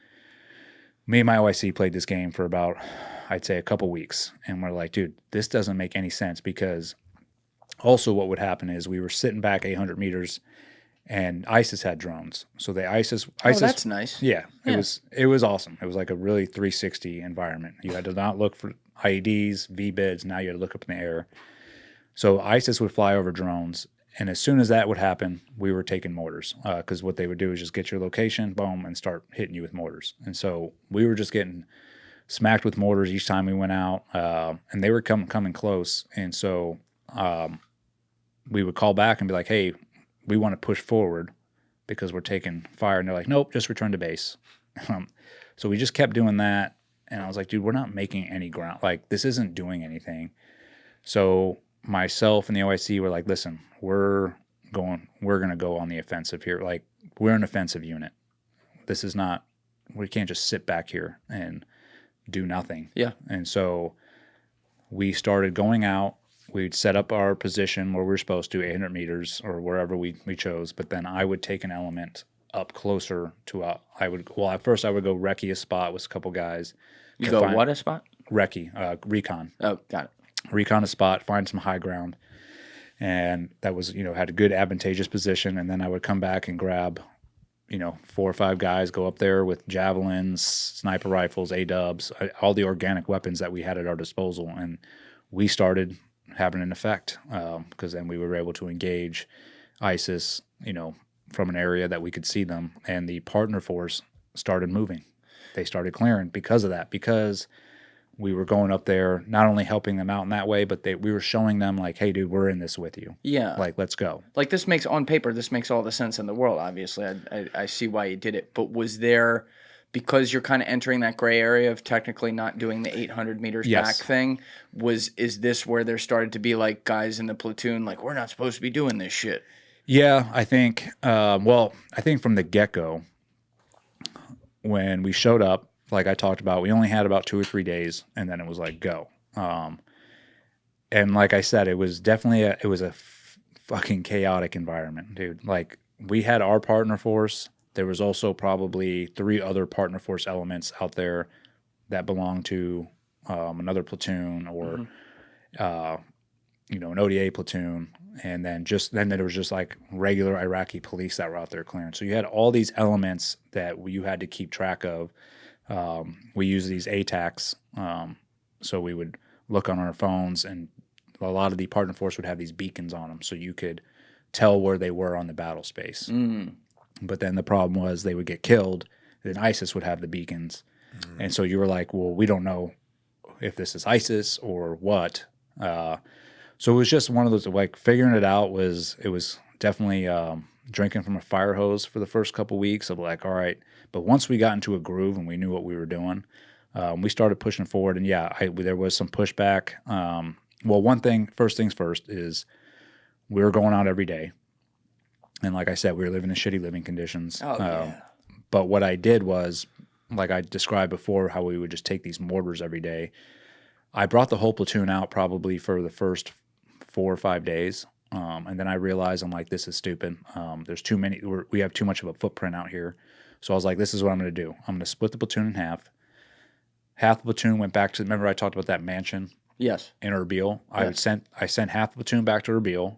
Me and my OIC played this game for about, I'd say, a couple weeks. And we're like, dude, this doesn't make any sense, because also what would happen is we were sitting back 800 meters and ISIS had drones. So the ISIS that's nice. Yeah, it was awesome. It was like a really 360 environment. You had to not look for IEDs, VBIDs. Now you had to look up in the air. So ISIS would fly over drones, and as soon as that would happen, we were taking mortars, because what they would do is just get your location, boom, and start hitting you with mortars. And so we were just getting smacked with mortars each time we went out, and they were coming close. And so we would call back and be like, hey, we want to push forward because we're taking fire. And they're like, nope, just return to base. So we just kept doing that. And I was like, dude, we're not making any ground. Like, this isn't doing anything. So myself and the OIC were like, listen, we're going to go on the offensive here. Like, we're an offensive unit. This is not, we can't just sit back here and do nothing. Yeah. And so we started going out. We'd set up our position where we were supposed to, 800 meters or wherever we chose. But then I would take an element up closer to, at first I would go recce a spot with a couple guys. You go what a spot? Recce, recon. Oh, got it. Recon a spot, find some high ground. And that was, had a good advantageous position. And then I would come back and grab, 4 or 5 guys, go up there with javelins, sniper rifles, A-dubs, all the organic weapons that we had at our disposal. And we started having an effect because then we were able to engage ISIS, from an area that we could see them. And the partner force started moving. They started clearing because of that, because we were going up there, not only helping them out in that way, but we were showing them like, hey, dude, we're in this with you. Yeah. Like, let's go. Like, this makes, on paper, this makes all the sense in the world, obviously. I see why you did it. But was there, because you're kind of entering that gray area of technically not doing the 800 meters back thing, is this where there started to be, like, guys in the platoon, like, we're not supposed to be doing this shit? Yeah, I think, I think from the get-go, when we showed up, like I talked about, we only had about 2 or 3 days, and then it was like, go. And like I said, it was definitely a fucking chaotic environment, dude. Like, we had our partner force. There was also probably 3 other partner force elements out there that belonged to another platoon or, an ODA platoon. And then there was just like regular Iraqi police that were out there clearing. So you had all these elements that you had to keep track of. We use these ATACs, so we would look on our phones, and a lot of the partner force would have these beacons on them, so you could tell where they were on the battle space. But then the problem was they would get killed, then ISIS would have the beacons, and so you were like, well, we don't know if this is ISIS or what. So it was just one of those, like, figuring it out was definitely drinking from a fire hose for the first couple weeks of like, all right. But once we got into a groove and we knew what we were doing, we started pushing forward. And there was some pushback. First things first is we were going out every day. And like I said, we were living in shitty living conditions. But what I did was, like I described before, how we would just take these mortars every day. I brought the whole platoon out probably for the first 4 or 5 days. And then I realized, I'm like, this is stupid. There's too many, we have too much of a footprint out here. So I was like, this is what I'm going to do. I'm going to split the platoon in half. Half the platoon went back to, remember I talked about that mansion? Yes. In Erbil. Yes. I sent half the platoon back to Erbil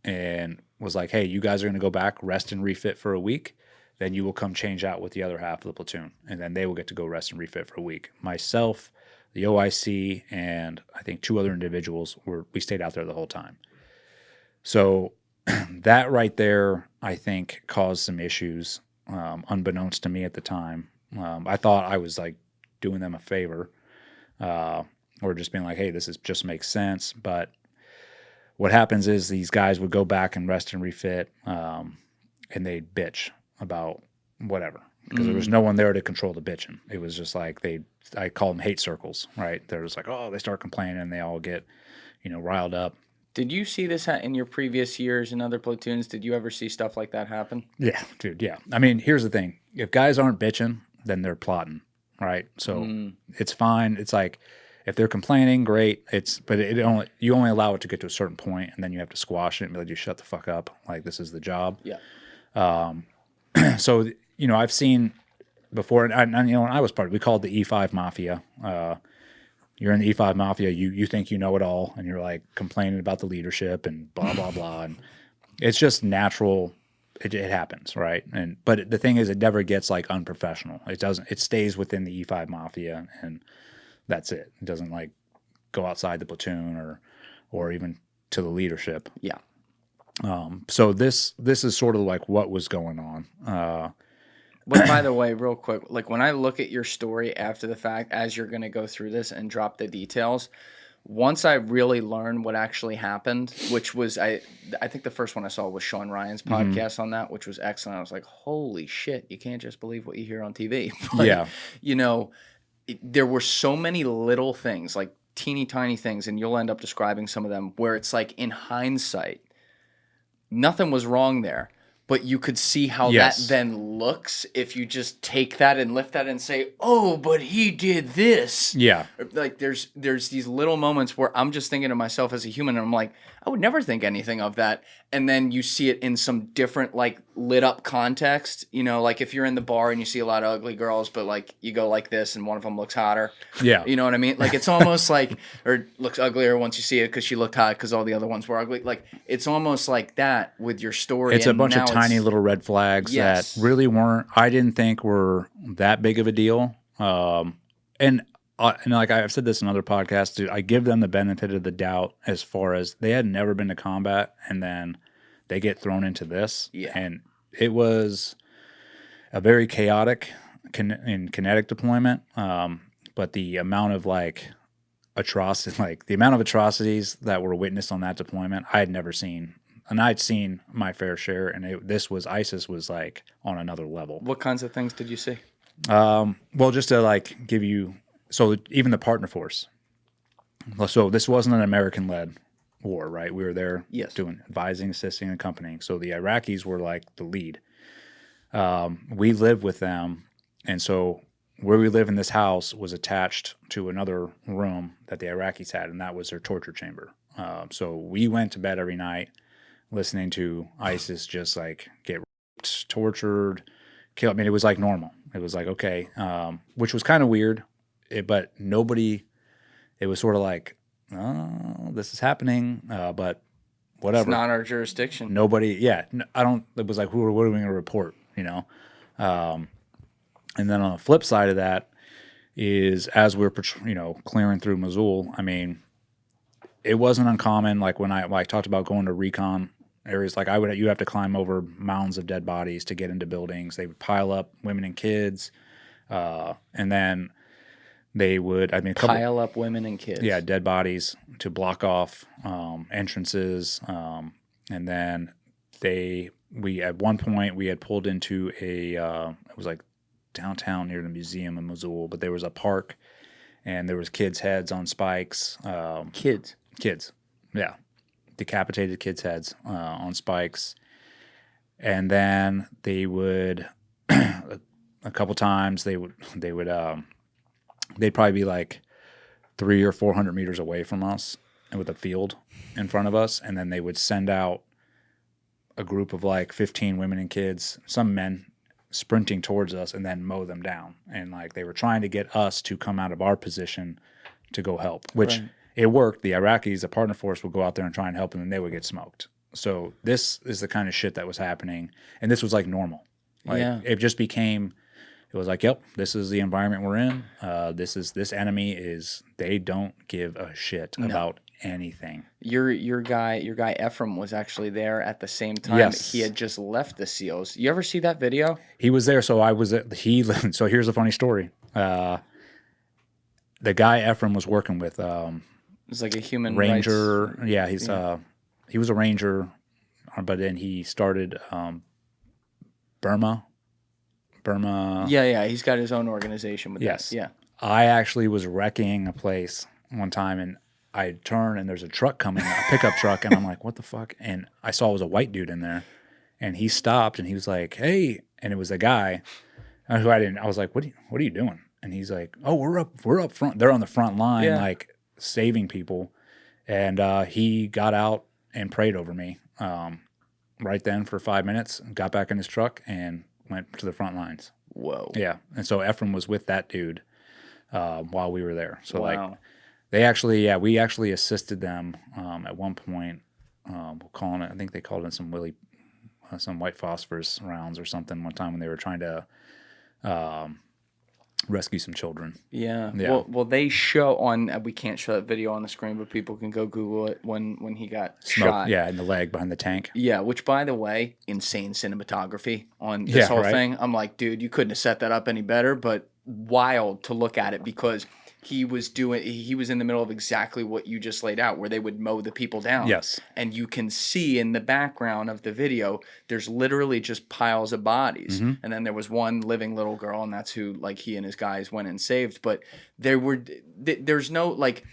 and was like, hey, you guys are going to go back, rest and refit for a week. Then you will come change out with the other half of the platoon. And then they will get to go rest and refit for a week. Myself, the OIC, and I think 2 other individuals, we stayed out there the whole time. So that right there, I think, caused some issues, unbeknownst to me at the time. I thought I was like doing them a favor, or just being like, hey, just makes sense. But what happens is these guys would go back and rest and refit, and they'd bitch about whatever, because there was no one there to control the bitching. It was just like I call them hate circles, right? They're just like, oh, they start complaining and they all get, riled up. Did you see this in your previous years in other platoons? Did you ever see stuff like that happen? Yeah, dude, yeah. I mean, here's the thing. If guys aren't bitching, then they're plotting, right? So it's fine. It's like, if they're complaining, great. You only allow it to get to a certain point, and then you have to squash it and be like, you shut the fuck up. Like, this is the job. Yeah. So, I've seen before, and I was part of it. We called it the E5 Mafia. You're in the E5 Mafia, you think you know it all, and you're like complaining about the leadership and blah, blah, blah. And it's just natural. It happens, right? But the thing is, it never gets like unprofessional. It stays within the E5 Mafia, and that's it. It doesn't like go outside the platoon or even to the leadership. Yeah. So this is sort of like what was going on. But by the way, real quick, like when I look at your story after the fact, as you're going to go through this and drop the details, once I really learned what actually happened, which was I think the first one I saw was Sean Ryan's podcast on that, which was excellent. I was like, holy shit, you can't just believe what you hear on TV. But, Yeah. you know, there were so many little things, like teeny tiny things, and you'll end up describing some of them where it's like in hindsight, nothing was wrong there. But you could see how Yes. that then looks if you just take that and lift that and say, "Oh, but he did this." Yeah. Like there's these little moments where I'm just thinking to myself as a human, and I'm like, I would never think anything of that. And then you see it in some different, like, lit up context. You know, like if you're in the bar and you see a lot of ugly girls, but like you go like this and one of them looks hotter. Yeah. You know what I mean? Like it's almost like, or looks uglier once you see it because she looked hot because all the other ones were ugly. Like it's almost like that with your story. It's a and bunch of now tiny little red flags Yes. that really weren't, I didn't think were that big of a deal. And like I've said this in other podcasts, dude, I give them the benefit of the doubt as far as they had never been to combat and then they get thrown into this. Yeah. And it was a very chaotic and kinetic deployment. But the amount of atrocities that were witnessed on that deployment, I had never seen. And I'd seen my fair share, and ISIS was like on another level. What kinds of things did you see? Well, just to like give you, so even the partner force. So this wasn't an American-led war, right? We were there Yes. doing advising, assisting, and accompanying. So the Iraqis were like the lead. We lived with them, and so where we live in this house was attached to another room that the Iraqis had, and that was their torture chamber. So we went to bed every night listening to ISIS just like get raped, tortured, killed. I mean, it was like normal. It was like, okay, which was kind of weird, but nobody, it was sort of like, oh, this is happening, but whatever. It's not our jurisdiction. Nobody, yeah, I don't, it was like, what are we going to report, you know? And then on the flip side of that is as we're, clearing through Mosul, I mean, it wasn't uncommon. Like when I talked about going to recon areas, like you have to climb over mounds of dead bodies to get into buildings. They would pile up women and kids. And then they would, Pile up women and kids. Yeah, dead bodies to block off entrances. And then at one point we had pulled into it was like downtown near the museum in Mosul, but there was a park and there was kids' heads on spikes. Kids, yeah. Decapitated kids' heads on spikes. And then they would, a couple times, they'd probably be like 300 or 400 meters away from us and with a field in front of us. And then they would send out a group of like 15 women and kids, some men, sprinting towards us and then mow them down. And like they were trying to get us to come out of our position to go help, which it worked. The Iraqis, the partner force, would go out there and try and help them and they would get smoked. So this is the kind of shit that was happening. And this was like normal. Like it just became, it was like, yep, this is the environment we're in. This enemy is, they don't give a shit about anything. Your guy Ephraim was actually there at the same time. Yes. He had just left the SEALs. You ever see that video? He was there, so so here's a funny story. The guy Ephraim was working with It's like a human ranger. rights. Yeah, he was a ranger, but then he started Burma. Yeah, he's got his own organization with Yes. that. Yeah. I actually was wrecking a place one time, and I turn and there's a truck coming, a pickup truck, and I'm like, what the fuck? And I saw it was a white dude in there, and he stopped and he was like, hey, and it was a guy who I was like, what are you doing? And he's like, oh, we're up front. They're on the front line, like saving people. And he got out and prayed over me right then for 5 minutes, got back in his truck and went to the front lines. Whoa. Yeah. And so Ephraim was with that dude while we were there. So Wow. we actually assisted them at one point. We'll call it, I think they called it some white phosphorus rounds or something one time when they were trying to rescue some children. Yeah. Yeah. Well, they show on. We can't show that video on the screen, but people can go Google it when he got shot. Yeah, in the leg behind the tank. Yeah. Which, by the way, insane cinematography on this whole thing. I'm like, dude, you couldn't have set that up any better. But wild to look at it because he was in the middle of exactly what you just laid out, where they would mow the people down. Yes. And you can see in the background of the video, there's literally just piles of bodies. Mm-hmm. And then there was one living little girl, and that's who, like, he and his guys went and saved. But there's no, like,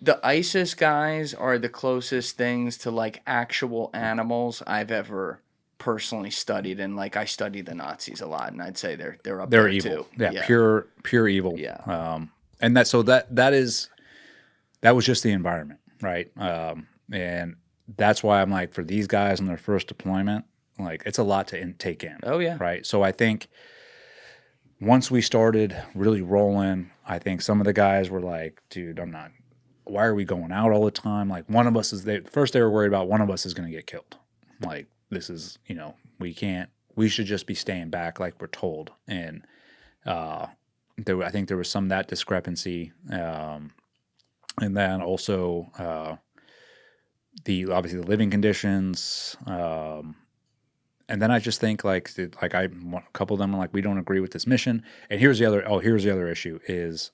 the ISIS guys are the closest things to, like, actual animals I've ever personally studied. And, like, I study the Nazis a lot, and I'd say they're up there evil. too. Yeah, pure evil. Yeah. And that was just the environment, right? And that's why I'm like, for these guys on their first deployment, like, it's a lot to take in. Oh yeah. Right. So I think once we started really rolling, I think some of the guys were like, dude, why are we going out all the time? Like, one of us first they were worried about one of us is going to get killed. Like, this is, we should just be staying back like we're told. And, I think there was some of that discrepancy, and then also obviously the living conditions, and then I just think a couple of them are like, we don't agree with this mission. And here's the other issue is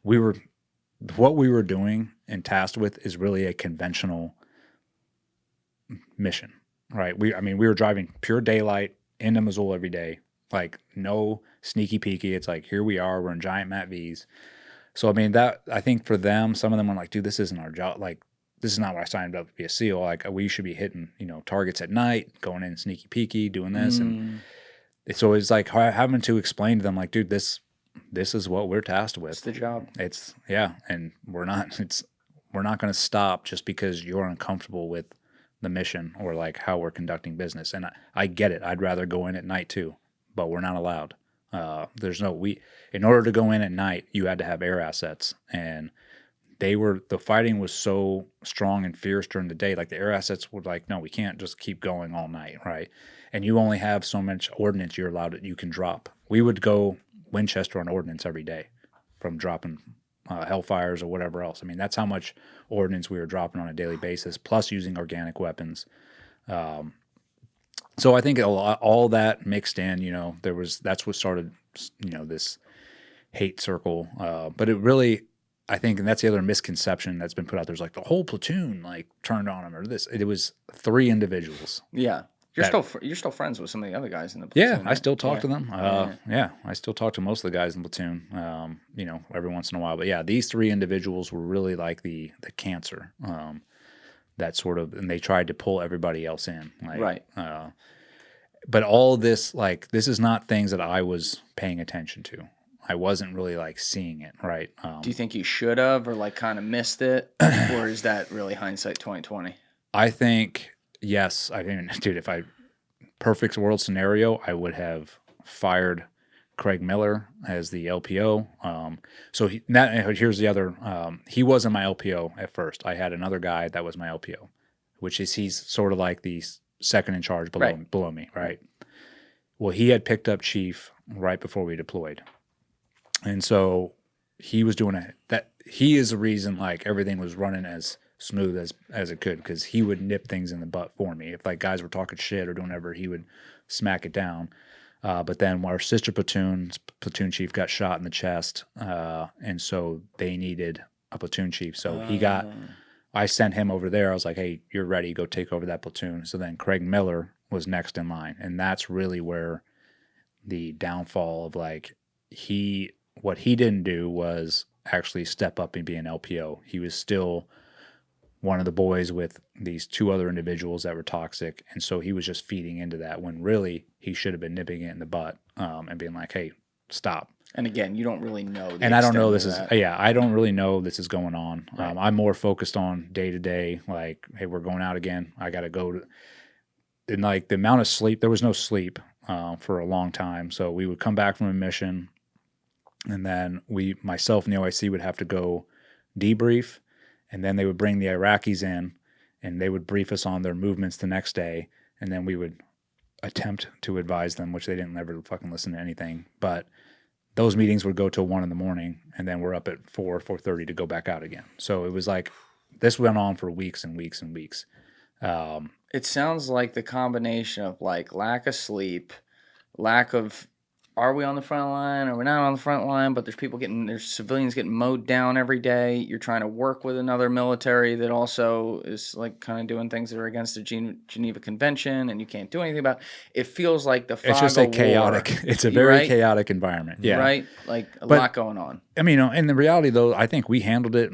what we were doing and tasked with is really a conventional mission, right? We were driving pure daylight into Mosul every day. Like, no sneaky peeky. It's like, here we are. We're in giant MAT-Vs. So, I think for them, some of them are like, dude, this isn't our job. Like, this is not what I signed up to be a SEAL. Like, we should be hitting, targets at night, going in sneaky peeky, doing this. And so it's like having to explain to them, like, dude, this is what we're tasked with. It's the job. And we're not going to stop just because you're uncomfortable with the mission or like how we're conducting business. And I get it. I'd rather go in at night too. But we're not allowed. In order to go in at night, you had to have air assets, and the fighting was so strong and fierce during the day. Like, the air assets were like, no, we can't just keep going all night, right? And you only have so much ordnance you can drop. We would go Winchester on ordnance every day, from dropping Hellfires or whatever else. That's how much ordnance we were dropping on a daily basis, plus using organic weapons. So I think all that mixed in, that's what started, this hate circle. But it really, I think, and that's the other misconception that's been put out. There's like the whole platoon like turned on him or this. It was 3 individuals. Yeah. You're still friends with some of the other guys in the platoon. Yeah, right? I still talk to them. Yeah. I still talk to most of the guys in the platoon. Every once in a while. But yeah, these 3 individuals were really like the cancer. That sort of, and they tried to pull everybody else in. Like, right. But all this, like, this is not things that I was paying attention to. I wasn't really like seeing it, right? Do you think you should have, or like kind of missed it, or is that really hindsight 2020? I think yes. Dude, if perfect world scenario, I would have fired Craig Miller as the LPO. Here's the other. He wasn't my LPO at first. I had another guy that was my LPO, which is he's sort of like the second in charge below me, right? Well, he had picked up chief right before we deployed, and so he was doing that. He is the reason like everything was running as smooth as it could, because he would nip things in the butt for me. If like guys were talking shit or doing whatever, he would smack it down. But then our sister platoon chief got shot in the chest, and so they needed a platoon chief. So I sent him over there. I was like, hey, you're ready. Go take over that platoon. So then Craig Miller was next in line. And that's really where the downfall of like, what he didn't do was actually step up and be an LPO. He was still one of the boys with these 2 other individuals that were toxic. And so he was just feeding into that when really he should have been nipping it in the butt, and being like, hey, stop. And again, you don't really know. And I don't know I don't really know this is going on. Right. I'm more focused on day to day, like, hey, we're going out again. I got to go and like the amount of sleep, there was no sleep for a long time. So we would come back from a mission, and then myself and the OIC would have to go debrief, and then they would bring the Iraqis in, and they would brief us on their movements the next day, and then we would attempt to advise them, which they didn't ever fucking listen to anything. But those meetings would go till 1 a.m, and then we're up at 4:30 to go back out again. So it was like this went on for weeks and weeks and weeks. It sounds like the combination of like lack of sleep, lack of, are we on the front line? Are we not on the front line? But there's civilians getting mowed down every day. You're trying to work with another military that also is like kind of doing things that are against the Geneva Convention, and you can't do anything about it. It feels like the fog It's just a of chaotic. war, It's a very right? chaotic environment. Yeah. Right? Like a But- lot going on. I mean, in the reality though, I think we handled it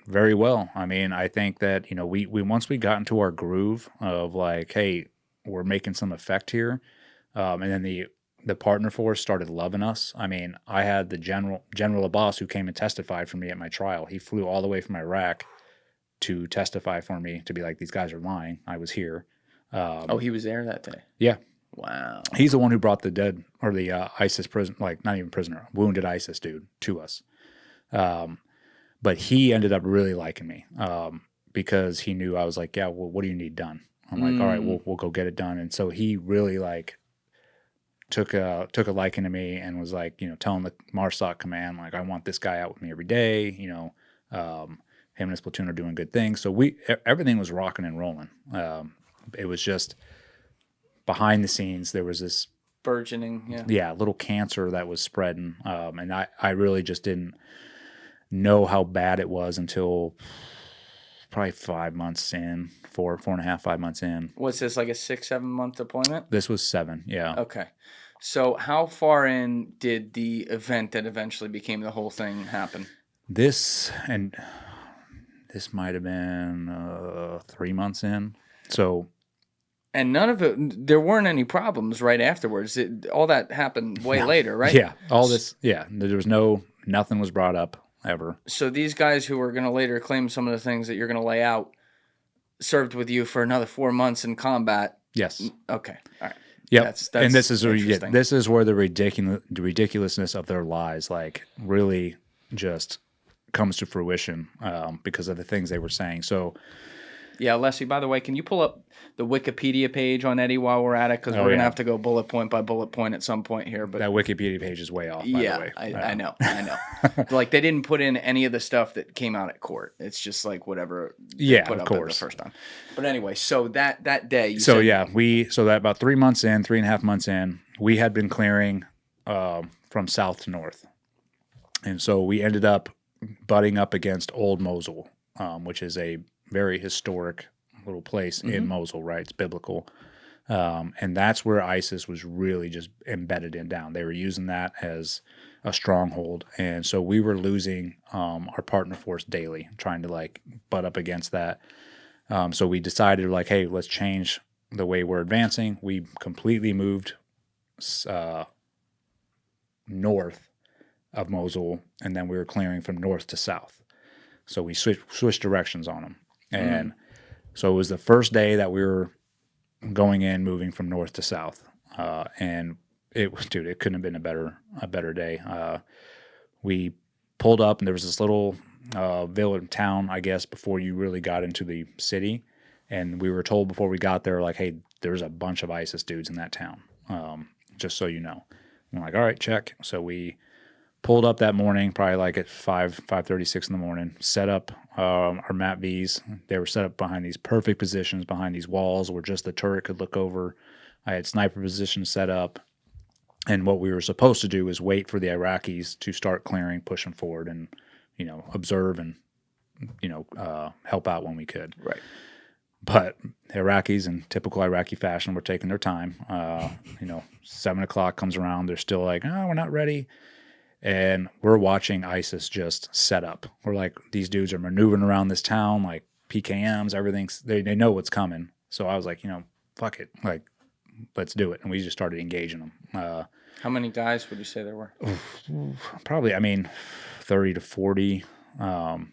very well. I mean, I think that, we once we got into our groove of like, hey, we're making some effect here, and then the partner force started loving us. I mean, I had the General Abbas who came and testified for me at my trial. He flew all the way from Iraq to testify for me, to be like, these guys are lying. I was here. He was there that day. Yeah. Wow. He's the one who brought the dead, or the ISIS prison, like not even prisoner, wounded ISIS dude to us. But he ended up really liking me because he knew I was like, yeah, well, what do you need done? I'm like, all right, we'll go get it done. And so he really like took a liking to me and was like, telling the MARSOC command, like, I want this guy out with me every day. Him and his platoon are doing good things. So everything was rocking and rolling. It was just behind the scenes, there was this Burgeoning, little cancer that was spreading. And I really just didn't know how bad it was until probably 5 months in, 4.5, 5 months in. Was this like a 6-7 month deployment? This was 7, yeah. Okay. So how far in did the event that eventually became the whole thing happen? This might have been 3 months in. So, and none of it, there weren't any problems right afterwards. All that happened way later, right? Yeah. All this, yeah. There was nothing was brought up ever. So these guys who were going to later claim some of the things that you're going to lay out served with you for another 4 months in combat. Yes. Okay. All right. Yep. That's and this is where interesting. this is where the ridiculousness of their lies, like, really just comes to fruition because of the things they were saying. So, yeah, Leslie, by the way, can you pull up the Wikipedia page on Eddie while we're at it? Because we're going to have to go bullet point by bullet point at some point here. But that Wikipedia page is way off, by the way. I know. Like, they didn't put in any of the stuff that came out at court. It's just like whatever they put up the first time. But anyway, so that day. So that about 3 months in, 3.5 months in, we had been clearing from south to north. And so we ended up butting up against Old Mosul, which is a very historic little place in Mosul, right? It's biblical. And that's where ISIS was really just embedded in down. They were using that as a stronghold. And so we were losing our partner force daily, trying to like butt up against that. So we decided like, hey, let's change the way we're advancing. We completely moved north of Mosul, and then we were clearing from north to south. So we switched directions on them. And so it was the first day that we were going in, moving from north to south. And it couldn't have been a better day. We pulled up, and there was this little village town, I guess, before you really got into the city. And we were told before we got there, like, hey, there's a bunch of ISIS dudes in that town, just so you know. I'm like, all right, check. So we pulled up that morning, probably like at 5:36 in the morning, set up our MAP-Vs. They were set up behind these perfect positions, behind these walls where just the turret could look over. I had sniper positions set up. And what we were supposed to do is wait for the Iraqis to start clearing, pushing forward, and, observe and, help out when we could. Right. But the Iraqis, in typical Iraqi fashion, were taking their time. 7 o'clock comes around. They're still like, oh, we're not ready. And we're watching ISIS just set up. We're like, these dudes are maneuvering around this town, like PKMs, everything's, they know what's coming. So I was like, fuck it. Like, let's do it. And we just started engaging them. How many guys would you say there were? Probably, 30 to 40. And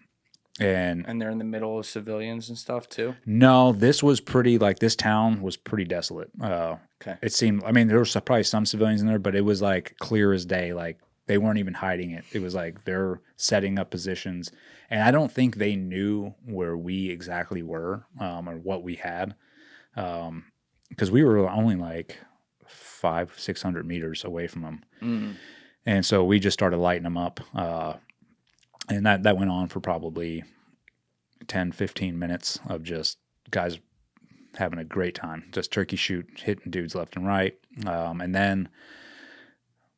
they're in the middle of civilians and stuff too? No, this was pretty, like, this town was pretty desolate. Okay. It seemed, there was probably some civilians in there, but it was like clear as day. Like, they weren't even hiding it. It was like they're setting up positions. And I don't think they knew where we exactly were or what we had. Because we were only like 500-600 meters away from them. And so we just started lighting them up. And that went on for probably 10, 15 minutes of just guys having a great time, just turkey shoot, hitting dudes left and right. And then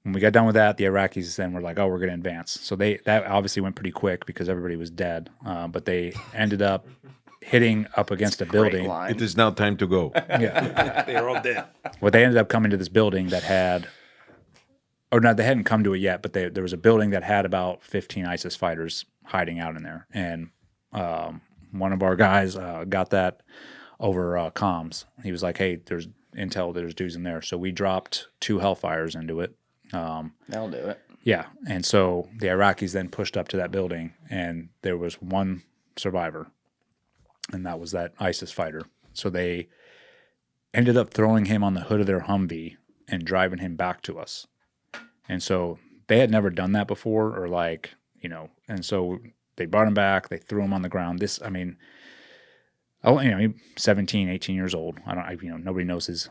when we got done with that, the Iraqis then were like, oh, we're going to advance. So that obviously went pretty quick because everybody was dead. But they ended up hitting up against a building. It is now time to go. Yeah. They're all dead. Well, they ended up coming to this building that had, or not, they hadn't come to it yet, but there was a building that had about 15 ISIS fighters hiding out in there. And one of our guys got that over comms. He was like, hey, there's intel, there's dudes in there. So we dropped 2 Hellfires into it. That'll do it. Yeah. And so the Iraqis then pushed up to that building, and there was one survivor, and that was that ISIS fighter. So they ended up throwing him on the hood of their Humvee and driving him back to us. And so they had never done that before, or like, you know, and so they brought him back, they threw him on the ground. This, I mean, he's 17, 18 years old. Nobody knows his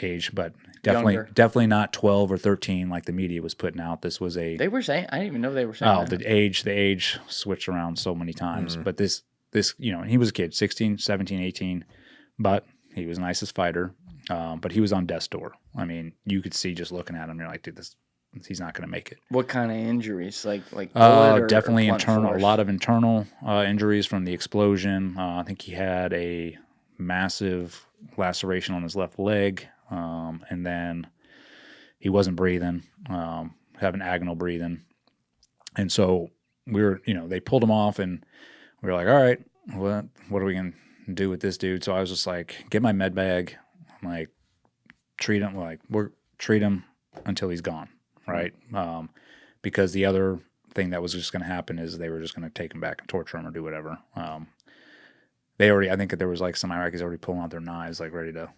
age, but definitely not 12 or 13 like the media was putting out. This was They were saying, I didn't even know they were saying that. The age switched around so many times. But this, he was a kid, 16, 17, 18, but he was an ISIS fighter. But he was on death's door. I mean, you could see just looking at him, you're like, dude, he's not going to make it. What kind of injuries? Like bullet definitely or internal. force? A lot of internal injuries from the explosion. I think he had a massive laceration on his left leg, and then he wasn't breathing, having agonal breathing. And so they pulled him off, and we were like, all right, what are we going to do with this dude? So I was just like, get my med bag. I'm like, treat him until he's gone, right? Because the other thing that was just going to happen is they were just going to take him back and torture him or do whatever. I think that there was like some Iraqis already pulling out their knives, like ready to,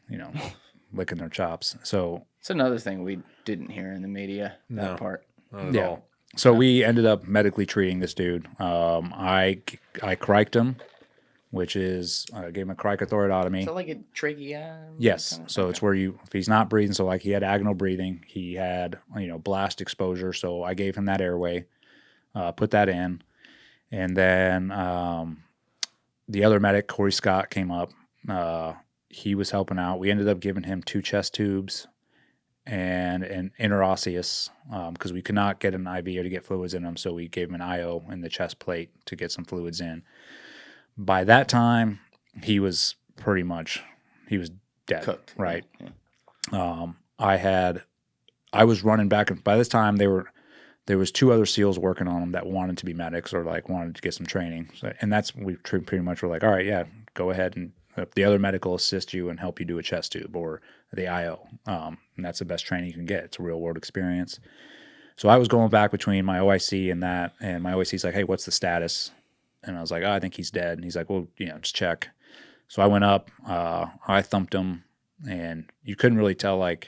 licking their chops. So it's another thing we didn't hear in the media, that part. Not at all. So we ended up medically treating this dude. I criked him, which is gave him a cricothoradotomy. Is that like a trachea? Yes. So it's where if he's not breathing, so like he had agonal breathing, he had, blast exposure. So I gave him that airway, put that in. And then the other medic, Corey Scott, came up. He was helping out. We ended up giving him 2 chest tubes and an interosseous because we could not get an IV or to get fluids in him. So we gave him an IO in the chest plate to get some fluids in. By that time, he was dead, cooked, right? Yeah. I was running back, and by this time there was 2 other SEALs working on him that wanted to be medics or like wanted to get some training. So, and we pretty much were like, all right, yeah, go ahead, and the other medic will assist you and help you do a chest tube or the IO. And that's the best training you can get. It's a real world experience. So I was going back between my OIC and that, and my OIC's like, hey, what's the status? And I was like, I think he's dead. And he's like, well, just check. So I went up, I thumped him, and you couldn't really tell, and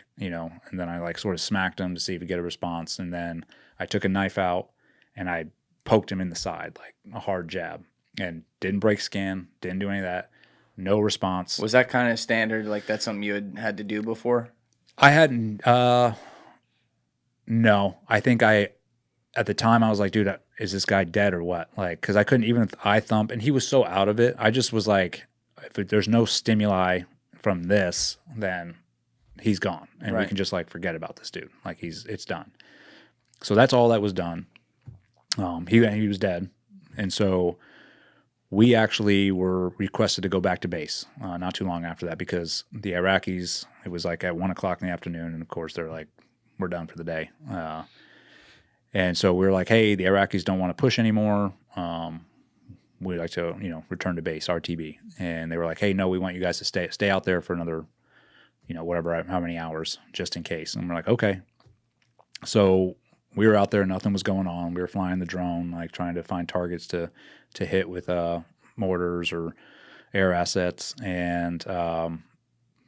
then I sort of smacked him to see if he'd get a response. And then I took a knife out and I poked him in the side, like a hard jab, and didn't break skin, didn't do any of that. No response. Was that kind of standard? Like that's something you had to do before? I hadn't, no. I think at the time I was like, dude, is this guy dead or what? Like, because I couldn't even eye thump, and he was so out of it. I just was like, if there's no stimuli from this, then he's gone, and we can just forget about this dude. Like it's done. So that's all that was done. He was dead, and so we actually were requested to go back to base not too long after that because the Iraqis, it was like at 1 o'clock in the afternoon, and of course they're like, we're done for the day. And so we were like, hey, the Iraqis don't want to push anymore. We'd like to, return to base, RTB. And they were like, hey, no, we want you guys to stay out there for another, how many hours, just in case. And we're like, okay. So we were out there, nothing was going on. We were flying the drone, trying to find targets to hit with mortars or air assets. And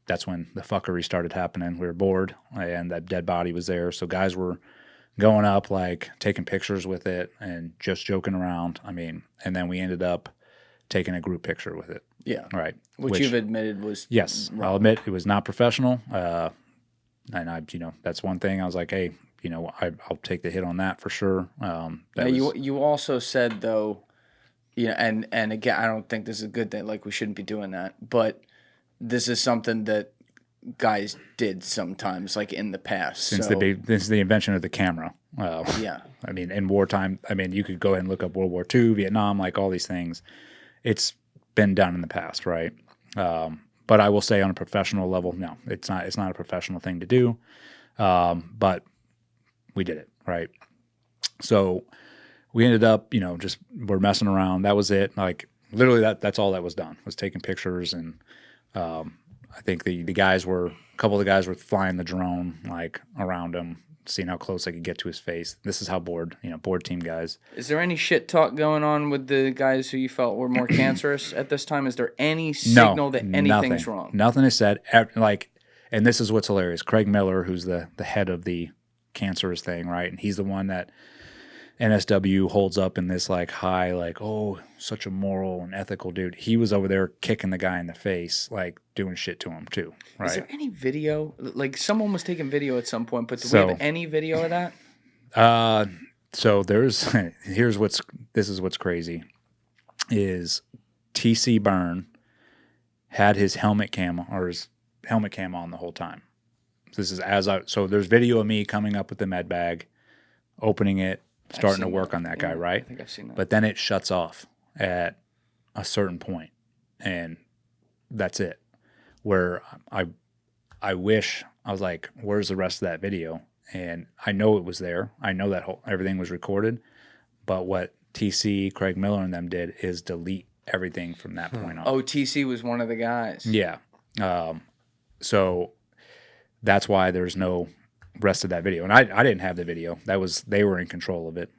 that's when the fuckery started happening. We were bored, and that dead body was there. So guys were going up, taking pictures with it and just joking around. I mean, and then we ended up taking a group picture with it. Yeah. Right. Which you've admitted was yes, wrong. I'll admit it was not professional. And that's one thing I was like, hey, I'll take the hit on that for sure. Now, you also said though, and again, I don't think this is a good thing. Like we shouldn't be doing that, but this is something that guys did sometimes, like in the past. Since the invention of the camera. Yeah. I mean, in wartime, you could go ahead and look up World War II, Vietnam, like all these things. It's been done in the past, right? But I will say on a professional level, no, it's not a professional thing to do. But we did it, right? So we ended up, we're messing around. That was it. Like literally that's all that was done, was taking pictures. And I think a couple of the guys were flying the drone like around him, seeing how close they could get to his face. This is how board team guys. Is there any shit talk going on with the guys who you felt were more cancerous at this time? Is there any signal that anything's wrong? Nothing is said. And this is what's hilarious. Craig Miller, who's the head of the cancerous thing, right? And he's the one that NSW holds up in this like high, like, oh, such a moral and ethical dude. He was over there kicking the guy in the face, like doing shit to him too, right? Is there any video? Like someone was taking video at some point, but do we have any video of that? So there's this is what's crazy is TC Byrne had his helmet cam on the whole time. This is so there's video of me coming up with the med bag, opening it, starting to work on that guy, right? I think I've seen that. But then it shuts off at a certain point, and that's it. Where I wish I was like, where's the rest of that video? And I know it was there. I know that everything was recorded. But what TC, Craig Miller, and them did is delete everything from that point on. Oh, TC was one of the guys. Yeah. So that's why there's no rest of that video. And I didn't have the video. They were in control of it.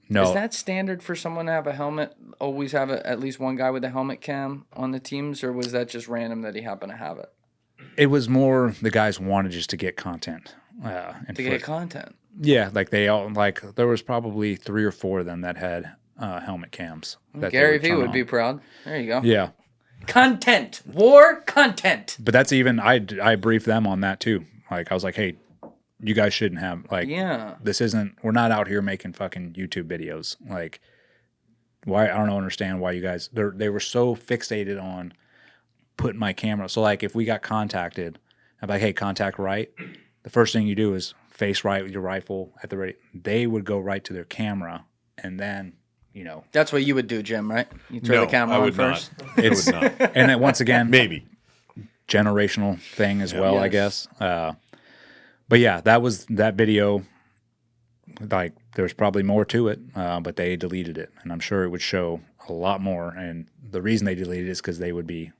No. Is that standard for someone to have a helmet? Always have at least one guy with a helmet cam on the teams, or was that just random that he happened to have it? It was more the guys wanted just to get content. Get content. Yeah, like they all there was probably 3 or 4 of them that had helmet cams. Gary V would be proud. There you go. Yeah. Content. War content. But that's even I briefed them on that too. Like I was like, hey, you guys shouldn't have we're not out here making fucking YouTube videos. Like why I don't understand why you guys they were so fixated on putting my camera. So like if we got contacted, I'm like, hey, contact right. The first thing you do is face right with your rifle at the ready. They would go right to their camera and then That's what you would do, Jim, right? You throw the camera on first. I would not. And then once again, maybe generational thing as well, I guess. But yeah, that video. Like there's probably more to it, but they deleted it, and I'm sure it would show a lot more. And the reason they deleted it is because they would be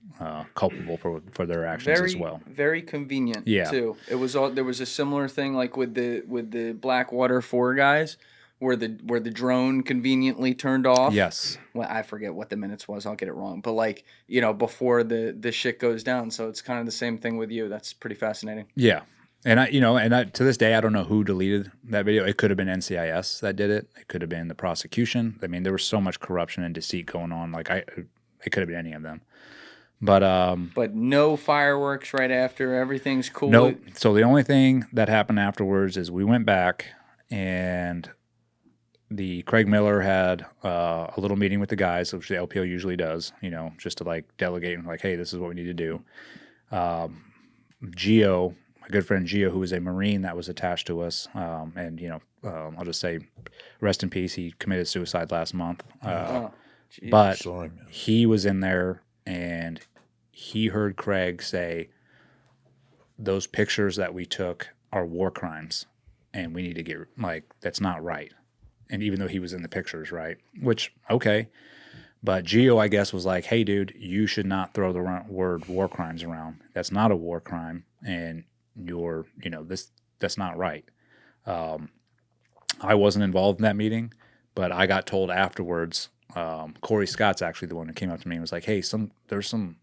culpable for their actions as well. Very convenient. Too. It was there was a similar thing like with the Blackwater 4 guys. Where the drone conveniently turned off. Yes. Well, I forget what the minutes was. I'll get it wrong. But before the shit goes down. So it's kind of the same thing with you. That's pretty fascinating. Yeah. And I to this day I don't know who deleted that video. It could have been NCIS that did it. It could have been the prosecution. I mean, there was so much corruption and deceit going on. Like it could have been any of them. But no fireworks right after. Everything's cool. No. So the only thing that happened afterwards is we went back and the Craig Miller had a little meeting with the guys, which the LPO usually does, just to like delegate and like, hey, this is what we need to do. Gio, my good friend Gio, who was a Marine that was attached to us, and I'll just say, rest in peace. He committed suicide last month. But sorry, man. He was in there and he heard Craig say, "Those pictures that we took are war crimes, and we need to get that's not right." And even though he was in the pictures, right? Which, okay. But Gio, I guess, was like, hey, dude, you should not throw the word war crimes around. That's not a war crime. And that's not right. I wasn't involved in that meeting, but I got told afterwards, Corey Scott's actually the one who came up to me and was like, hey, there's some,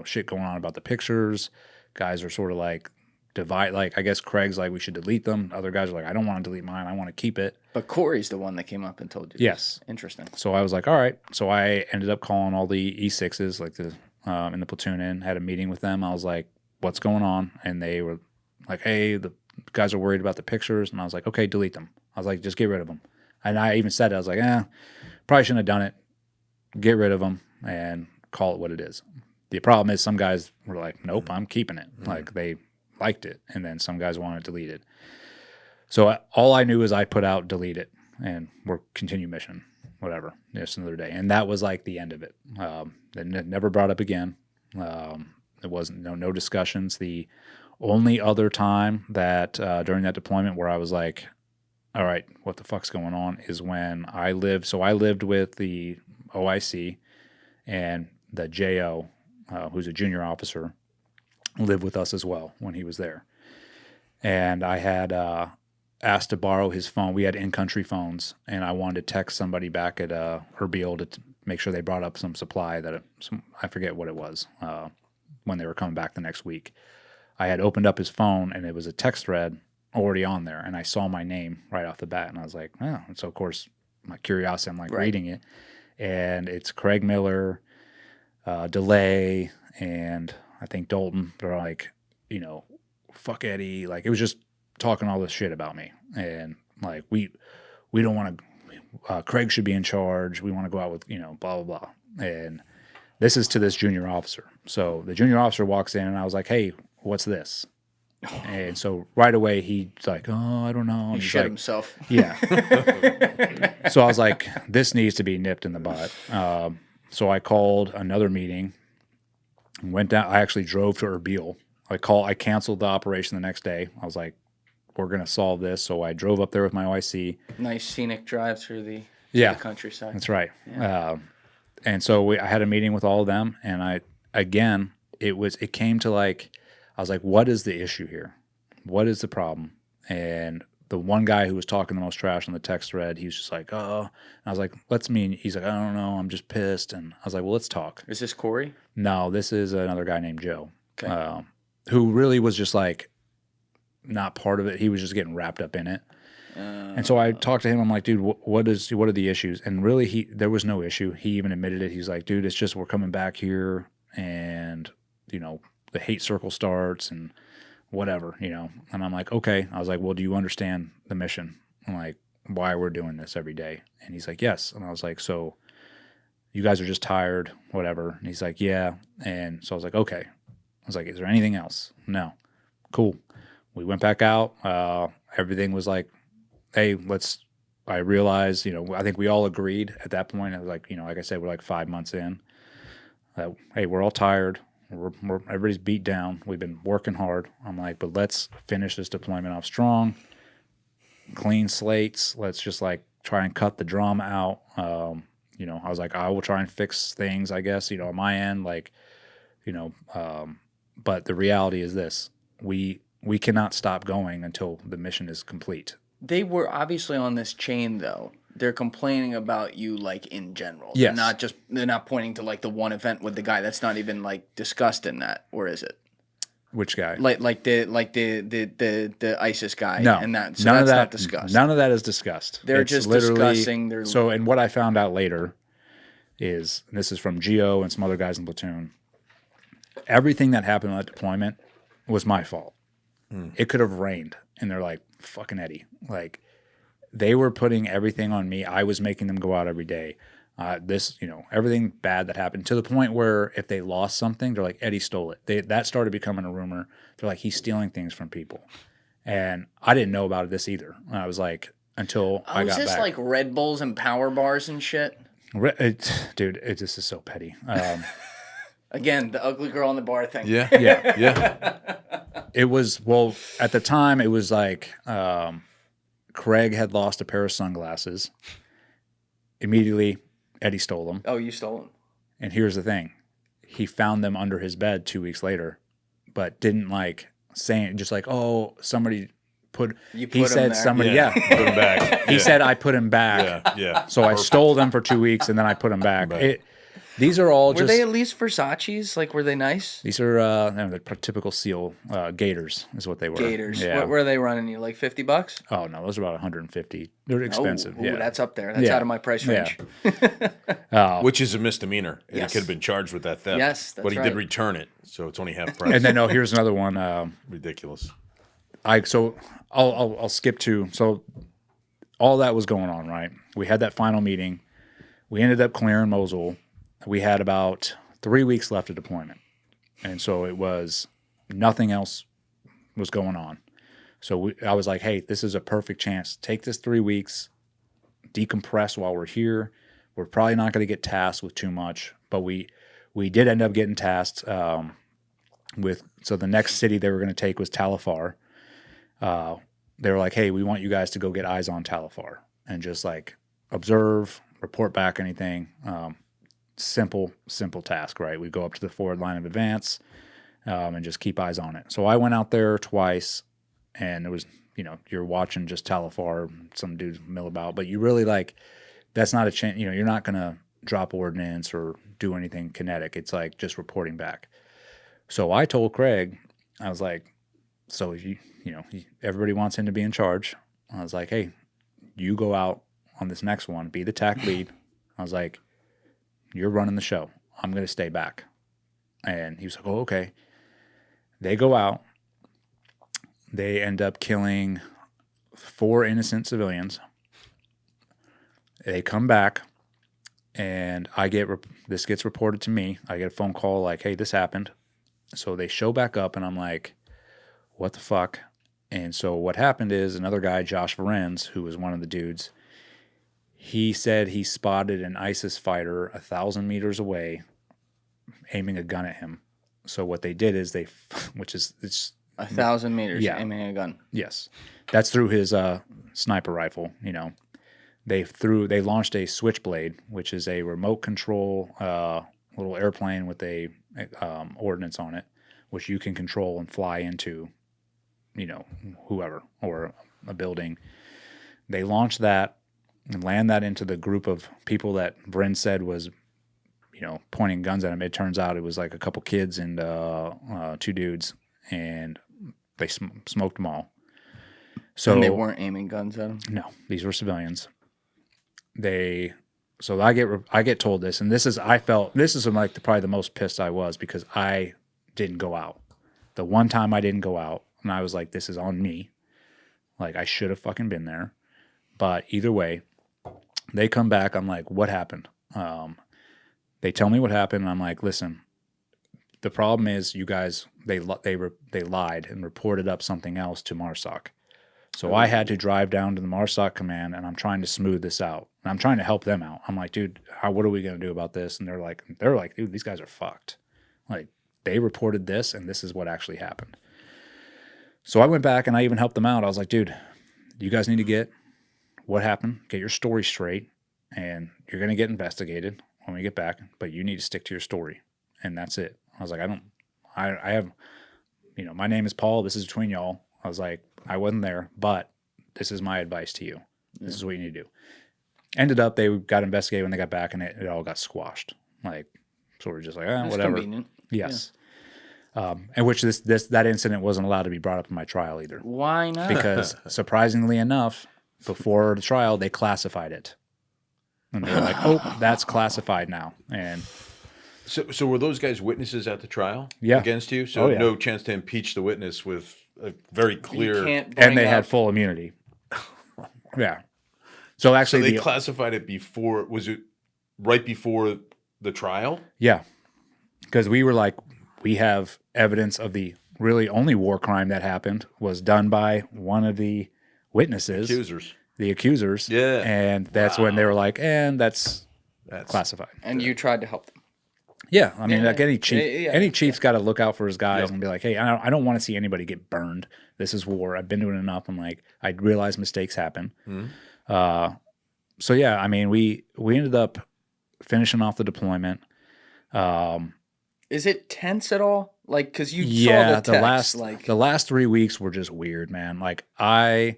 shit going on about the pictures. Guys are sort of like, I guess Craig's like, we should delete them. Other guys are like, I don't want to delete mine. I want to keep it. But Corey's the one that came up and told you. Yes. Interesting. So I was like, all right. So I ended up calling all the E6s, like in the platoon had a meeting with them. I was like, what's going on? And they were like, hey, the guys are worried about the pictures. And I was like, okay, delete them. I was like, just get rid of them. And I even said it. I was like, probably shouldn't have done it. Get rid of them and call it what it is. The problem is some guys were like, nope, I'm keeping it. Like they liked it. And then some guys wanted it deleted. So all I knew is I put out delete it and we'll continue mission, whatever, just another day. And that was like the end of it. It never brought up again. There wasn't no discussions. The only other time that during that deployment where I was like, all right, what the fuck's going on is when I lived with the OIC and the JO, who's a junior officer, lived with us as well when he was there. And I had asked to borrow his phone. We had in-country phones, and I wanted to text somebody back at Erbil to make sure they brought up some supply I forget what it was, when they were coming back the next week. I had opened up his phone, and it was a text thread already on there, and I saw my name right off the bat, and I was like, oh. And so, of course, my curiosity, I'm like reading it, and it's Craig Miller, DeLay, and I think Dalton. They're like, fuck Eddie. Like, it was just talking all this shit about me. And, like, we don't want to, Craig should be in charge. We want to go out with, blah, blah, blah. And this is to this junior officer. So the junior officer walks in, and I was like, hey, what's this? And so right away, he's like, oh, I don't know. He shit himself. Yeah. So I was like, this needs to be nipped in the butt. So I called another meeting, went down. I actually drove to Erbil. I canceled the operation the next day. I was like, we're going to solve this. So I drove up there with my OIC. Nice scenic drive through the countryside. That's right. Yeah. And so I had a meeting with all of them. And it came to like, I was like, what is the issue here? What is the problem? And the one guy who was talking the most trash on the text thread, he was just like, oh. And I was like, he's like, I don't know. I'm just pissed. And I was like, well, let's talk. Is this Corey? No, this is another guy named Joe. Okay. Who really was just like not part of it. He was just getting wrapped up in it. And so I talked to him. I'm like, dude, what are the issues? And really, there was no issue. He even admitted it. He's like, dude, it's just we're coming back here, and the hate circle starts and whatever, And I'm like, okay. I was like, well, do you understand the mission? I'm like, why we're doing this every day? And he's like, yes. And I was like, so you guys are just tired, whatever. And he's like, yeah. And so I was like, okay. I was like, is there anything else? No. Cool. We went back out. Everything was like, hey, I realized, I think we all agreed at that point. It was like, like I said, we're like 5 months in. Hey, we're all tired. Everybody's beat down. We've been working hard. I'm like, but let's finish this deployment off strong. Clean slates. Let's just like try and cut the drama out. I was like, I will try and fix things, I guess, on my end, like, but the reality is this: we cannot stop going until the mission is complete. They were obviously on this chain, though. They're complaining about you, like, in general. Yes. They're not pointing to, like, the one event with the guy. That's not even, like, discussed in that, or is it? Which guy? Like the ISIS guy. No, and that. So none that's of that, not discussed. None of that is discussed. They're just discussing. So, and what I found out later is, and this is from Geo and some other guys in Platoon, everything that happened on that deployment was my fault. It could have rained, and they're like, fucking Eddie. Like, they were putting everything on me. I was making them go out every day. Everything bad that happened, to the point where if they lost something, they're like, Eddie stole it. That started becoming a rumor. They're like, he's stealing things from people. And I didn't know about this either. I was like, until I got back. Is this like Red Bulls and power bars and shit? Dude, this is so petty. Again, the ugly girl on the bar thing. Yeah. Yeah. It was, at the time, it was like Craig had lost a pair of sunglasses. Immediately, Eddie stole them. Oh, you stole them. And here's the thing. He found them under his bed 2 weeks later, but didn't like saying, just like, oh, somebody put them said there. somebody, put him back. He said I put him back. Yeah. So I stole them for 2 weeks, and then I put them back. Right. These are all Were they at least Versace's? Like, were they nice? These are the typical SEAL Gators is what they were. Gators. Yeah. What were they running you? Like $50? Oh no, those are about 150. They're expensive. Ooh, that's up there. That's out of my price range. Which is a misdemeanor. And Yes. he could have been charged with that theft. Yes, that's But he right. did return it, so it's only half price. And then here's another one. Ridiculous. I'll skip to, so all that was going on, right? We had that final meeting. We ended up clearing Mosul. We had about 3 weeks left of deployment. And so it was, nothing else was going on. So I was like, hey, this is a perfect chance. Take this 3 weeks, decompress while we're here. We're probably not going to get tasked with too much, but we did end up getting tasked with, so the next city they were going to take was Talifar. They were like, hey, we want you guys to go get eyes on Talifar and just like observe, report back anything. Simple task, right? We go up to the forward line of advance and just keep eyes on it. So I went out there twice, and it was, you're watching just Talifar, some dudes mill about, but you really like, that's not a chance, you're not going to drop ordnance or do anything kinetic. It's like just reporting back. So I told Craig, I was like, so if everybody wants him to be in charge. I was like, hey, you go out on this next one, be the TAC lead. I was like, you're running the show. I'm going to stay back. And he was like, oh, okay. They go out. They end up killing 4 innocent civilians. They come back, and this gets reported to me. I get a phone call like, hey, this happened. So they show back up, and I'm like, what the fuck? And so what happened is another guy, Josh Varenz, who was one of the dudes, he said he spotted an ISIS fighter 1,000 meters away aiming a gun at him. So what they did is it's 1,000 meters, yeah, aiming a gun. Yes. That's through his sniper rifle, They launched a Switchblade, which is a remote control little airplane with a ordnance on it, which you can control and fly into, whoever or a building. They launched that and land that into the group of people that Bryn said was, pointing guns at him. It turns out it was like a couple kids and 2 dudes, and they smoked them all. So and they weren't aiming guns at him? No, these were civilians. So I get told this, and this is like probably the most pissed I was, because I didn't go out. The one time I didn't go out, and I was like, this is on me. Like, I should have fucking been there. But either way, they come back. I'm like, what happened? They tell me what happened, and I'm like, listen, the problem is you guys, they lied and reported up something else to MARSOC. So I had to drive down to the MARSOC command, and I'm trying to smooth this out. And I'm trying to help them out. I'm like, dude, what are we going to do about this? And they're like, dude, these guys are fucked. Like, they reported this, and this is what actually happened. So I went back, and I even helped them out. I was like, dude, you guys need to get what happened, get your story straight, and you're going to get investigated when we get back, but you need to stick to your story. And that's it. I was like, I have, my name is Paul. This is between y'all. I was like, I wasn't there, but this is my advice to you. This is what you need to do. Ended up, they got investigated when they got back, and it all got squashed. Like, so we're just like, That's whatever. Convenient. Yes. Yeah. And which that incident wasn't allowed to be brought up in my trial either. Why not? Because surprisingly enough, before the trial, they classified it. And they were like, oh, that's classified now. And So were those guys witnesses at the trial? Yeah. Against you? So yeah. No chance to impeach the witness with a very clear. And they had full immunity. Yeah. So actually, they classified it before. Was it right before the trial? Yeah. Because we were like, we have evidence of the really only war crime that happened was done by one of the witnesses. The accusers. Yeah. And that's when they were like, and that's classified. And you tried to help them. Yeah, I mean, like any chief's got to look out for his guys and be like, hey, I don't want to see anybody get burned. This is war. I've been doing enough. I'm like, I realize mistakes happen. Mm-hmm. So yeah, I mean, we ended up finishing off the deployment. Is it tense at all? Like, because you saw the text, the last 3 weeks were just weird, man. Like I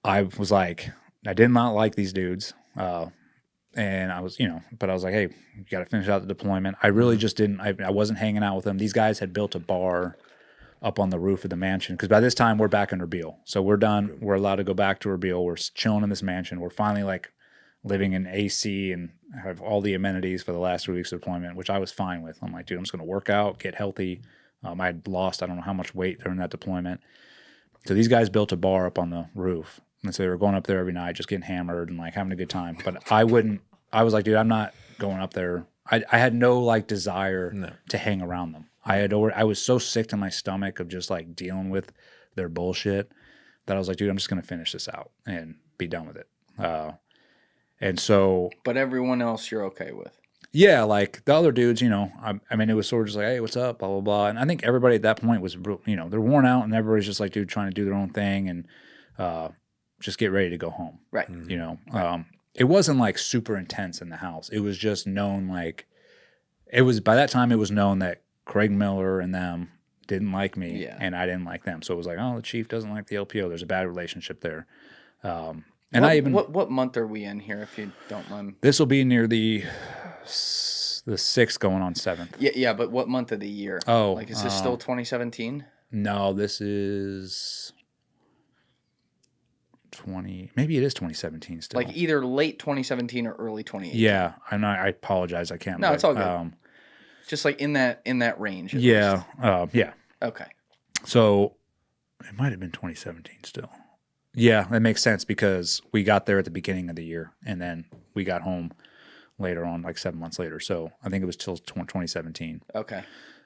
was like, I did not like these dudes. And I was, but I was like, hey, you got to finish out the deployment. I really just didn't, I wasn't hanging out with them. These guys had built a bar up on the roof of the mansion. Because by this time, we're back in Erbil. So we're done. We're allowed to go back to Erbil. We're chilling in this mansion. We're finally like living in AC and have all the amenities for the last 3 weeks of deployment, which I was fine with. I'm like, dude, I'm just going to work out, get healthy. I had lost, I don't know how much weight during that deployment. So these guys built a bar up on the roof. And so they were going up there every night, just getting hammered and like having a good time. But I was like, dude, I'm not going up there. I had no like desire to hang around them. I was so sick to my stomach of just like dealing with their bullshit that I was like, dude, I'm just going to finish this out and be done with it. And so. But everyone else you're okay with. Yeah, like the other dudes, you know, I mean, it was sort of just like, hey, what's up, blah, blah, blah. And I think everybody at that point was, you know, they're worn out and everybody's just like, dude, trying to do their own thing and just get ready to go home. Right. You know, it wasn't like super intense in the house. It was just known like, by that time it was known that Craig Miller and them didn't like me and I didn't like them. So it was like, oh, the chief doesn't like the LPO. There's a bad relationship there. And what month are we in here, if you don't mind? This will be near the 6th going on 7th. Yeah, but what month of the year? Oh, like is this still 2017? No, this is maybe it is 2017 still. Like either late 2017 or early 2018. Yeah, I apologize, I can't. No, it's all good. Just like in that range. Yeah, yeah. Okay. So it might have been 2017 still. Yeah, that makes sense because we got there at the beginning of the year and then we got home later on, like 7 months later. So I think it was till 2017. Okay.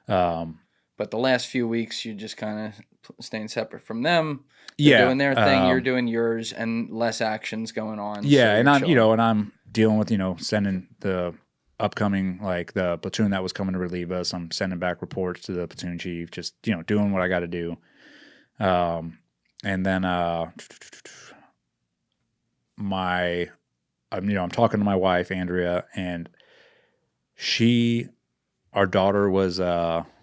But the last few weeks, you're just kind of staying separate from them. They're doing their thing, you're doing yours, and less actions going on. Yeah, so and I'm dealing with, sending the upcoming, like the platoon that was coming to relieve us. I'm sending back reports to the platoon chief, just, doing what I got to do. And then I'm talking to my wife, Andrea, and our daughter was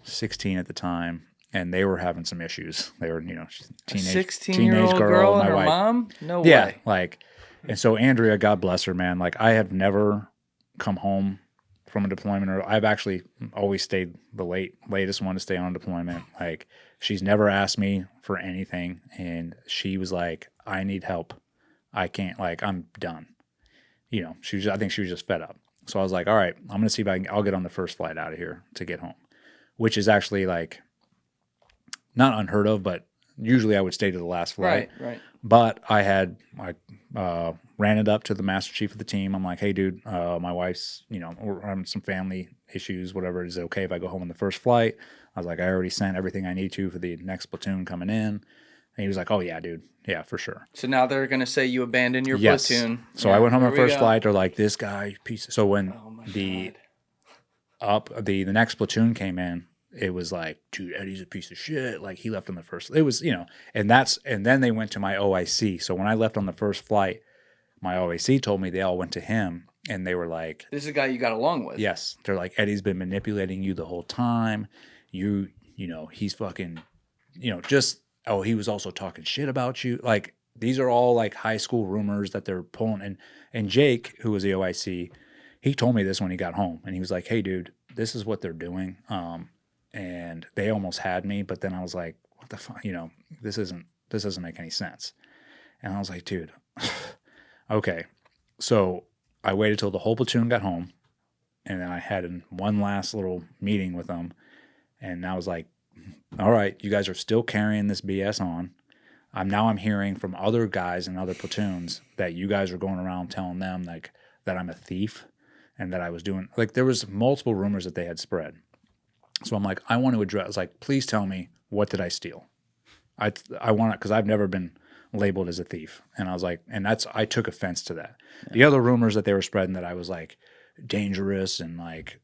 16 at the time, and they were having some issues. They were, teenage 16-year-old girl and her wife. mom? No Yeah, way. And so Andrea, God bless her, man. Like, I have never come home from a deployment, or I've actually always stayed the latest one to stay on deployment. Like, she's never asked me for anything, and she was like, I need help. I can't, I'm done. I think she was just fed up. So I was like, all right, I'm going to see if I'll get on the first flight out of here to get home, which is actually not unheard of, but usually I would stay to the last flight. Right. But I ran it up to the master chief of the team. I'm like, hey, dude, my wife's, we're having some family issues, whatever. Is it okay if I go home on the first flight? I was like, I already sent everything I need to for the next platoon coming in. And he was like, oh, yeah, dude. Yeah, for sure. So now they're going to say you abandoned your platoon. So I went home on first flight. They're like, this guy, piece of... So when the next platoon came in, it was like, dude, Eddie's a piece of shit. Like, he left on the first... It was, and then they went to my OIC. So when I left on the first flight, my OIC told me they all went to him, and they were like... This is a guy you got along with. Yes. They're like, Eddie's been manipulating you the whole time. He's fucking, just... Oh, he was also talking shit about you. Like, these are all like high school rumors that they're pulling. And Jake, who was the OIC, he told me this when he got home. And he was like, hey, dude, this is what they're doing. And they almost had me. But then I was like, what the fuck? This doesn't make any sense. And I was like, dude, okay. So I waited till the whole platoon got home. And then I had one last little meeting with them. And I was like, all right, you guys are still carrying this BS on. I'm hearing from other guys in other platoons that you guys are going around telling them that I'm a thief and that I was doing, there was multiple rumors that they had spread. So I'm like, I want to address, please tell me, what did I steal? I want to, because I've never been labeled as a thief. And I was like, I took offense to that. Yeah. The other rumors that they were spreading that I was dangerous and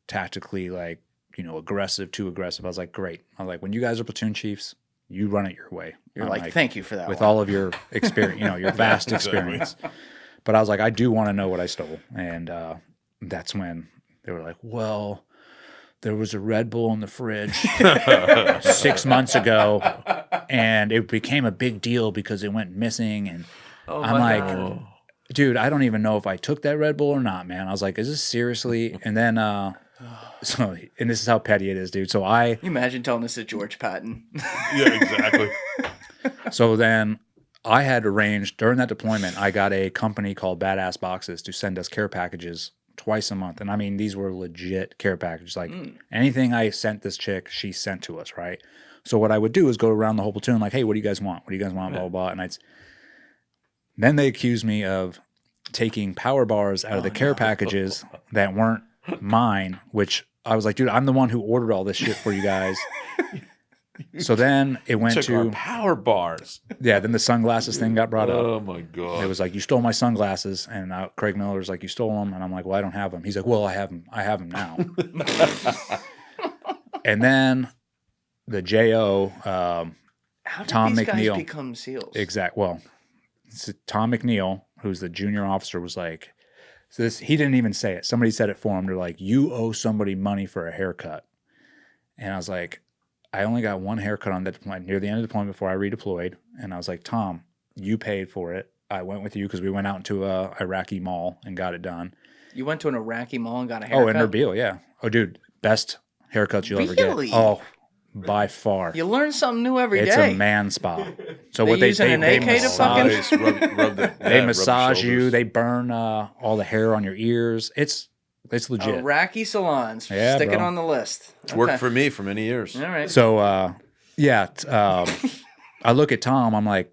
tactically aggressive, too aggressive. I was like, great. I was like, when you guys are platoon chiefs, you run it your way. You're like, thank you for that. With all of your experience, your vast experience. But I was like, I do want to know what I stole. And that's when they were like, well, there was a Red Bull in the fridge 6 months ago, and it became a big deal because it went missing. And I'm like, God. Dude, I don't even know if I took that Red Bull or not, man. I was like, is this seriously? And then... and this is how petty it is, dude. So you imagine telling this to George Patton. Yeah, exactly. So then I had arranged during that deployment, I got a company called Badass Boxes to send us care packages twice a month. And I mean, these were legit care packages. Like anything I sent this chick, she sent to us, right? So what I would do is go around the whole platoon, like, hey, what do you guys want? What do you guys want? Blah, blah, blah. And then they accused me of taking power bars out of the care packages that weren't mine, which I was like, dude, I'm the one who ordered all this shit for you guys. So then it went Took our to power bars. yeah. Then the sunglasses thing got brought up. Oh my god! It was like, you stole my sunglasses, and Craig Miller was like, you stole them, and I'm like, well, I don't have them. He's like, well, I have them. I have them now. And then the JO, How did Tom these McNeil guys become SEALs? Well, Tom McNeil, who's the junior officer, was like, so this, he didn't even say it. Somebody said it for him. They're like, you owe somebody money for a haircut. And I was like, I only got one haircut on that deployment near the end of the deployment before I redeployed. And I was like, Tom, you paid for it. I went with you because we went out into a Iraqi mall and got it done. You went to an Iraqi mall and got a haircut? Oh, in Erbil, yeah. Oh, dude, best haircuts you'll Really? ever get. Oh, by far. You learn something new every day. It's a man spa. So They what they using an AK to massage, fucking- they massage you. They burn all the hair on your ears. It's legit. Iraqi salons. Yeah, Stick it bro. on the list. It's worked for me for many years. All right. So I look at Tom. I'm like,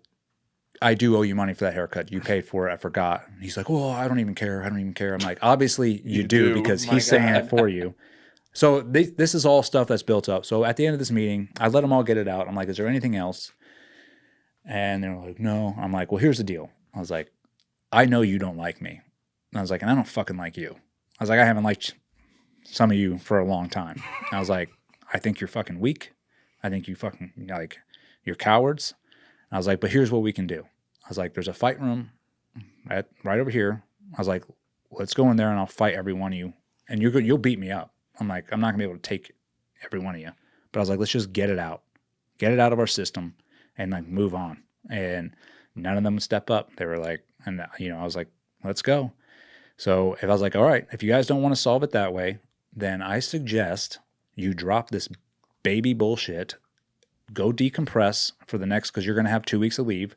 I do owe you money for that haircut. You paid for it. I forgot. He's like, well, I don't even care. I don't even care. I'm like, obviously you do because My he's saying God. it for you. So this is all stuff that's built up. So at the end of this meeting, I let them all get it out. I'm like, is there anything else? And they're like, no. I'm like, well, here's the deal. I was like, I know you don't like me. And I was like, and I don't fucking like you. I was like, I haven't liked some of you for a long time. I was like, I think you're fucking weak. I think you fucking, like, you're cowards. I was like, but here's what we can do. I was like, there's a fight room right over here. I was like, let's go in there and I'll fight every one of you. And you'll beat me up. I'm like, I'm not going to be able to take every one of you. But I was like, let's just get it out. Get it out of our system and, like, move on. And none of them would step up. They were like, and, I was like, let's go. So if I was like, all right, if you guys don't want to solve it that way, then I suggest you drop this baby bullshit, go decompress for the next, because you're going to have 2 weeks of leave.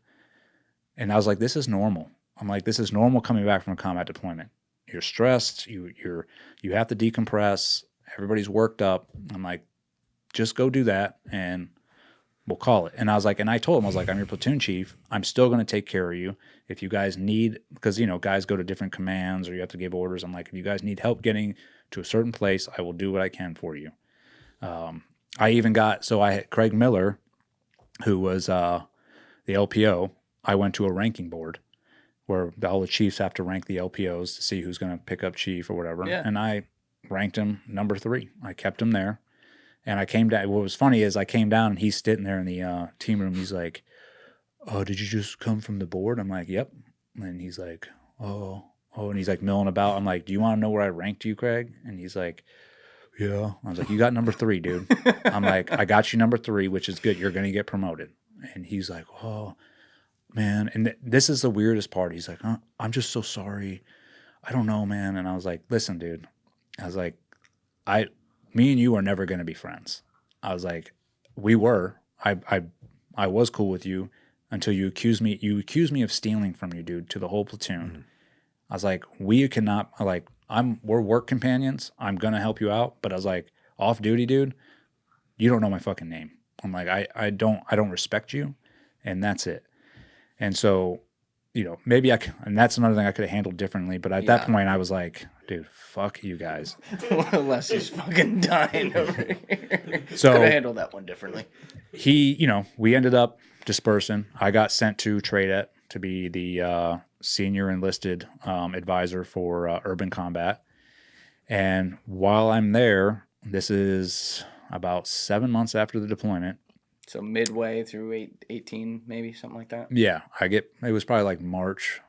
And I was like, this is normal. I'm like, this is normal coming back from a combat deployment. You're stressed. You have to decompress. Everybody's worked up. I'm like, just go do that and we'll call it. And I was like, and I told him, I was like, I'm your platoon chief. I'm still going to take care of you. If you guys need, because, guys go to different commands or you have to give orders. I'm like, if you guys need help getting to a certain place, I will do what I can for you. I even got, I had Craig Miller, who was the LPO. I went to a ranking board where all the chiefs have to rank the LPOs to see who's going to pick up chief or whatever. Yeah. And I ranked him number 3. I kept him there. And I came down. What was funny is I came down and he's sitting there in the team room. He's like, oh, did you just come from the board? I'm like, yep. And he's like, oh. And he's like milling about. I'm like, do you want to know where I ranked you, Craig? And he's like, yeah. I was like, you got number 3, dude. I'm like, I got you number 3, which is good. You're going to get promoted. And he's like, oh, man. And this is the weirdest part. He's like, I'm just so sorry. I don't know, man. And I was like, listen, dude. I was like, me and you are never going to be friends. I was like, we were. I was cool with you until you accused me. You accused me of stealing from you, dude, to the whole platoon. Mm-hmm. I was like, we cannot. We're work companions. I'm gonna help you out, but I was like, off duty, dude. You don't know my fucking name. I'm like, I don't respect you, and that's it. And so, maybe and that's another thing I could have handled differently. But at that point, I was like, dude, fuck you guys. Leslie's fucking dying over here. So could have handled that one differently. We ended up dispersing. I got sent to TRADET to be the senior enlisted advisor for urban combat. And while I'm there, this is about 7 months after the deployment. So midway through 18, maybe, something like that? Yeah. it was probably like March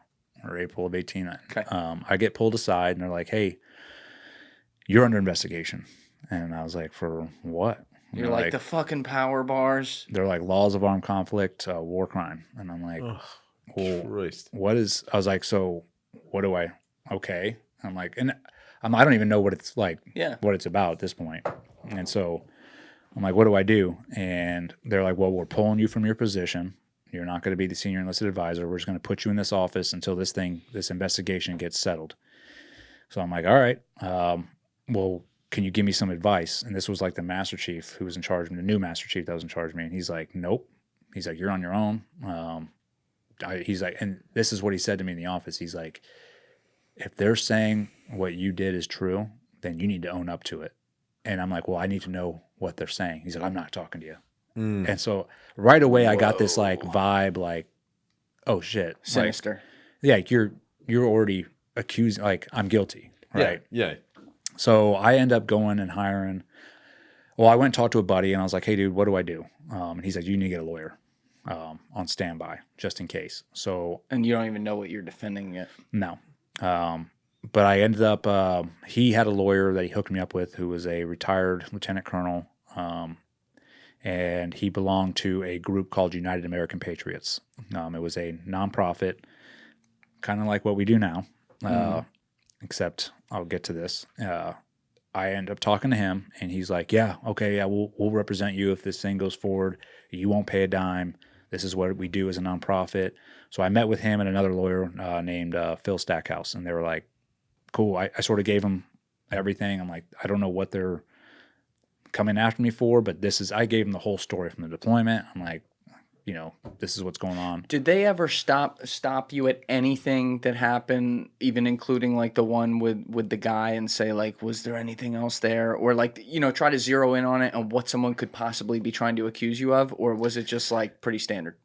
or April of 18. Okay. I get pulled aside and they're like, hey, you're under investigation. And I was like, for what? And You're like the fucking power bars. They're like laws of armed conflict, war crime. And I'm like, well, Christ. what is, I was like, so what do I, okay. I'm like, and I don't even know what it's like, what it's about at this point. And so I'm like, what do I do? And they're like, well, we're pulling you from your position. You're not going to be the senior enlisted advisor. We're just going to put you in this office until this investigation gets settled. So I'm like, all right, well, can you give me some advice? And this was like the Master Chief who was in charge of me, the new Master Chief that was in charge of me. And he's like, nope. He's like, you're on your own. He's like, and this is what he said to me in the office. He's like, if they're saying what you did is true, then you need to own up to it. And I'm like, well, I need to know what they're saying. He's like, I'm not talking to you. And so right away, I got this like vibe, like, oh shit, Sinister. Like, yeah, you're already accused. Like, I'm guilty, right? Yeah. So I end up going and hiring. Well, I went and talked to a buddy, and I was like, hey, dude, what do I do? And he's like, you need to get a lawyer on standby just in case. So, And you don't even know what you're defending yet. no. But I ended up, he had a lawyer that he hooked me up with who was a retired lieutenant colonel. And he belonged to a group called United American Patriots. It was a nonprofit, kind of like what we do now, except I'll get to this. I end up talking to him, and he's like, yeah, okay, yeah, we'll represent you if this thing goes forward. You won't pay a dime. This is what we do as a nonprofit. So I met with him and another lawyer named Phil Stackhouse, and they were like, cool. I sort of gave them everything. I'm like, I don't know what they're coming after me for, but I gave them the whole story from the deployment. I'm like, this is what's going on. Did they ever stop you at anything that happened, even including like the one with the guy, and say like, was there anything else there, or like try to zero in on it and what someone could possibly be trying to accuse you of, or was it just like pretty standard?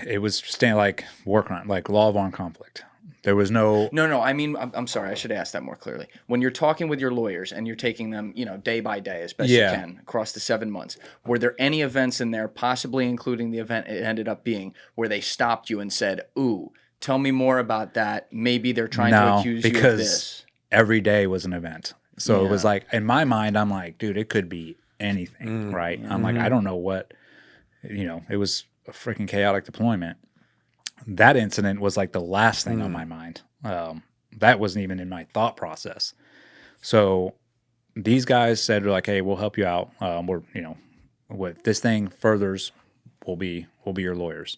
It was like war crime, like law of armed conflict. There was no. No. I mean, I'm sorry. I should ask that more clearly. When you're talking with your lawyers and you're taking them, day by day as best you can across the 7 months, were there any events in there, possibly including the event it ended up being, where they stopped you and said, "Ooh, tell me more about that. Maybe they're trying to accuse you of this." Every day was an event. So it was like, in my mind, I'm like, dude, it could be anything, right? I'm like, I don't know what, it was a freaking chaotic deployment. That incident was like the last thing on my mind. That wasn't even in my thought process. So these guys said, like, hey, we'll help you out. We're, if this thing furthers, we'll be your lawyers.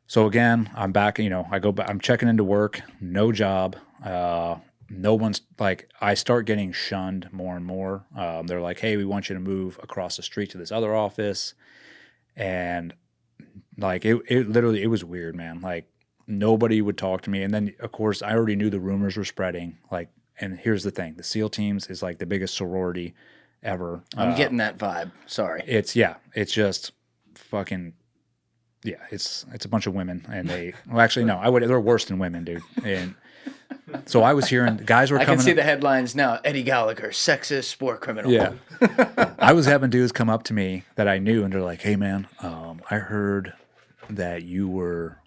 So again, I'm back, I go back, I'm checking into work, no job. No one's like, I start getting shunned more and more. They're like, hey, we want you to move across the street to this other office. And like, it literally, it was weird, man. Like, nobody would talk to me. And then, of course, I already knew the rumors were spreading. Like, and here's the thing. The SEAL teams is like the biggest sorority ever. I'm getting that vibe. Sorry. It's just fucking, it's a bunch of women. And actually, no, they're worse than women, dude. And so I was hearing guys were coming. I can see the headlines now. Eddie Gallagher, sexist sport criminal. Yeah. I was having dudes come up to me that I knew, and they're like, hey, man, I heard that you were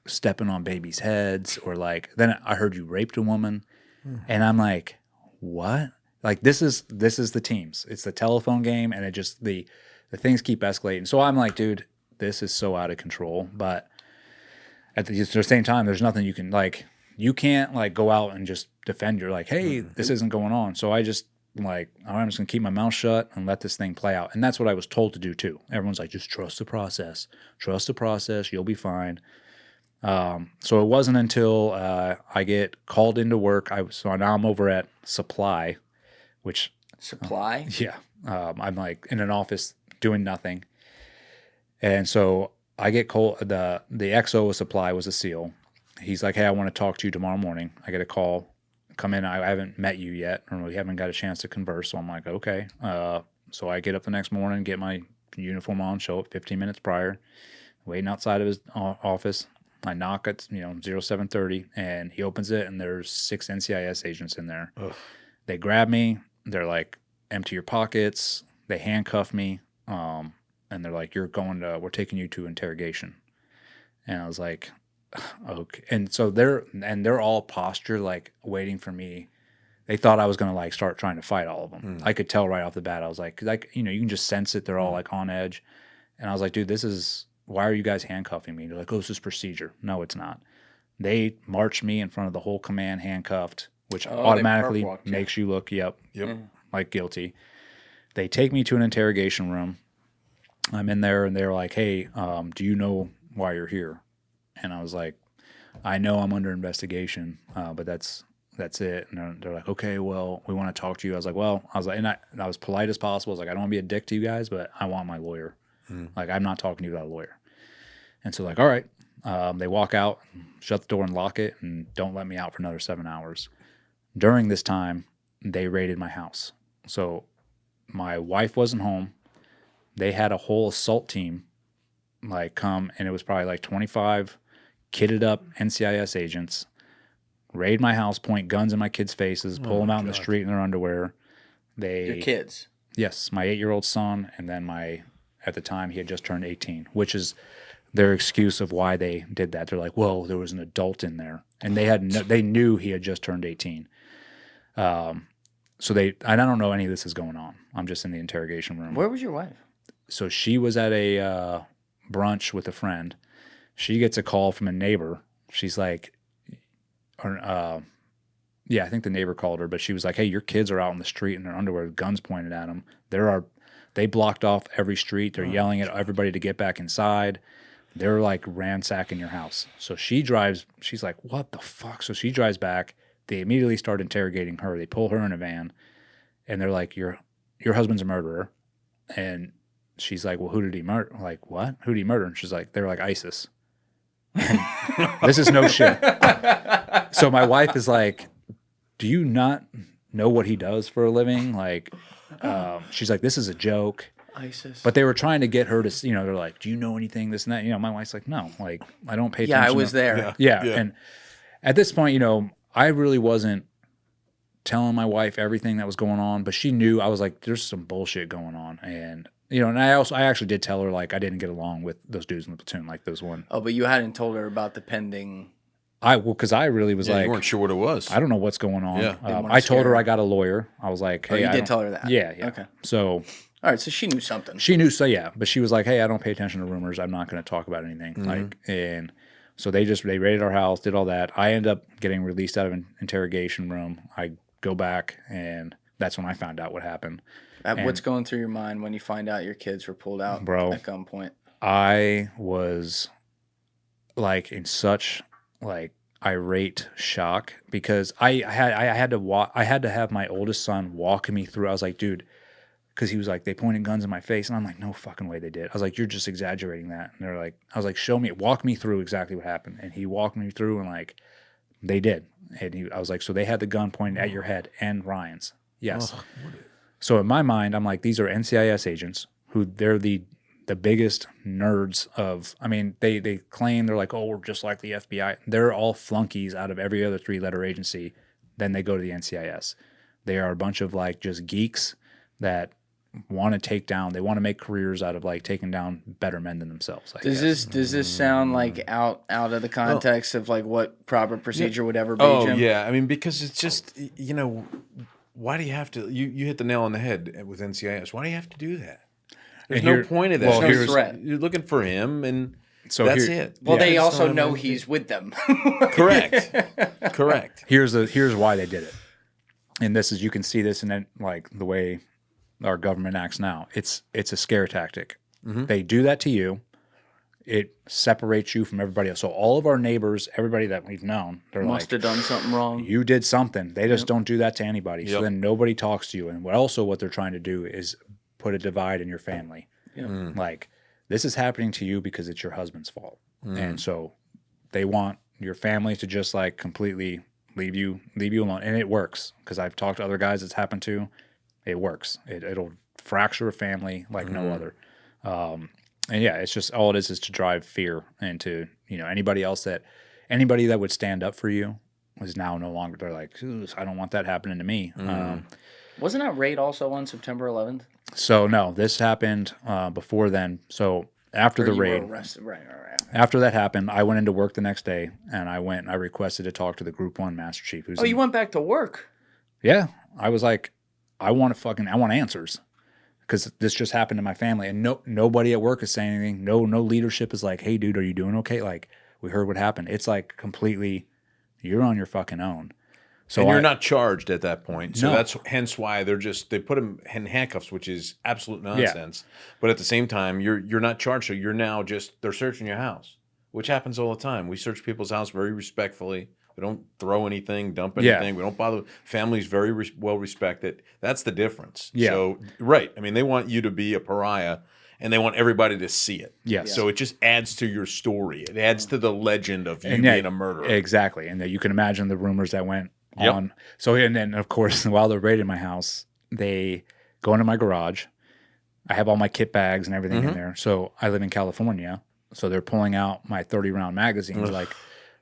stepping on babies' heads, or like, then I heard you raped a woman. And I'm like, what? Like, this is the teams. It's the telephone game, and it just, the things keep escalating. So I'm like, dude, this is so out of control. But at the same time, there's nothing you can, like, you can't like go out and just defend. You're like, hey, this isn't going on. So I just like, I'm just gonna keep my mouth shut and let this thing play out. And that's what I was told to do too. Everyone's like, just trust the process. Trust the process. You'll be fine. So it wasn't until I get called into work. So now I'm over at Supply, which Supply. I'm like in an office doing nothing. And so I get called. The XO of Supply was a SEAL. He's like, hey, I want to talk to you tomorrow morning. I get a call. Come in. I haven't met you yet, or we haven't got a chance to converse. So I'm like, okay. So I get up the next morning, get my uniform on, show up 15 minutes prior, waiting outside of his office. I knock at 0730, and he opens it, and there's 6 NCIS agents in there. Ugh. They grab me. They're like, empty your pockets. They handcuff me, and they're like, we're taking you to interrogation. And I was like, okay. And so they're all postured, like waiting for me. They thought I was going to like start trying to fight all of them. I could tell right off the bat. I was like, you can just sense it. They're all like on edge. And I was like, dude, why are you guys handcuffing me? They're like, oh, this is procedure. No, it's not. They marched me in front of the whole command handcuffed, which automatically makes you look, like guilty. They take me to an interrogation room. I'm in there, and they're like, hey, do you know why you're here? And I was like, I know I'm under investigation, but that's that's it. And they're like, okay, well, we want to talk to you. I was like, well, and I was polite as possible. I was like, I don't want to be a dick to you guys, but I want my lawyer. Like, I'm not talking to you without a lawyer. And so like, all right. They walk out, shut the door and lock it, and don't let me out for another 7 hours. During this time, they raided my house. So my wife wasn't home. They had a whole assault team like come, and it was probably like 25 kitted up NCIS agents, raid my house, point guns in my kids' faces, pull them out in the street in their underwear. Your kids? Yes, my 8-year-old son, and then at the time he had just turned 18, which is their excuse of why they did that. They're like, well, there was an adult in there, and they knew he had just turned 18. So I don't know any of this is going on. I'm just in the interrogation room. Where was your wife? So she was at a brunch with a friend. She gets a call from a neighbor. She's like, yeah, I think the neighbor called her, but she was like, hey, your kids are out in the street in their underwear with guns pointed at them. They blocked off every street. They're yelling at everybody to get back inside. They're like ransacking your house. So she's like, what the fuck? So she drives back. They immediately start interrogating her. They pull her in a van, and they're like, your husband's a murderer. And she's like, well, who did he murder? Like, what? Who did he murder? And she's like, they're like ISIS. This is no shit. So my wife is like, do you not know what he does for a living? Like, she's like, this is a joke. ISIS. But they were trying to get her to, they're like, do you know anything, this and that? My wife's like, no, like, I don't pay attention. Yeah, I was there. Yeah. And at this point, I really wasn't telling my wife everything that was going on, but she knew. I was like, there's some bullshit going on. And, and I actually did tell her, like, I didn't get along with those dudes in the platoon, like those one. Oh, but you hadn't told her about the pending. Because I really was like, you weren't sure what it was. I don't know what's going on. Yeah. I told her I got a lawyer. I was like, hey, you did tell her that. Yeah. Okay. So. All right, so she knew something. She knew, so yeah, but she was like, hey, I don't pay attention to rumors. I'm not going to talk about anything. And so they raided our house, did all that. I end up getting released out of an interrogation room. I go back, and that's when I found out what happened. What's going through your mind when you find out your kids were pulled out at gunpoint? I was like in such like irate shock because I had to have my oldest son walk me through. I was like, dude, because he was like, they pointed guns in my face. And I'm like, no fucking way they did. I was like, you're just exaggerating that. And they're like, I was like, walk me through exactly what happened. And he walked me through, and like, they did. And I was like, so they had the gun pointed at your head and Ryan's. Yes. So in my mind, I'm like, these are NCIS agents who they're the biggest nerds of, I mean, they claim they're like, oh, we're just like the FBI. They're all flunkies out of every other 3-letter agency. Then they go to the NCIS. They are a bunch of like just geeks that want to take down. They want to make careers out of like taking down better men than themselves. Does this sound like out of the context of like what proper procedure would ever be? Jim? Yeah. I mean, because it's just why do you have to? You hit the nail on the head with NCIS. Why do you have to do that? There's no point of that. Well, no threat. You're looking for him, and so that's it. Well, they also know he's with them. Correct. Correct. Here's why they did it, and this is, you can see this in like the way our government acts now. It's a scare tactic. They do that to you. It separates you from everybody else. So all of our neighbors, everybody that we've known, they're must have done something wrong. You did something. They just don't do that to anybody. So then nobody talks to you. And what they're trying to do is put a divide in your family. Like, this is happening to you because it's your husband's fault. And so they want your family to just like completely leave you alone. And it works, because I've talked to other guys it's happened to. It works. It'll fracture a family like no other. And yeah, it's just, all it is to drive fear into, anybody that would stand up for you is now no longer, they're like, I don't want that happening to me. Wasn't that raid also on September 11th? So no, this happened before then. So after the raid, were arrested. Right. After that happened, I went into work the next day, and I requested to talk to the Group 1 Master Chief. You went back to work? Yeah. I was like, I want answers, because this just happened to my family, and nobody at work is saying anything. No leadership is like, hey, dude, are you doing okay? Like, we heard what happened. It's like completely, you're on your fucking own. So and you're not charged at that point. So No. that's hence why they put him in handcuffs, which is absolute nonsense. But at the same time, you're not charged. So you're now they're searching your house, which happens all the time. We search people's house very respectfully We don't throw anything, dump Yeah. anything. We don't bother. Family's very well respected. That's the difference. Yeah. So, right. I mean, they want you to be a pariah, and they want everybody to see it. Yes. So it just adds to your story. It adds to the legend of you And being a murderer. Exactly. And that you can imagine the rumors that went Yep. on. So, and then, of course, while they're raiding my house, they go into my garage. I have all my kit bags and everything in there. So I live in California. So they're pulling out my 30-round magazines. Like,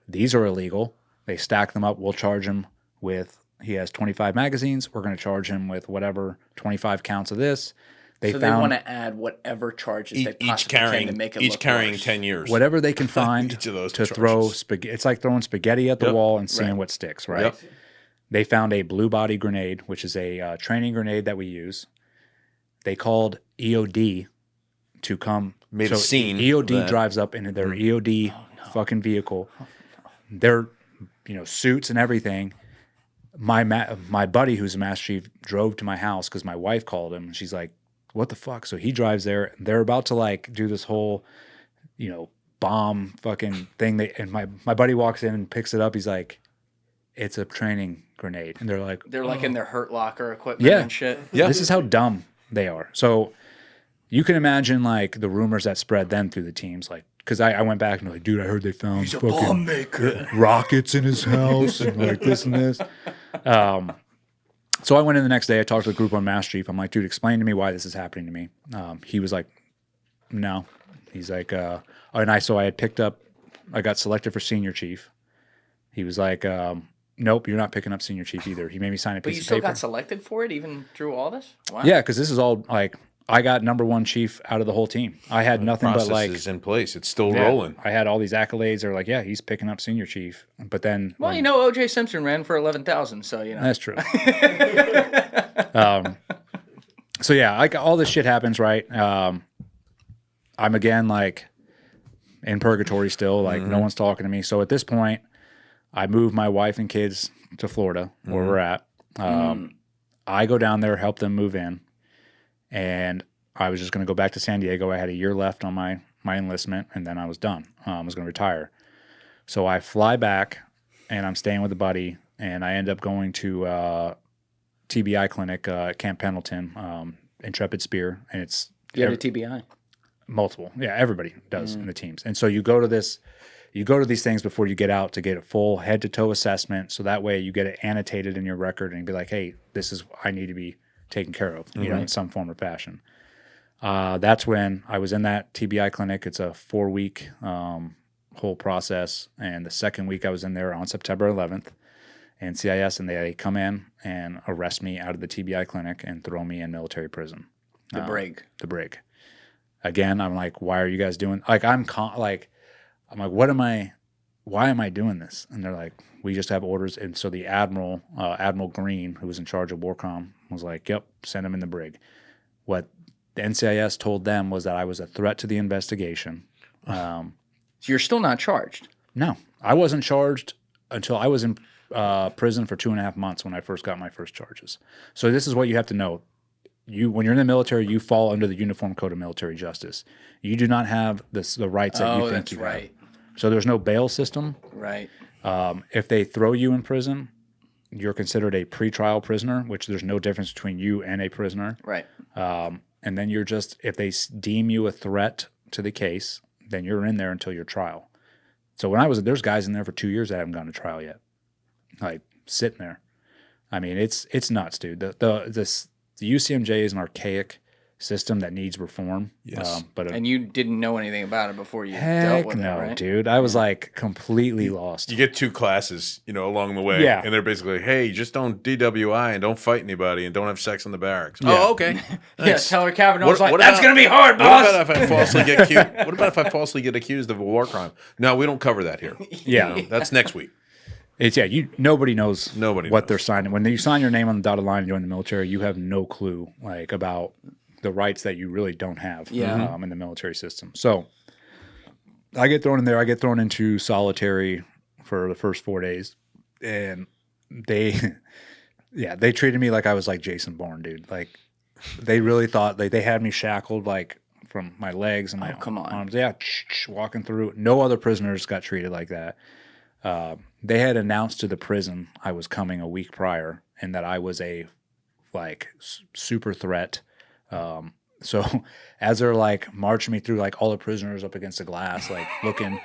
these are illegal. They stack them up. We'll charge him with, he has 25 magazines. We're going to charge him with whatever, 25 counts of this. They want to add whatever charges they possibly can to make it look carrying worse. 10 years. whatever they can find Each of those to charges. throw spaghetti. It's like throwing spaghetti at the wall and seeing Right. what sticks, right? Yep. They found a blue body grenade, which is a training grenade that we use. They called EOD to come. Made a scene EOD of that. drives up in their EOD fucking vehicle. Their suits and everything. My buddy, who's a Master Chief, drove to my house because my wife called him. And she's like, "What the fuck?" So he drives there. They're about to like do this whole, bomb fucking thing. And my buddy walks in and picks it up. He's like, "It's a training grenade," and they're like, in their Hurt Locker equipment and shit. Yeah. This is how dumb they are. So you can imagine like the rumors that spread then through the teams, like because I went back and like, dude, I heard they found fucking maker. rockets in his house and like this and this. So I went in the next day. I talked to the Group 1 Master Chief. I'm like, dude, explain to me why this is happening to me. He was like, no. He's like, and I had picked up. I got selected for Senior Chief. He was like, nope, you're not picking up Senior Chief either. He made me sign a But piece you of still paper. got selected for it even through all this? Wow. Yeah, because this is all like I got number 1 chief out of the whole team. I had nothing but Process like is in place. It's still yeah, rolling. I had all these accolades. They're like, yeah, he's picking up Senior Chief. But then, Well, O.J. Simpson ran for 11,000, so that's true. So yeah, like all this shit happens, right? I'm again like in purgatory still. Like no one's talking to me. So at this point, I moved my wife and kids to Florida, where we're at. I go down there, help them move in. And I was just going to go back to San Diego. I had a year left on my enlistment, and then I was done. I was going to retire. So I fly back, and I'm staying with a buddy, and I end up going to TBI clinic at Camp Pendleton, Intrepid Spear, and it's you had a TBI. multiple. Yeah, everybody does in the teams. And so you go to these things before you get out to get a full head-to-toe assessment, so that way you get it annotated in your record and be like, hey, this is I need to be taken care of, in some form or fashion. That's when I was in that TBI clinic. It's a 4-week whole process. And the second week I was in there on September 11th, NCIS, and they come in and arrest me out of the TBI clinic and throw me in military prison. The brig. The brig. Again, I'm like, why are you guys doing? Like, I'm like, why am I doing this? And they're like, we just have orders. And so the Admiral Green, who was in charge of Warcom, was like, yep, send him in the brig. What the NCIS told them was that I was a threat to the investigation. So you're still not charged? No, I wasn't charged until I was in prison for 2.5 months when I first got my first charges. So this is what you have to know. When you're in the military, you fall under the Uniform Code of Military Justice. You do not have the rights that you think you have. So there's no bail system. Right. If they throw you in prison, you're considered a pretrial prisoner, which there's no difference between you and a prisoner. Right. And then you're just, if they deem you a threat to the case, then you're in there until your trial. So there's guys in there for 2 years that haven't gone to trial yet, like sitting there. I mean, it's nuts, dude. The UCMJ is an archaic system that needs reform. Yes. And you didn't know anything about it before you dealt Heck with no, it, right? dude. I was like completely lost. You get 2 classes, along the way. Yeah. And they're basically, hey, just don't DWI and don't fight anybody and don't have sex in the barracks. Yeah. Oh, okay. Yeah, Thanks. Teller Kavanaugh was What- like, what that's about- going to be hard, boss. What about if I falsely get accused? What about if I falsely get accused of a war crime? No, we don't cover that here. Yeah. That's next week. It's nobody knows Nobody what knows. they're signing. When you sign your name on the dotted line and join the military, you have no clue about the rights that you really don't have in the military system. So I get thrown in there. I get thrown into solitary for the first 4 days. And they treated me like I was like Jason Bourne, dude. Like they really thought they had me shackled like from my legs and my come on. arms. Yeah, walking through. No other prisoners got treated like that. they had announced to the prison I was coming a week prior and that I was a like super threat. So as they're like marching me through like all the prisoners up against the glass, like looking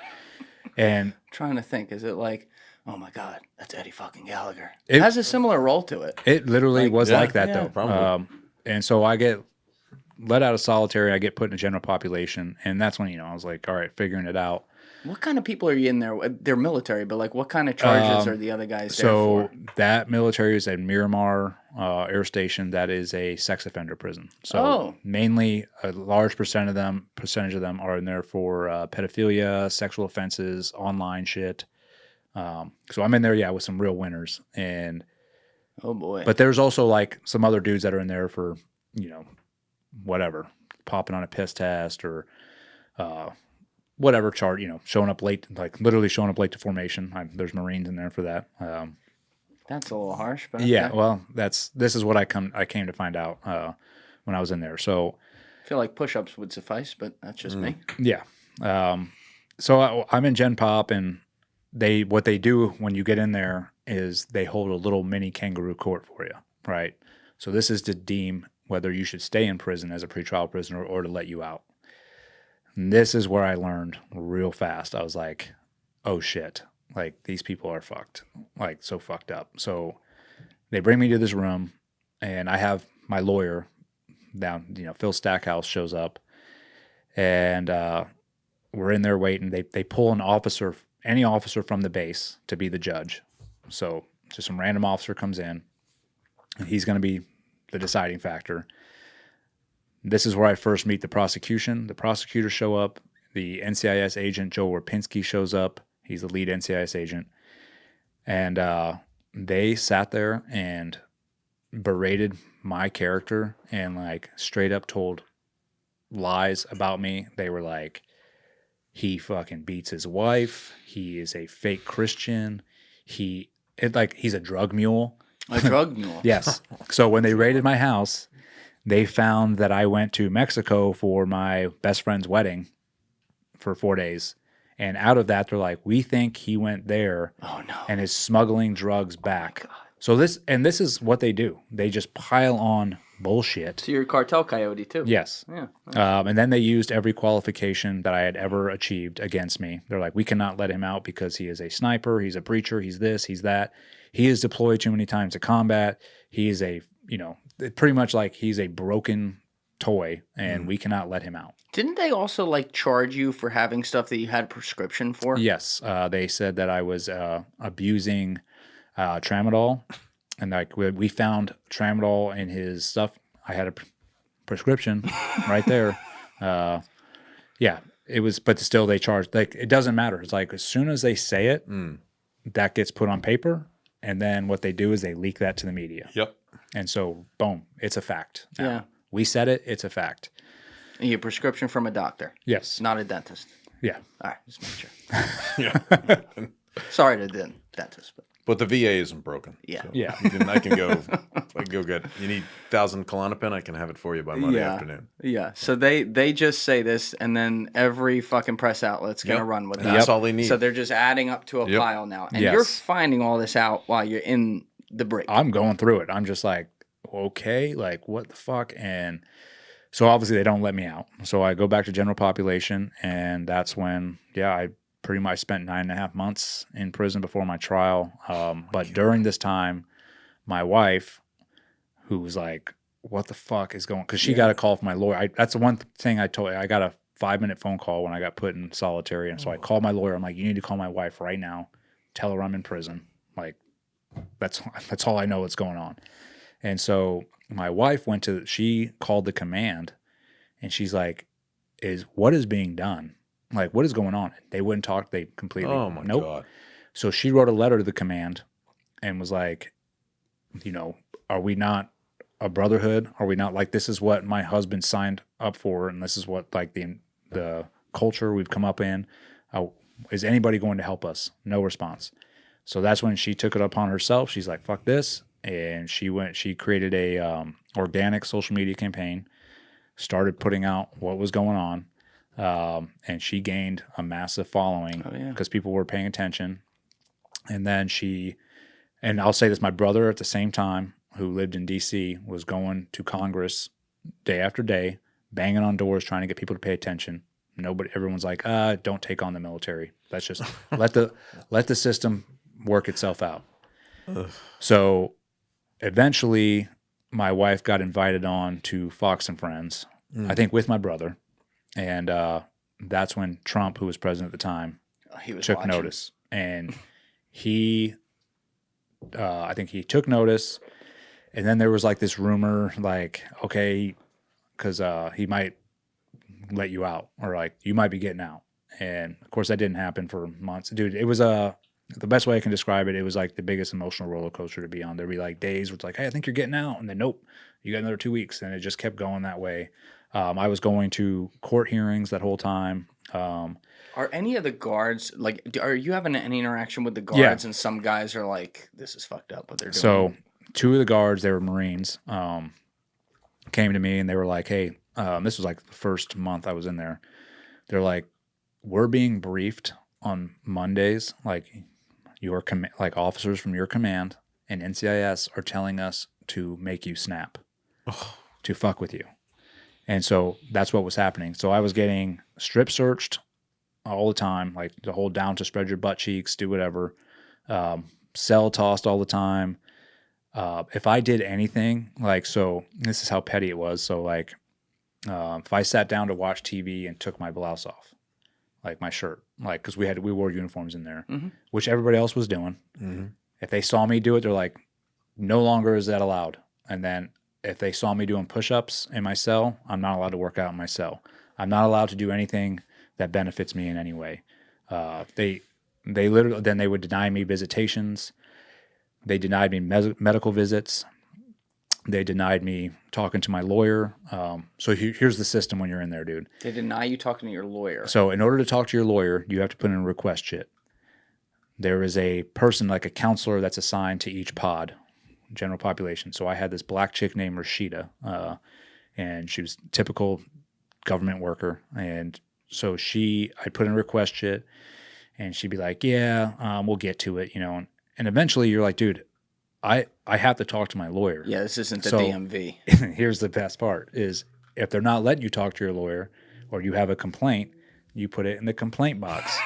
and Trying to think, is it like, oh my God, that's Eddie fucking Gallagher? It- It has a similar role to it. it literally was yeah, like that yeah, though. probably. And so I get let out of solitary, I get put in the general population, and that's when, I was like, all right, figuring it out. What kind of people are you in there? They're military, but like, what kind of charges are the other guys there So for? that military is at Miramar Air Station. That is a sex offender prison. So Oh. mainly a large percentage of them are in there for pedophilia, sexual offenses, online shit. So I'm in there, with some real winners. Oh boy. But there's also like some other dudes that are in there for, whatever, popping on a piss test or whatever chart, showing up late, like literally showing up late to formation. There's Marines in there for that. That's a little harsh, but Yeah, okay. well, this is what I came to find out when I was in there. So I feel like push-ups would suffice, but that's just me. yeah, so I'm in Gen Pop, and what they do when you get in there is they hold a little mini kangaroo court for you, right? So this is to deem whether you should stay in prison as a pretrial prisoner or to let you out. And this is where I learned real fast. I was like, oh shit, like these people are fucked, like so fucked up. So they bring me to this room, and I have my lawyer down, Phil Stackhouse shows up, and we're in there waiting. They pull any officer from the base to be the judge. So just some random officer comes in, and he's going to be the deciding factor. This is where I first meet the prosecution. The prosecutors show up. The NCIS agent, Joe Rapinski, shows up. He's the lead NCIS agent. And they sat there and berated my character and like straight up told lies about me. They were like, he fucking beats his wife. He is a fake Christian. He's a drug mule. A drug mule. Yes. So when they raided my house, they found that I went to Mexico for my best friend's wedding for 4 days. And out of that, they're like, we think he went there and is smuggling drugs back. So this is what they do. They just pile on bullshit. So you're a cartel coyote too. Yes. Yeah. And then they used every qualification that I had ever achieved against me. They're like, we cannot let him out because he is a sniper, he's a preacher, he's this, he's that. He is deployed too many times to combat. He is pretty much like he's a broken toy, and we cannot let him out. Didn't they also like charge you for having stuff that you had a prescription for? Yes. They said that I was abusing tramadol, and like we found tramadol in his stuff. I had a prescription right there. Yeah, it was, but still they charged. Like, it doesn't matter. It's like as soon as they say it, that gets put on paper, and then what they do is they leak that to the media. Yep. And so, boom, it's a fact. Now, Yeah. we said it. It's a fact. And your prescription from a doctor, Yes. not a dentist. Yeah. All right, just make sure. Yeah. Sorry to the dentist, but But the VA isn't broken. yeah. So Yeah. I can go get. You need 1,000 Klonopin? I can have it for you by Monday afternoon. Yeah. So they just say this, and then every fucking press outlet's gonna Yep. run with And that. that's all they need. So they're just adding up to a Yep. pile now, and Yes. you're finding all this out while you're in the break. I'm going through it. I'm just like, okay, like what the fuck? And so obviously they don't let me out. So I go back to general population, and that's when, I pretty much spent 9.5 months in prison before my trial. But during this time, my wife, who was like, what the fuck is going on? Because she got a call from my lawyer. That's the one thing I told her. I got a 5-minute phone call when I got put in solitary. And so I called my lawyer. I'm like, you need to call my wife right now. Tell her I'm in prison. Like, that's all I know what's going on. And so my wife she called the command, and she's like, what is being done? Like, what is going on? They wouldn't talk. They completely, Oh my God. So she wrote a letter to the command and was like, are we not a brotherhood? Are we not like, this is what my husband signed up for, and this is what like the culture we've come up in. Is anybody going to help us? No response. So that's when she took it upon herself. She's like, fuck this. And she created a organic social media campaign, started putting out what was going on. And she gained a massive following because people were paying attention. And then and I'll say this, my brother at the same time, who lived in D.C., was going to Congress day after day, banging on doors, trying to get people to pay attention. Everyone's like, don't take on the military. Let's just let the system work itself out. Ugh. So eventually my wife got invited on to Fox and Friends, I think with my brother. And that's when Trump, who was president at the time, took notice. And I think he took notice. And then there was like this rumor, like, okay, because he might let you out, or like you might be getting out. And of course that didn't happen for months. Dude, it was the best way I can describe it, it was like the biggest emotional roller coaster to be on. There'd be like days where it's like, hey, I think you're getting out. And then, nope, you got another 2 weeks. And it just kept going that way. I was going to court hearings that whole time. Are any of the guards, like, are you having any interaction with the guards? And some guys are like, this is fucked up what they're doing. So 2 of the guards, they were Marines, came to me and they were like, hey, this was like the first month I was in there. They're like, we're being briefed on Mondays, like like officers from your command and NCIS are telling us to make you snap, to fuck with you. And so that's what was happening. So I was getting strip searched all the time, like the whole down to spread your butt cheeks, do whatever, cell tossed all the time. If I did anything, like, so this is how petty it was. So like, if I sat down to watch TV and took my blouse off, like my shirt, like, cause we wore uniforms in there, which everybody else was doing. If they saw me do it, they're like, no longer is that allowed. And then if they saw me doing push-ups in my cell, I'm not allowed to work out in my cell. I'm not allowed to do anything that benefits me in any way. They literally, then they would deny me visitations. They denied me medical visits. They denied me talking to my lawyer. So here's the system when you're in there, dude. They deny you talking to your lawyer. So in order to talk to your lawyer, you have to put in a request sheet. There is a person, like a counselor, that's assigned to each pod, general population. So I had this black chick named Rashida, and she was typical government worker. And so I'd put in a request sheet, and she'd be like, yeah, we'll get to it, And eventually you're like, dude, I have to talk to my lawyer. Yeah, this isn't the DMV. Here's the best part is if they're not letting you talk to your lawyer or you have a complaint, you put it in the complaint box.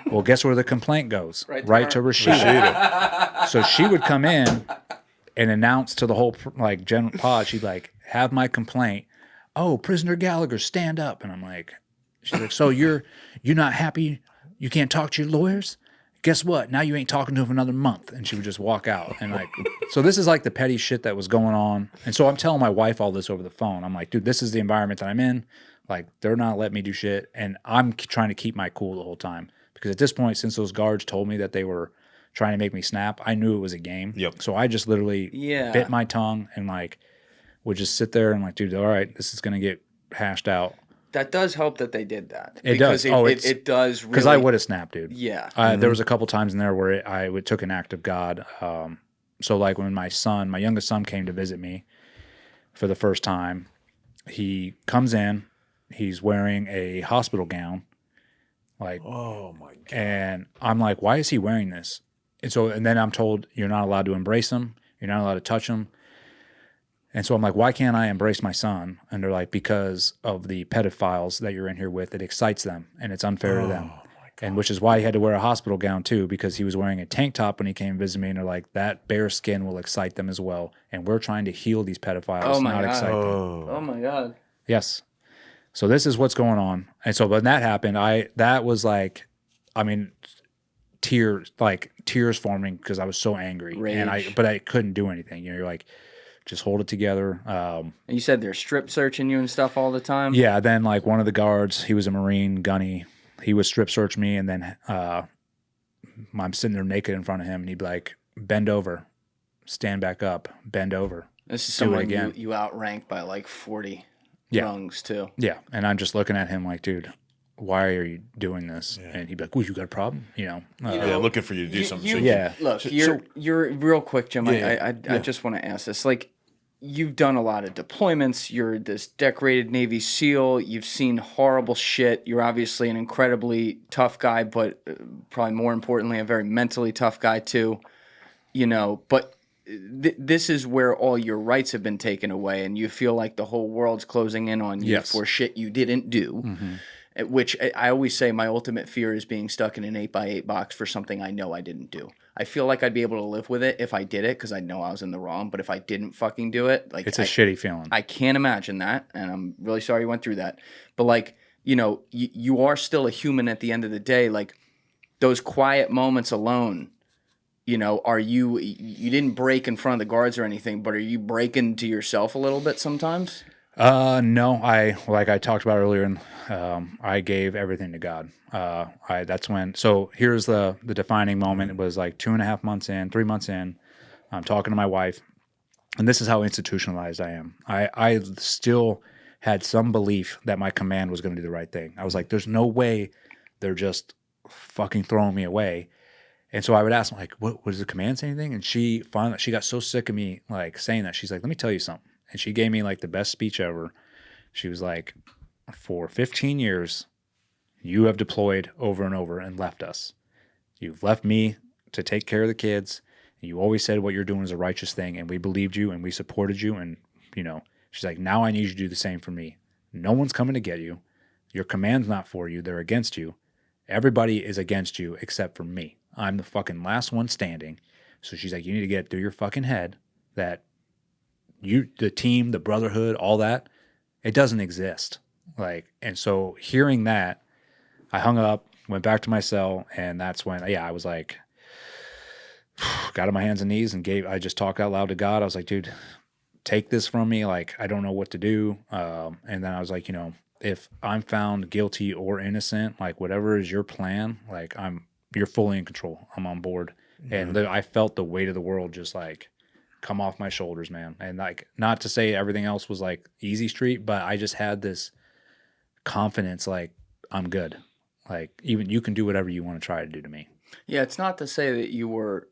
Well, guess where the complaint goes? Right to Rashida. So she would come in and announce to the whole like general pod, she'd like, have my complaint. Oh, prisoner Gallagher, stand up. And I'm like, she's like, so you're not happy? You can't talk to your lawyers? Guess what? Now you ain't talking to him for another month. And she would just walk out. And like, so this is like the petty shit that was going on. And so I'm telling my wife all this over the phone. I'm like, dude, this is the environment that I'm in. Like, they're not letting me do shit. And I'm trying to keep my cool the whole time. Because at this point, since those guards told me that they were trying to make me snap, I knew it was a game. Yep. So I just literally bit my tongue and like would just sit there and like, dude, all right, this is going to get hashed out. That does help that they did that. It does. It does really. Because I would have snapped, dude. Yeah. There was a couple times in there where I took an act of God. So like when my youngest son came to visit me for the first time, he comes in, he's wearing a hospital gown. Like, oh my God. And I'm like, why is he wearing this? And then I'm told you're not allowed to embrace him. You're not allowed to touch him. And so I'm like, why can't I embrace my son? And they're like, because of the pedophiles that you're in here with, it excites them and it's unfair to them. And which is why he had to wear a hospital gown too, because he was wearing a tank top when he came to visit me. And they're like, that bare skin will excite them as well. And we're trying to heal these pedophiles, not excite them. Oh my God. Yes. So this is what's going on. And so when that happened, that was like, I mean, tears forming because I was so angry. Rage. But I couldn't do anything. You're like, just hold it together. And you said they're strip searching you and stuff all the time? Yeah. Then like one of the guards, he was a Marine, Gunny. He would strip search me, and then I'm sitting there naked in front of him, and he'd be like, bend over, stand back up, bend over. This is someone you outrank by like 40 rungs too. Yeah. And I'm just looking at him like, dude, why are you doing this? Yeah. And he'd be like, well, you got a problem? Looking for you to do something. Look, you're real quick, Jim. I just want to ask this. Like, you've done a lot of deployments. You're this decorated Navy SEAL. You've seen horrible shit. You're obviously an incredibly tough guy, but probably more importantly, a very mentally tough guy too. But this is where all your rights have been taken away, and you feel like the whole world's closing in on you Yes. for shit you didn't do. Mm-hmm. Which I always say my ultimate fear is being stuck in an 8x8 box for something I know I didn't do. I feel like I'd be able to live with it if I did it because I know I was in the wrong. But if I didn't fucking do it, like It's a shitty feeling. I can't imagine that, and I'm really sorry you went through that. But like, you are still a human at the end of the day. Like those quiet moments alone, are you didn't break in front of the guards or anything, but are you breaking to yourself a little bit sometimes? No, like I talked about earlier, and I gave everything to God. That's when. So here's the defining moment. It was like 2.5 months in, 3 months in. I'm talking to my wife, and this is how institutionalized I am. I still had some belief that my command was going to do the right thing. I was like, "There's no way they're just fucking throwing me away." And so I would ask them, like, "What does the command say anything?" And she got so sick of me like saying that. She's like, "Let me tell you something." And she gave me like the best speech ever. She was like, for 15 years, you have deployed over and over and left us. You've left me to take care of the kids. And you always said what you're doing is a righteous thing. And we believed you and we supported you. And, she's like, now I need you to do the same for me. No one's coming to get you. Your command's not for you. They're against you. Everybody is against you except for me. I'm the fucking last one standing. So she's like, you need to get it through your fucking head that the team, the brotherhood, all that, it doesn't exist. And so hearing that, I hung up, went back to my cell, and that's when, I was like, got on my hands and knees and I just talked out loud to God. I was like, dude, take this from me. Like, I don't know what to do. And then I was like, if I'm found guilty or innocent, like whatever is your plan, like you're fully in control. I'm on board. Mm-hmm. And I felt the weight of the world just like come off my shoulders, man. And like, not to say everything else was like easy street, but I just had this confidence, like I'm good. Like even you can do whatever you want to try to do to me. Yeah, it's not to say that you were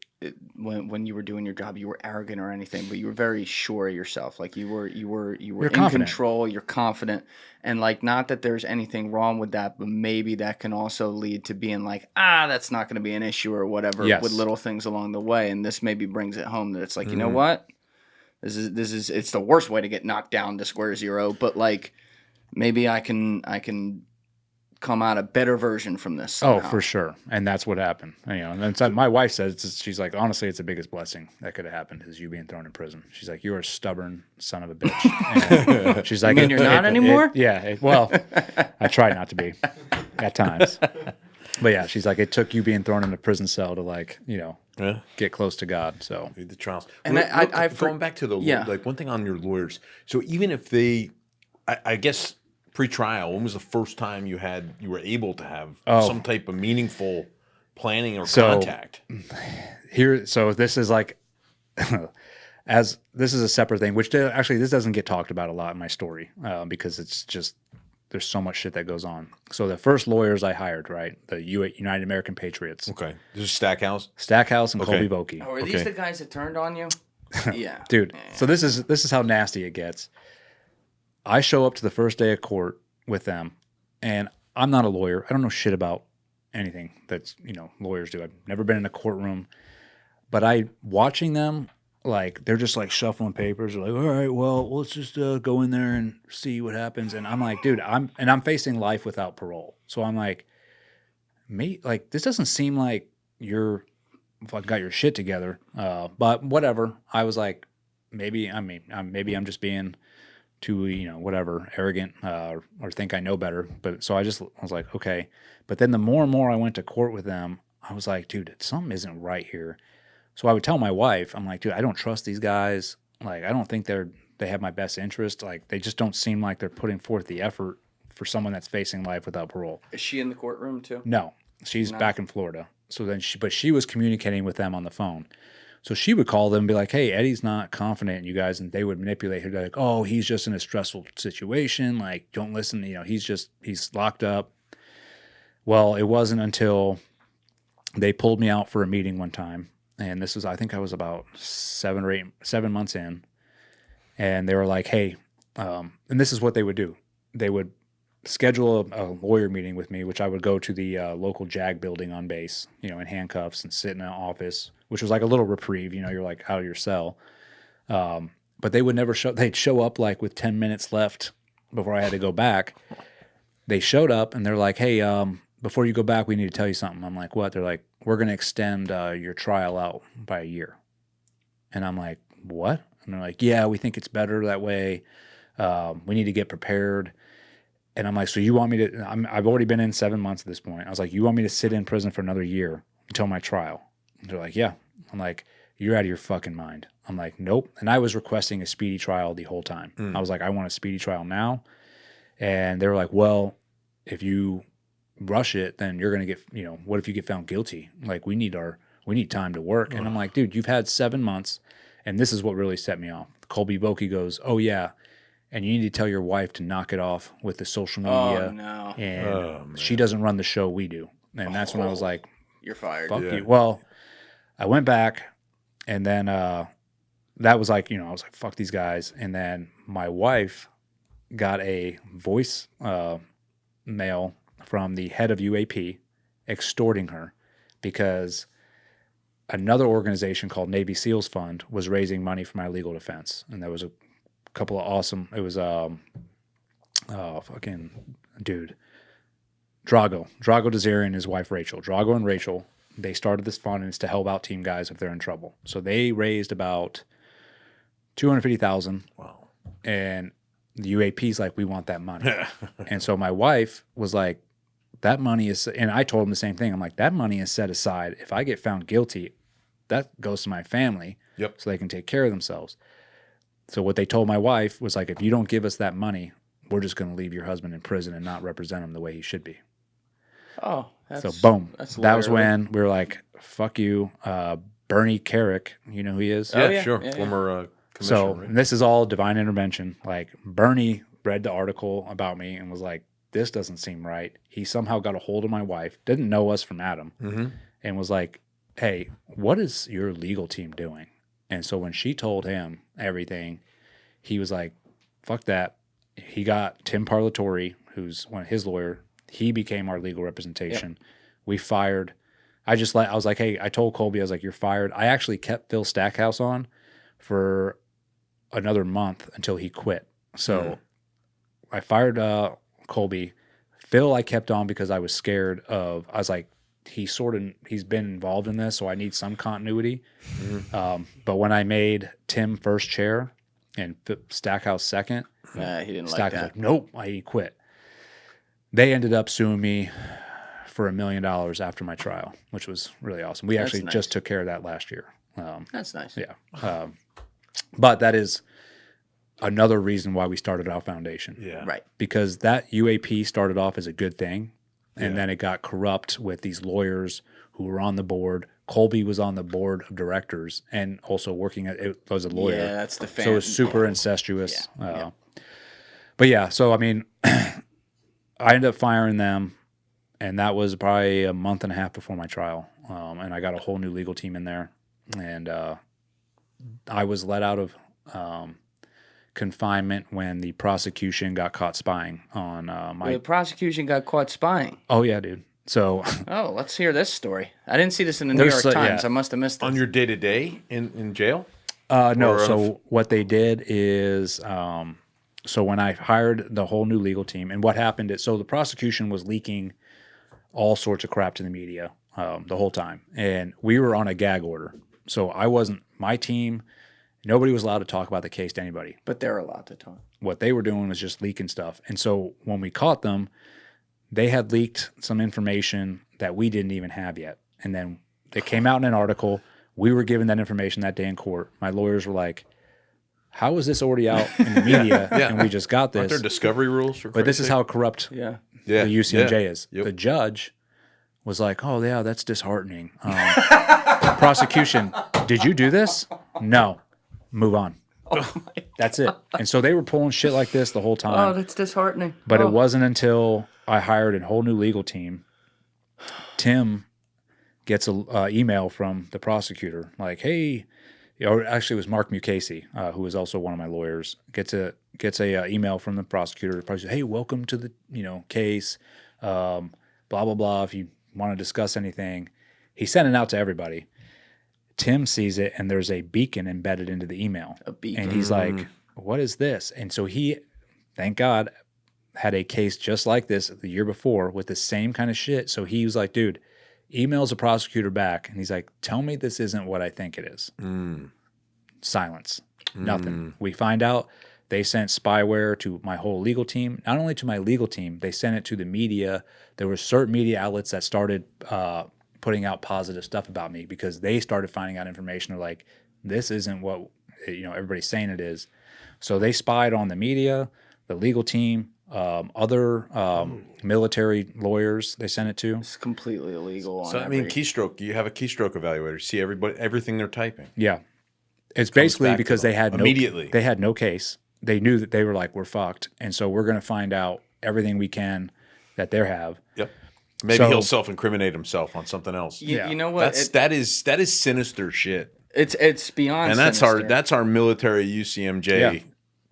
when you were doing your job, you were arrogant or anything, but you were very sure of yourself. Like you were in confident. Control. You're confident, and like not that there's anything wrong with that, but maybe that can also lead to being like, that's not going to be an issue or whatever. Yes. With little things along the way, and this maybe brings it home that it's like, you know what, this is it's the worst way to get knocked down to square zero, but like maybe I can come out a better version from this somehow. Oh, for sure. And that's what happened. And then so my wife says, she's like, honestly, it's the biggest blessing that could have happened is you being thrown in prison. She's like, you're a stubborn son of a bitch. And she's like, you mean you're not anymore? Well, I try not to be at times. But yeah, she's like, it took you being thrown in a prison cell to like, get close to God. So the trials. And I've going back to the like one thing on your lawyers. So even if they, I guess pre-trial, when was the first time you were able to have some type of meaningful planning or contact? So this is like, this is a separate thing, which actually this doesn't get talked about a lot in my story because it's just, there's so much shit that goes on. So the first lawyers I hired, right, the United American Patriots. Okay. This is Stackhouse? Stackhouse and Colby Vokey. Oh, are these the guys that turned on you? Yeah. Dude, so this is how nasty it gets. I show up to the first day of court with them, and I'm not a lawyer. I don't know shit about anything that's, lawyers do. I've never been in a courtroom, but watching them, like, they're just like shuffling papers. They're like, all right, well, let's just go in there and see what happens. And I'm like, dude, I'm facing life without parole. So I'm like, this doesn't seem like you're got your shit together. But whatever. I was like, maybe I'm just being too, whatever, arrogant or think I know better. But so I was like, okay. But then the more and more I went to court with them, I was like, dude, something isn't right here. So I would tell my wife, I'm like, dude, I don't trust these guys. Like, I don't think they have my best interest. Like, they just don't seem like they're putting forth the effort for someone that's facing life without parole. Is she in the courtroom too? No, she's back in Florida. So then she was communicating with them on the phone. So she would call them and be like, hey, Eddie's not confident in you guys. And they would manipulate her. They're like, oh, he's just in a stressful situation. Like, don't listen. He's locked up. Well, it wasn't until they pulled me out for a meeting one time. And this was, I think I was about 7 months in. and they were like, hey, and this is what they would do. They would schedule a lawyer meeting with me, which I would go to the local JAG building on base, you know, in handcuffs and sit in an office, which was like a little reprieve, you know, you're like out of your cell. But they would never show, they'd show up like with 10 minutes left before I had to go back. They showed up and they're like, hey, before you go back, we need to tell you something. I'm like, what? They're like, we're going to extend your trial out by a year. And I'm like, what? And they're like, yeah, we think it's better that way. We need to get prepared. And I'm like, so you want me to, I've already been in 7 months at this point. I was like, you want me to sit in prison for another year until my trial? And they're like, yeah. I'm like, you're out of your fucking mind. I'm like, nope. And I was requesting a speedy trial the whole time. I was like, I want a speedy trial now. And they were like, well, if you rush it, then you're going to get, you know, what if you get found guilty? Like, we need time to work. And I'm like, dude, you've had 7 months. And this is what really set me off. Colby Vokey goes, oh, yeah. And you need to tell your wife to knock it off with the social media. Oh, no. And she doesn't run the show, we do. And that's when I was like, you're fired. fuck you. Well, I went back, and then that was like, you know, I was like, fuck these guys. And then my wife got a voice mail from the head of UAP extorting her because another organization called Navy SEALs Fund was raising money for my legal defense. And there was a couple of awesome, it was fucking dude, Drago Desiri and his wife Rachel. Drago and Rachel, they started this fund, and it's to help out team guys if they're in trouble. So they raised about $250,000. Wow. And the UAP's like, we want that money. And so my wife was like, that money is, and I told him the same thing. I'm like, that money is set aside. If I get found guilty, that goes to my family. Yep. So they can take care of themselves. So what they told my wife was like, if you don't give us that money, we're just going to leave your husband in prison and not represent him the way he should be. Oh, that's, so boom. That's that was when we were like, fuck you. Bernie Carrick, you know who he is? Yeah, sure. Yeah, former commissioner. So right? This is all divine intervention. Like, Bernie read the article about me and was like, this doesn't seem right. He somehow got a hold of my wife, didn't know us from Adam, and was like, hey, what is your legal team doing? And so when she told him everything, he was like, fuck that. He got Tim Parlatore, who's one of his lawyer. He became our legal representation. Yep. We fired. I was like, hey, I told Colby, I was like, you're fired. I actually kept Phil Stackhouse on for another month until he quit. So I fired Colby. Phil I kept on because I was scared of, I was like, he's been involved in this, so I need some continuity. But when I made Tim first chair and Stackhouse second, he didn't Stackhouse like that. was like, nope, he quit. They ended up suing me for $1 million after my trial, which was really awesome. We actually just took care of that last year. That's nice. Yeah. But that is another reason why we started our foundation. Yeah. Right. Because that UAP started off as a good thing, and then it got corrupt with these lawyers who were on the board. Colby was on the board of directors and also working as a lawyer. Yeah, that's the fan. So it was super incestuous. Yeah. But yeah, so I mean, I ended up firing them, and that was probably a month and a half before my trial. And I got a whole new legal team in there, and I was let out of confinement when the prosecution got caught spying on The prosecution got caught spying. Oh yeah, dude. So oh, let's hear this story. I didn't see this in the New York Times. I must have missed this. On your day-to-day in jail? No. So what they did is, so when I hired the whole new legal team, and what happened is, so the prosecution was leaking all sorts of crap to the media the whole time, and we were on a gag order. So my team, nobody was allowed to talk about the case to anybody. But they're allowed to talk. What they were doing was just leaking stuff. And so when we caught them, they had leaked some information that we didn't even have yet. And then it came out in an article. We were given that information that day in court. My lawyers were like, how is this already out in the media and we just got this? Aren't there discovery rules? But this is how corrupt the UCMJ is. Yep. The judge was like, oh, yeah, that's disheartening. Prosecution, did you do this? No. Move on. That's it. And so they were pulling shit like this the whole time. Oh, that's disheartening. But it wasn't until I hired a whole new legal team. Tim gets an email from the prosecutor like, hey, or actually it was Mark Mukasey, who was also one of my lawyers, gets a email from the prosecutor. Probably says, hey, welcome to the case, blah blah blah. If you want to discuss anything, he sent it out to everybody. Tim sees it, and there's a beacon embedded into the email. A beacon. And he's like, what is this? And so he, thank God, had a case just like this the year before with the same kind of shit. So he was like, dude, emails the prosecutor back, and he's like, tell me this isn't what I think it is. Silence. Nothing. We find out they sent spyware to my whole legal team. Not only to my legal team, they sent it to the media. There were certain media outlets that started putting out positive stuff about me because they started finding out information. They're like, this isn't what everybody's saying it is. So they spied on the media, the legal team, other military lawyers they sent it to. It's completely illegal. So I mean, keystroke. You have a keystroke evaluator. See everything they're typing. Yeah, it's basically because they had immediately. They had no case. They knew that they were like, we're fucked, and so we're going to find out everything we can that they have. Yep. Maybe he'll self-incriminate himself on something else. You know what? That is sinister shit. It's beyond. And that's our military UCMJ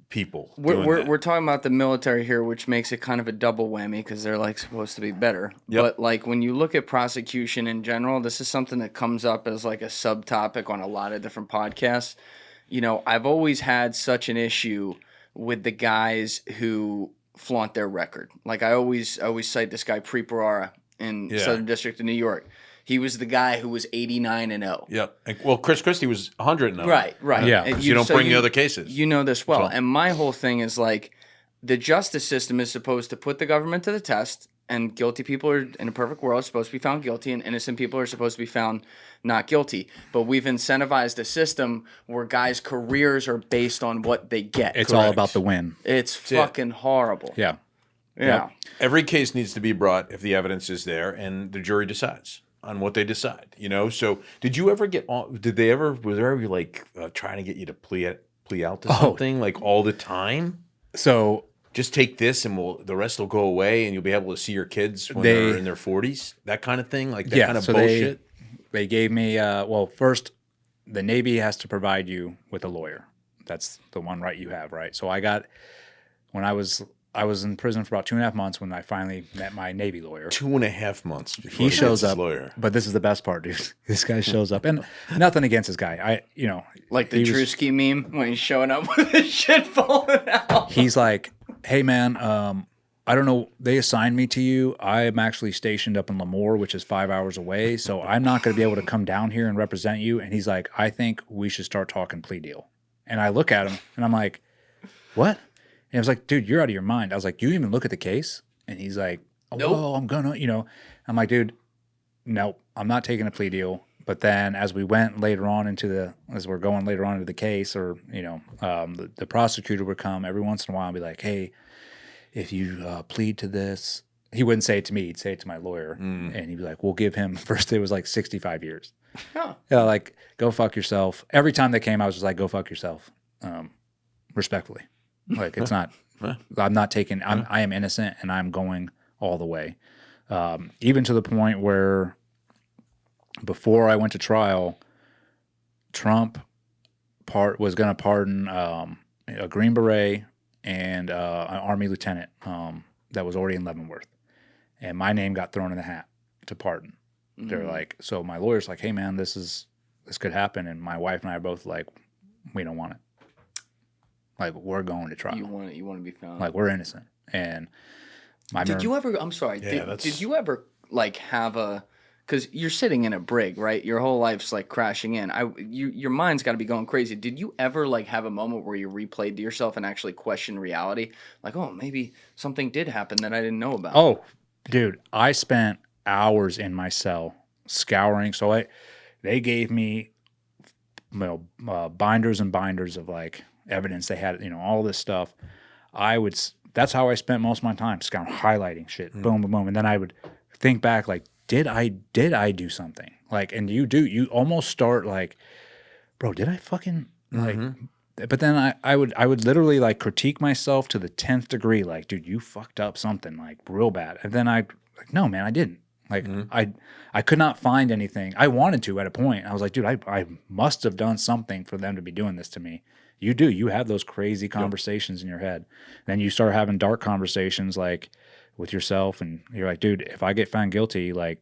people. We're talking about the military here, which makes it kind of a double whammy because they're like supposed to be better. Yep. But like when you look at prosecution in general, this is something that comes up as like a subtopic on a lot of different podcasts. I've always had such an issue with the guys who flaunt their record. Like I always cite this guy Preparara in Southern District of New York. He was the guy who was 89-0. Yep. Well, Chris Christie was 100-0. Right. Yeah. You don't bring the other cases. You know this well. And my whole thing is like the justice system is supposed to put the government to the test, and guilty people are, in a perfect world, are supposed to be found guilty, and innocent people are supposed to be found not guilty. But we've incentivized a system where guys' careers are based on what they get. It's all about the win. It's fucking horrible. Yeah. Yeah. Every case needs to be brought if the evidence is there, and the jury decides on what they decide. So did you ever was there ever like trying to get you to plea out to something like all the time? So just take this and the rest will go away and you'll be able to see your kids when they're in their 40s, that kind of thing, like that kind of bullshit. They gave me first the Navy has to provide you with a lawyer. That's the one right you have, right? So when I was in prison for about 2.5 months when I finally met my Navy lawyer. 2.5 months. He shows up. Lawyer. But this is the best part, dude. This guy shows up, and nothing against this guy. Like the Drewski meme when he's showing up with his shit falling out. He's like, "Hey, man, I don't know. They assigned me to you. I am actually stationed up in Lemoore, which is 5 hours away. So I'm not going to be able to come down here and represent you." And he's like, "I think we should start talking plea deal." And I look at him, and I'm like, "What?" And I was like, dude, you're out of your mind. I was like, do you even look at the case? And he's like, oh, nope. Well, I'm gonna, I'm like, dude, no, I'm not taking a plea deal. But then as we went later on as we're going later on into the case, or, the prosecutor would come every once in a while and be like, hey, if you plead to this, he wouldn't say it to me. He'd say it to my lawyer. And he'd be like, we'll give him, first it was like 65 years. Huh. Like, go fuck yourself. Every time they came, I was just like, go fuck yourself. Respectfully. Like it's not. I'm not taking. I am innocent, and I'm going all the way. Even to the point where, before I went to trial, Trump was going to pardon a Green Beret and an Army lieutenant that was already in Leavenworth, and my name got thrown in the hat to pardon. They're like, so my lawyer's like, hey man, this could happen, and my wife and I are both like, we don't want it. Like, we're going to trial. You want to be found. Like, we're innocent. And did you ever, I'm sorry, did you ever, like, have because you're sitting in a brig, right? Your whole life's, like, crashing in. Your mind's got to be going crazy. Did you ever, like, have a moment where you replayed to yourself and actually question reality? Like, oh, maybe something did happen that I didn't know about. Oh, dude, I spent hours in my cell scouring. So they gave me, binders and binders of, like, evidence. They had, all this stuff. That's how I spent most of my time, highlighting shit, boom, boom, boom. And then I would think back, like, did I do something? Like, and you almost start like, bro, did I fucking like, but then I would literally like critique myself to the 10th degree. Like, dude, you fucked up something like real bad. And then no, man, I didn't. Like I could not find anything. I wanted to at a point. I was like, dude, I must have done something for them to be doing this to me. You do. You have those crazy conversations in your head. Then you start having dark conversations like with yourself, and you're like, dude, if I get found guilty, like,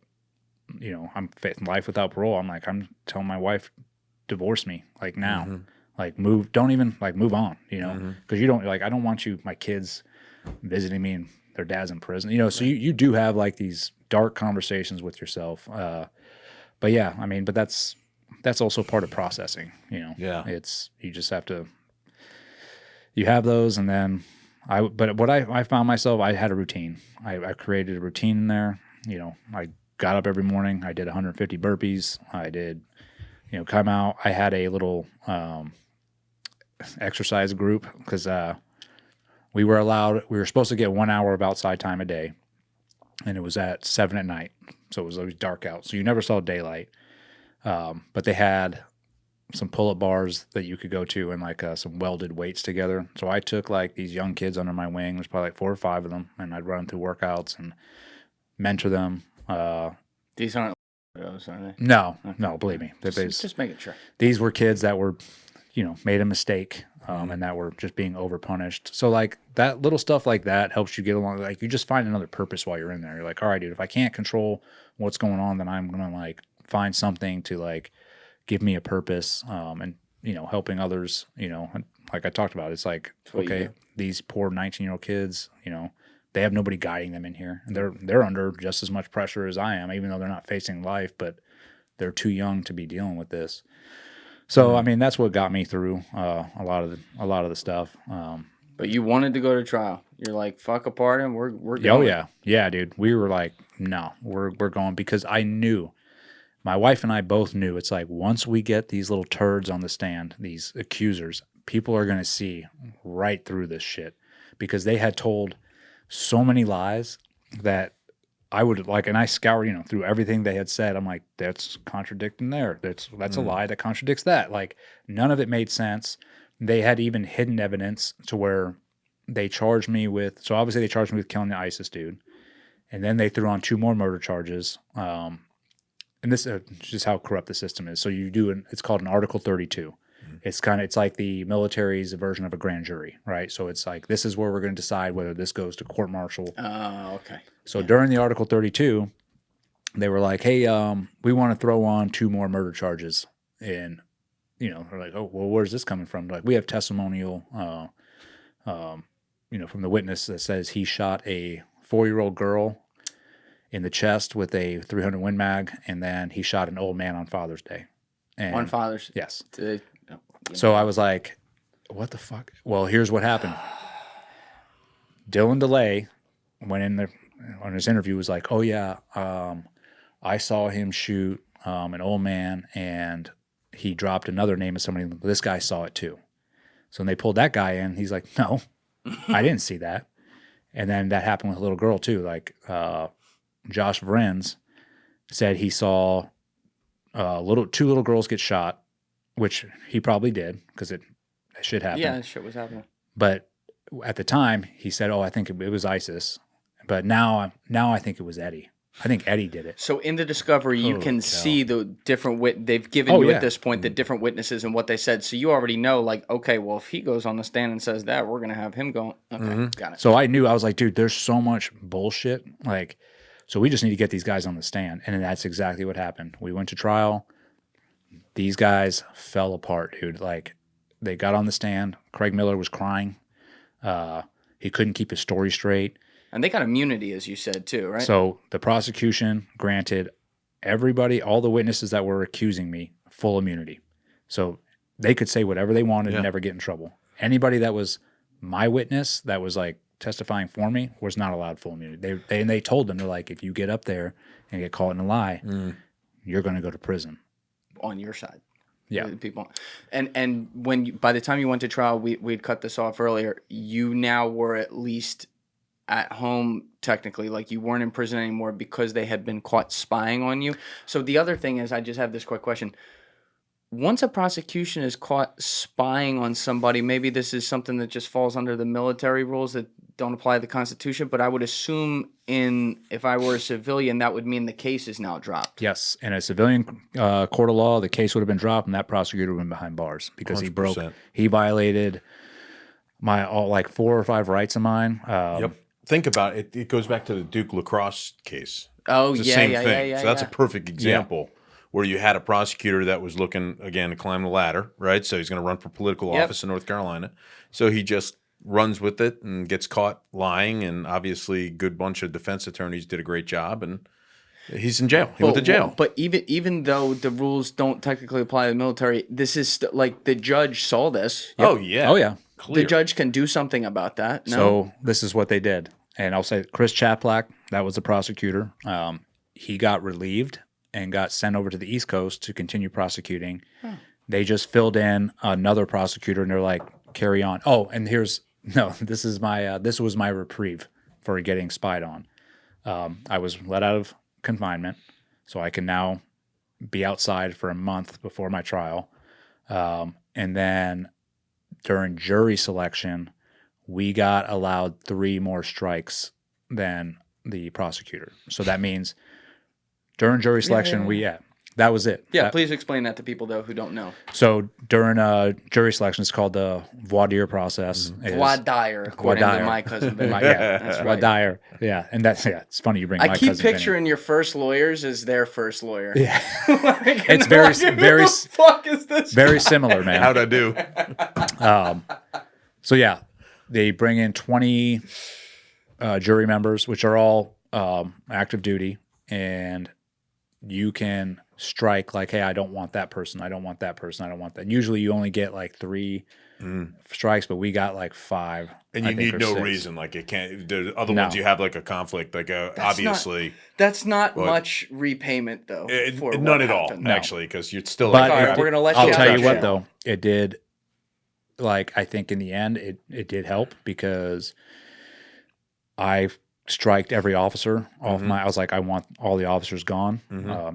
you know, I'm life without parole. I'm like, I'm telling my wife, divorce me, like now, like move. Don't even like move on, you know, because you don't like. I don't want you, my kids, visiting me and their dad's in prison, you know. So you do have like these dark conversations with yourself. But yeah, I mean, but that's also part of processing, you know. Yeah. It's, you just have to, you have those, and then but what I found myself, I had a routine. I created a routine in there. You know, I got up every morning. I did 150 burpees. I did, you know, come out. I had a little exercise group because we were supposed to get 1 hour of outside time a day, and it was at 7 at night. So it was always dark out. So you never saw daylight. But they had some pull-up bars that you could go to and like some welded weights together. So I took like these young kids under my wing. There's probably like 4 or 5 of them, and I'd run through workouts and mentor them. These aren't those, are they? No, Okay. no, believe me. Just making sure. These were kids that were, you know, made a mistake and that were just being overpunished. So like that little stuff like that helps you get along. Like you just find another purpose while you're in there. You're like, all right, dude, if I can't control what's going on, then I'm going to like find something to like give me a purpose, and, you know, helping others, you know, like I talked about, it's like, okay, these poor 19-year-old kids, you know, they have nobody guiding them in here, and they're under just as much pressure as I am, even though they're not facing life, but they're too young to be dealing with this. So, I mean, that's what got me through a lot of the stuff. But you wanted to go to trial. You're like, fuck a pardon, we're going. Oh yeah, dude. We were like, no, we're going, because I knew, my wife and I both knew, it's like once we get these little turds on the stand, these accusers, people are going to see right through this shit, because they had told so many lies that I would like, and I scoured, you know, through everything they had said. I'm like, that's contradicting there. That's a lie that contradicts that. Like none of it made sense. They had even hidden evidence to where they charged me with, so obviously they charged me with killing the ISIS dude. And then they threw on 2 more murder charges. And this is just how corrupt the system is. So you do it's called an Article 32. It's like the military's version of a grand jury, right? So it's like, this is where we're going to decide whether this goes to court martial. Oh, okay. So during the Article 32, they were like, hey, we want to throw on 2 more murder charges. And, you know, they're like, oh, well, where's this coming from? Like, we have testimonial, you know, from the witness that says he shot a 4-year-old girl in the chest with a 300 Win Mag, and then he shot an old man on Father's Day. And On Father's? Yes. So I was like, what the fuck? Well, here's what happened. Dylan DeLay went in there on his interview, was like, oh yeah, I saw him shoot an old man, and he dropped another name of somebody. This guy saw it too. So when they pulled that guy in, he's like, no, I didn't see that. And then that happened with a little girl too. Like Josh Vrens said he saw 2 little girls get shot, which he probably did, because that shit happened. Yeah, that shit was happening. But at the time, he said, oh, I think it was ISIS. But now I think it was Eddie. I think Eddie did it. So in the discovery, you can see the different they've given you at this point, the different witnesses and what they said. So you already know, like, okay, well, if he goes on the stand and says that, we're going to have him go. Okay, got it. So I was like, dude, there's so much bullshit. Like, so we just need to get these guys on the stand. And that's exactly what happened. We went to trial. These guys fell apart, dude. Like, they got on the stand. Craig Miller was crying. He couldn't keep his story straight. And they got immunity, as you said, too, right? So the prosecution granted everybody, all the witnesses that were accusing me, full immunity. So they could say whatever they wanted and never get in trouble. Anybody that was my witness, that was like testifying for me, was not allowed full immunity. They told them, they're like, if you get up there and get caught in a lie, you're going to go to prison. On your side. Yeah. People. And when by the time you went to trial, we'd cut this off earlier, you now were at least at home, technically, like you weren't in prison anymore because they had been caught spying on you. So the other thing is, I just have this quick question. Once a prosecution is caught spying on somebody, maybe this is something that just falls under the military rules, that don't apply the Constitution, but I would assume if I were a civilian, that would mean the case is now dropped. Yes, in a civilian court of law, the case would have been dropped, and that prosecutor would have been behind bars because 100%. he violated my like 4 or 5 rights of mine. Yep. Think about it. It goes back to the Duke lacrosse case. Oh, It's the same thing. So that's a perfect example where you had a prosecutor that was looking, again, to climb the ladder, right? So he's going to run for political office in North Carolina. So he just runs with it and gets caught lying. And obviously, a good bunch of defense attorneys did a great job. And he's in jail. He went to jail. But even though the rules don't technically apply to the military, this is like the judge saw this. Oh, yeah. Oh, yeah. Clear. The judge can do something about that. No? So this is what they did. And I'll say Chris Chaplack, that was the prosecutor. He got relieved and got sent over to the East Coast to continue prosecuting. They just filled in another prosecutor, and they're like, carry on. Oh, and this was my reprieve for getting spied on. I was let out of confinement, so I can now be outside for a month before my trial. And then during jury selection, we got allowed 3 more strikes than the prosecutor. So that means during jury selection, that was it. Yeah, please explain that to people, though, who don't know. So during jury selection, it's called the voir dire process. Voir dire, according to my cousin Ben. That's right. Voir dire. Yeah, and it's funny you bring my cousin I keep picturing your first lawyers as their first lawyer. Yeah. It's very the fuck is this? Very similar, man. How'd I do? So yeah, they bring in 20 jury members, which are all active duty, and you can strike like, hey, I don't want that person. I don't want that person. I don't want that. Usually you only get like 3 strikes, but we got like 5. And you need no 6. Reason. Like it can't. The other ones you have like a conflict. Like obviously, that's not much repayment though. None at all, actually, because you're still. But like, we're gonna let I'll you tell out you what though, it did. Like I think in the end, it did help because I striked every officer off I was like, I want all the officers gone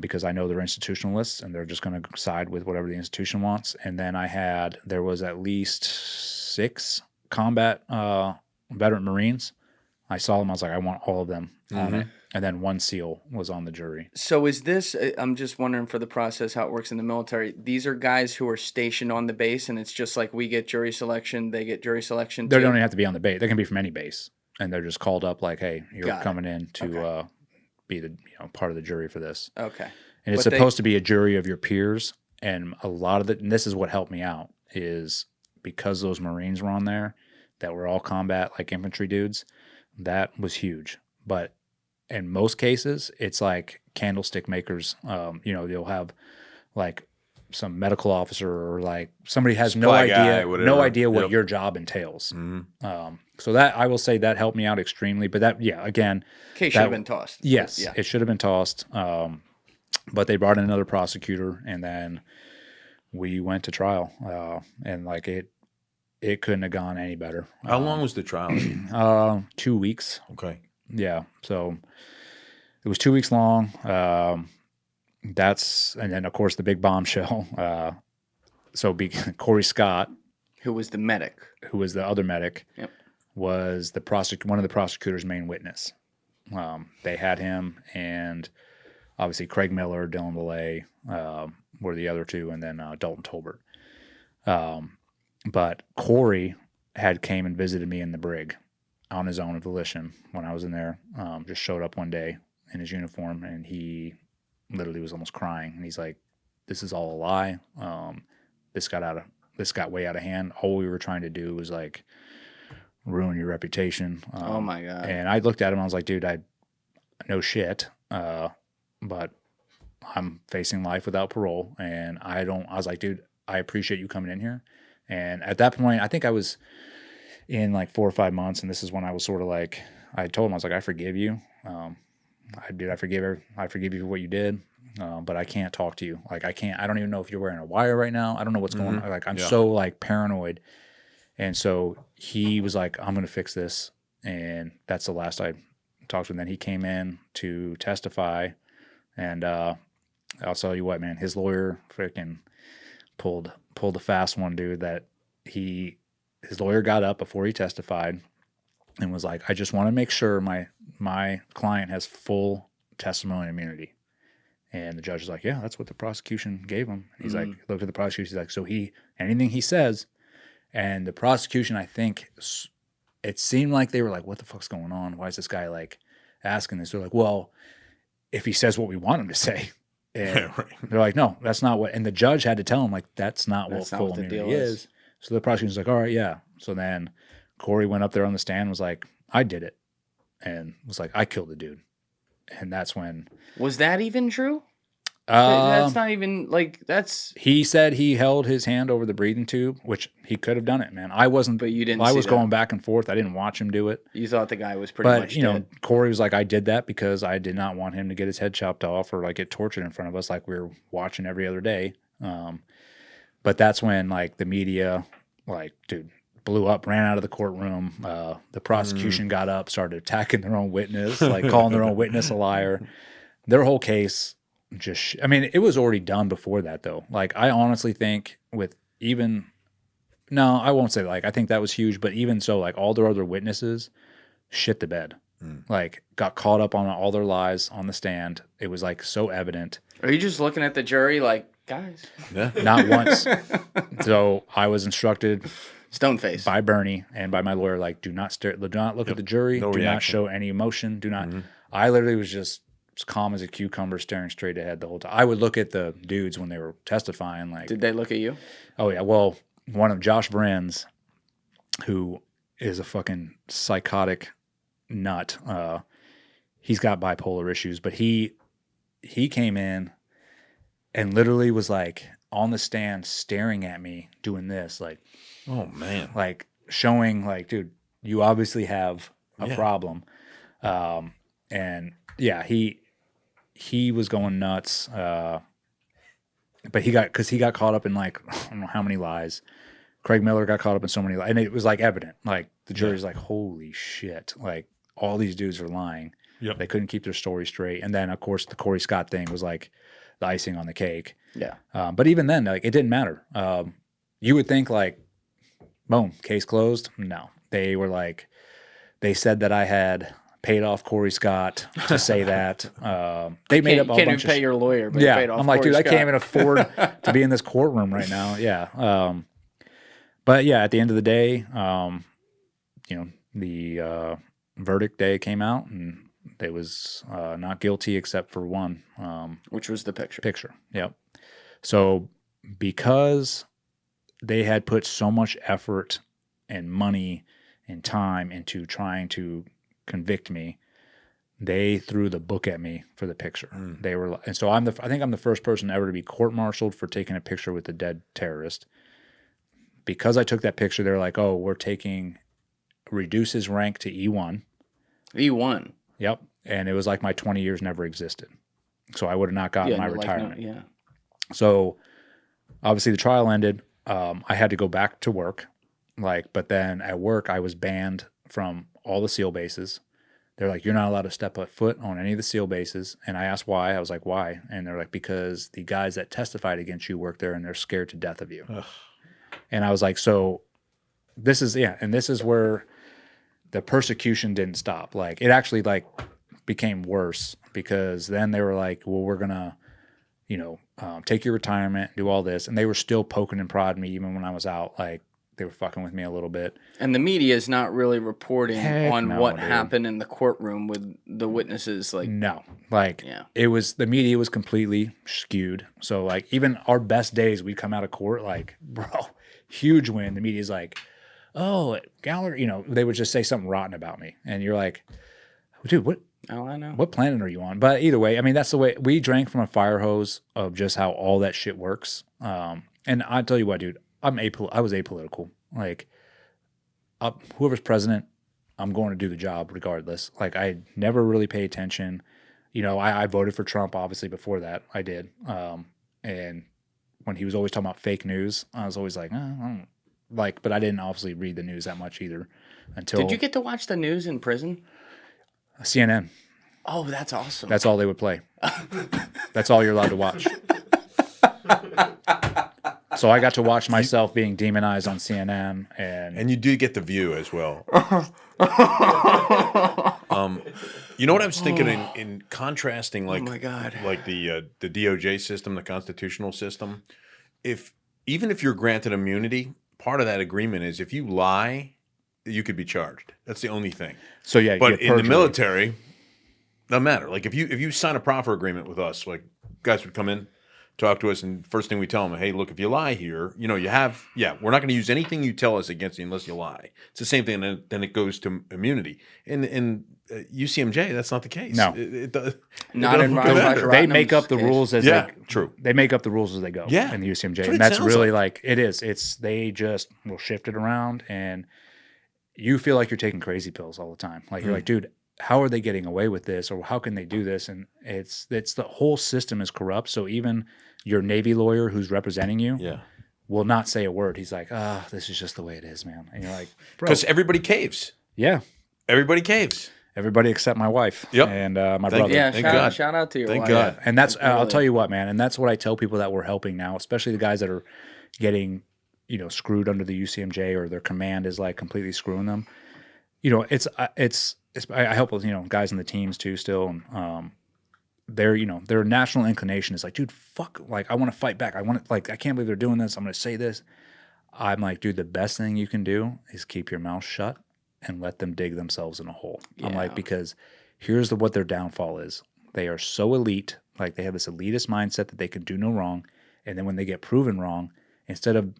because I know they're institutionalists and they're just going to side with whatever the institution wants. And then there was at least 6 combat veteran Marines. I saw them. I was like, I want all of them on it. And then 1 SEAL was on the jury. So is this, I'm just wondering for the process, how it works in the military. These are guys who are stationed on the base and it's just like we get jury selection, they get jury selection too? They don't even have to be on the base. They can be from any base. And they're just called up like, hey, you're coming in to be the part of the jury for this. Okay. And it's supposed to be a jury of your peers. And a lot of and this is what helped me out, is because those Marines were on there that were all combat, like infantry dudes, that was huge. But in most cases, it's like candlestick makers. You'll have like some medical officer or like somebody has no idea what your job entails. So that I will say that helped me out extremely. But that, again, case should have been tossed. Yes, it should have been tossed. But they brought in another prosecutor, and then we went to trial. And like it couldn't have gone any better. How long was the trial? 2 weeks. Okay. Yeah. So it was 2 weeks long. And then of course the big bombshell. Corey Scott, who was the medic, who was the other medic, was one of the prosecutor's main witness. They had him, and obviously Craig Miller, Dylan Belay were the other 2, and then Dalton Tolbert. But Corey came and visited me in the brig on his own volition when I was in there. Just showed up one day in his uniform, and he literally was almost crying. And he's like, "This is all a lie. This got way out of hand. All we were trying to do was like ruin your reputation." Oh my God. And I looked at him and I was like, dude, no shit. But I'm facing life without parole. And I was like, dude, I appreciate you coming in here. And at that point, I think I was in like 4 or 5 months. And this is when I was sort of like, I told him, I was like, I forgive you. I forgive you for what you did. But I can't talk to you. Like I don't even know if you're wearing a wire right now. I don't know what's going on. Like I'm so like paranoid. And so he was like, I'm going to fix this. And that's the last I talked to him. Then he came in to testify. And I'll tell you what, man, his lawyer freaking pulled a fast one, dude, that his lawyer got up before he testified and was like, I just want to make sure my client has full testimony immunity. And the judge was like, yeah, that's what the prosecution gave him. He's like, looked at the prosecution. He's like, so anything he says, and the prosecution, I think it seemed like they were like, what the fuck's going on? Why is this guy like asking this? They're like, well, if he says what we want him to say. And they're like, no, that's not what. And the judge had to tell him, like, that's not what full immunity is. So the prosecution's like, all right, yeah. So then Corey went up there on the stand and was like, I did it. And was like, I killed the dude. And that's when. Was that even true? That's not even like that's. He said he held his hand over the breathing tube, which he could have done it, man. I wasn't, but you didn't. I was going back and forth. I didn't watch him do it. You thought the guy was pretty much. But you know, Corey was like, I did that because I did not want him to get his head chopped off or like get tortured in front of us, like we were watching every other day. But that's when like the media, like, dude, blew up, ran out of the courtroom. The prosecution got up, started attacking their own witness, like calling their own witness a liar. Their whole case. I mean, it was already done before that, though. Like, I honestly think no, I won't say like, I think that was huge, but even so, like, all their other witnesses shit the bed. Like, got caught up on all their lies on the stand. It was, like, so evident. Are you just looking at the jury like, guys? Yeah. Not once. So, I was instructed Stoneface by Bernie and by my lawyer, like, do not look at the jury. No do reaction. Not show any emotion. Do not. I literally was just as calm as a cucumber, staring straight ahead the whole time. I would look at the dudes when they were testifying. Like, did they look at you? Oh yeah. Well, one of Josh Vrins, who is a fucking psychotic nut. He's got bipolar issues, but he came in and literally was like on the stand, staring at me, doing this, like, oh man, like showing, like, dude, you obviously have a problem. And yeah, he was going nuts, but he got caught up in like, I don't know how many lies. Craig Miller got caught up in so many lies, and it was like evident. Like the jury's like, holy shit! Like all these dudes are lying. Yep. They couldn't keep their story straight. And then of course the Corey Scott thing was like the icing on the cake. Yeah. But even then, like, it didn't matter. You would think like, boom, case closed. No, they were like, they said that I had paid off Corey Scott to say that. They made up a bunch of... You can't even pay your lawyer, but yeah, you paid off I'm like, Corey dude, Scott. I can't even afford to be in this courtroom right now. Yeah. But yeah, at the end of the day, you know, the verdict day came out, and they was not guilty except for one. Which was the picture. Picture, yep. So because they had put so much effort and money and time into trying to convict me, they threw the book at me for the picture. They were, and so I think I'm the first person ever to be court-martialed for taking a picture with a dead terrorist. Because I took that picture, they're like, "Oh, reduce his rank to E1." E1. Yep, and it was like my 20 years never existed, so I would have not gotten my retirement. Yeah. So obviously the trial ended. I had to go back to work, but then at work I was banned from all the SEAL bases. They're like, you're not allowed to step a foot on any of the SEAL bases. And I asked why. I was like, why? And they're like, because the guys that testified against you work there and they're scared to death of you. Ugh. And I was like, so this is, and this is where the persecution didn't stop. Like, it actually like became worse, because then they were like, well, we're going to, take your retirement, do all this. And they were still poking and prodding me even when I was out. Like, they were fucking with me a little bit. And the media is not really reporting what happened in the courtroom with the witnesses. Like, no, it was, the media was completely skewed. So like, even our best days, we'd come out of court like, bro, huge win. The media's like, oh, Gallagher, they would just say something rotten about me. And you're like, dude, what? Oh, I know. What planet are you on? But either way, I mean, that's the way we drank from a fire hose of just how all that shit works. And I tell you what, dude, I was apolitical. Like, whoever's president, I'm going to do the job regardless. Like, I never really pay attention. I voted for Trump, obviously, before that. I did. And when he was always talking about fake news, I was always like, I don't like, but I didn't obviously read the news that much either until. Did you get to watch the news in prison? CNN. Oh, that's awesome. That's all they would play. That's all you're allowed to watch. So I got to watch myself being demonized on CNN, and you do get the View as well. You know what I was thinking in contrasting, like, oh my God. like the DOJ system, the constitutional system. Even if you're granted immunity, part of that agreement is if you lie, you could be charged. That's the only thing. So yeah, But you get in the perjury. military, doesn't matter. Like if you sign a proffer agreement with us, like guys would come in, talk to us, and first thing we tell them, hey, look, if you lie here, you know, we're not going to use anything you tell us against you unless you lie. It's the same thing, and then it goes to immunity. In UCMJ, that's not the case. No. Not in doesn't Roger They make up the case. rules as Yeah, they true. They make up the rules as they go. Yeah. In the UCMJ, That's what and it that's sounds really like it is. It's they just will shift it around, and you feel like you're taking crazy pills all the time. Like you're like, dude, how are they getting away with this, or how can they do this? And it's the whole system is corrupt. So even your Navy lawyer who's representing you Yeah. will not say a word. He's like, this is just the way it is, man. And you're like, bro, Because everybody caves. yeah, Everybody caves. everybody except my wife Yep. and my Thank brother. Yeah, Thank God. shout out to your Thank wife. God. And that's I'll Really. tell you what, man, and that's what I tell people that we're helping now, especially the guys that are getting, screwed under the UCMJ, or their command is like completely screwing them. I help with guys in the teams too still, and their national inclination is like, dude, fuck, like I want to fight back. I can't believe they're doing this. I'm going to say this. I'm like, dude, the best thing you can do is keep your mouth shut and let them dig themselves in a hole. I'm Yeah. like, because here's what their downfall is. They are so elite, like they have this elitist mindset that they can do no wrong. And then when they get proven wrong, instead of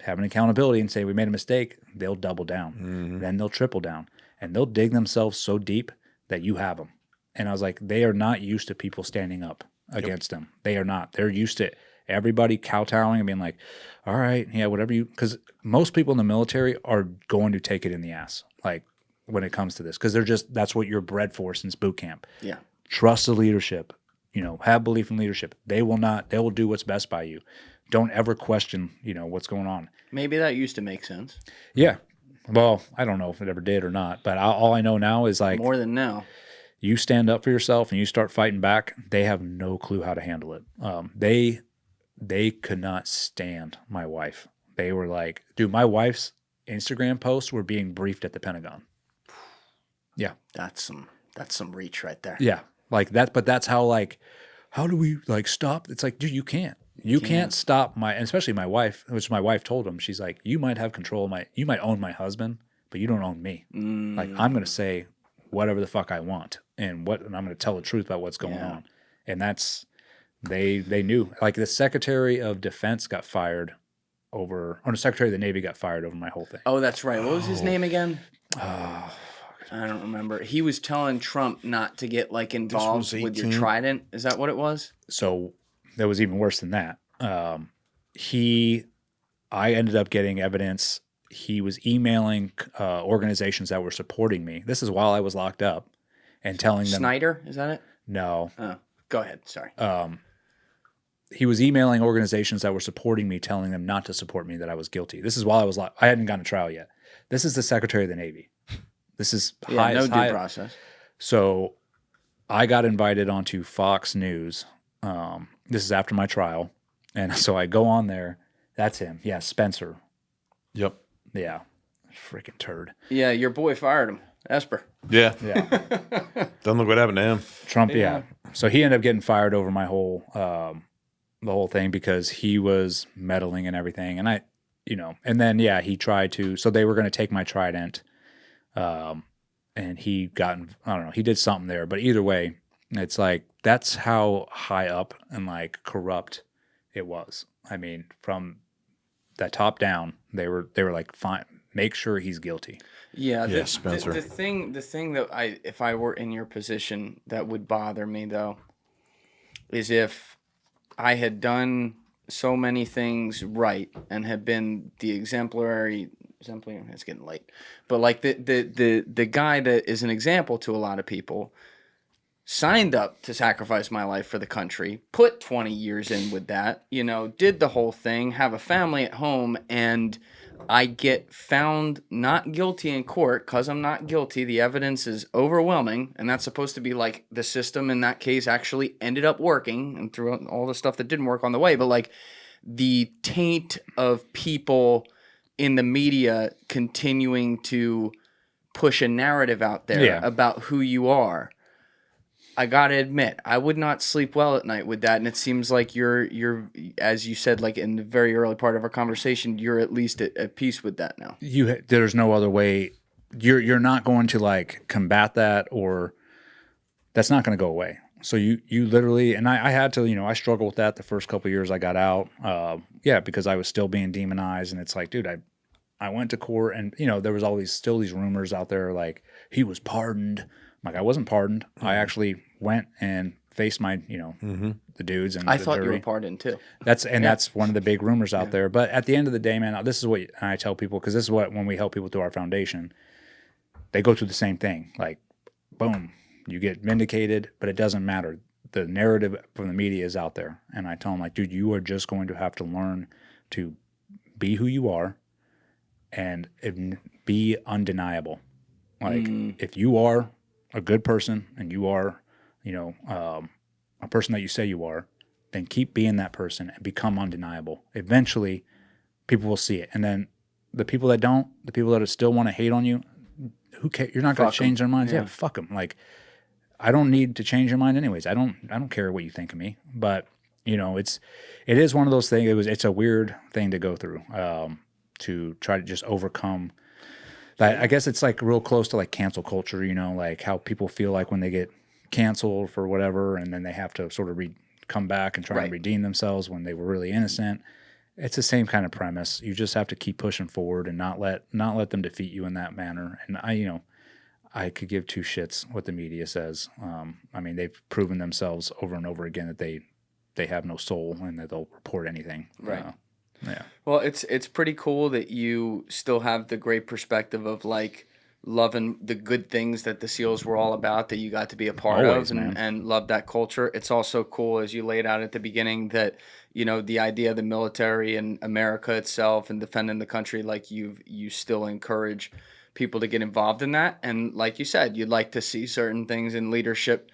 having accountability and say we made a mistake, they'll double down. Then they'll triple down. And they'll dig themselves so deep that you have them. And I was like, they are not used to people standing up against them. They are not. They're used to everybody kowtowing and being like, all right, yeah, whatever you, because most people in the military are going to take it in the ass, like when it comes to this, because that's what you're bred for since boot camp. Yeah. Trust the leadership, have belief in leadership. They will do what's best by you. Don't ever question, what's going on. Maybe that used to make sense. Yeah. Well, I don't know if it ever did or not, but all I know now is like, More than now. you stand up for yourself and you start fighting back, they have no clue how to handle it. They could not stand my wife. They were like, dude, my wife's Instagram posts were being briefed at the Pentagon. Yeah. That's some reach right there. Yeah. Like that, but that's how do we stop? It's like, dude, you can't. You can't stop and especially my wife, which my wife told him, she's like, you might have control of you might own my husband, but you don't own me. Like I'm going to say whatever the fuck I want and I'm going to tell the truth about what's going on. And that's, they knew, like the Secretary of Defense got fired or the Secretary of the Navy got fired over my whole thing. Oh, that's right. What was his name again? I don't remember. He was telling Trump not to get involved with your 18. trident. Is that what it was? So that was even worse than that. I ended up getting evidence. He was emailing organizations that were supporting me. This is while I was locked up, and telling them Snyder, is that it? no. Oh, go ahead. Sorry. He was emailing organizations that were supporting me, telling them not to support me, that I was guilty. This is while I was locked. I hadn't gone to trial yet. This is the Secretary of the Navy. This is no due process. So I got invited onto Fox News. This is after my trial. And so I go on there. That's him. Yeah, Spencer. Yep. Yeah. Freaking turd. Yeah, your boy fired him. Esper. Yeah. Yeah. Doesn't look what happened to him. Trump, yeah. So he ended up getting fired over my whole the whole thing because he was meddling and everything. And and then he tried to, so they were going to take my trident. And he I don't know, he did something there, but either way, it's like, that's how high up and corrupt it was. I mean, from that top down, they were like, fine, make sure he's guilty. Yeah, Spencer. The thing that if I were in your position, that would bother me though, is if I had done so many things right and had been the exemplary. It's getting late, but the guy that is an example to a lot of people, signed up to sacrifice my life for the country, put 20 years in with that, did the whole thing, have a family at home, and I get found not guilty in court because I'm not guilty. The evidence is overwhelming, and that's supposed to be the system in that case actually ended up working, and through all the stuff that didn't work on the way, but the taint of people in the media continuing to push a narrative out there about who you are. I gotta admit, I would not sleep well at night with that, and it seems like you're as you said, like in the very early part of our conversation, you're at least at peace with that now. There's no other way. You're not going to like combat that, or that's not going to go away. So you literally, and I had to, I struggled with that the first couple of years I got out. Because I was still being demonized, and it's like, dude, I went to court, and there was still these rumors out there like he was pardoned. Like I wasn't pardoned. I actually went and faced my, the dudes. And I thought you were pardoned too. That's one of the big rumors out there. But at the end of the day, man, this is what I tell people, because this is what, when we help people through our foundation, they go through the same thing. Like, boom, you get vindicated, but it doesn't matter. The narrative from the media is out there. And I tell them, like, dude, you are just going to have to learn to be who you are and be undeniable. Like, if you are a good person and you are, a person that you say you are, then keep being that person and become undeniable. Eventually, people will see it. And then the people that don't, the people that still want to hate on you, who cares? You're not going to change their minds. Yeah, fuck them. Like, I don't need to change your mind anyways. I don't care what you think of me. But it is one of those things. It's a weird thing to go through, to try to just overcome. I guess it's like real close to like cancel culture, like how people feel like when they get canceled for whatever, and then they have to sort of come back and try and redeem themselves when they were really innocent. It's the same kind of premise. You just have to keep pushing forward and not let them defeat you in that manner. And I could give two shits what the media says. They've proven themselves over and over again that they have no soul and that they'll report anything. Right. Yeah. Well, it's pretty cool that you still have the great perspective of like loving the good things that the SEALs were all about, that you got to be a part of and love that culture. It's also cool, as you laid out at the beginning, that the idea of the military and America itself and defending the country, like you still encourage people to get involved in that. And like you said, you'd like to see certain things in leadership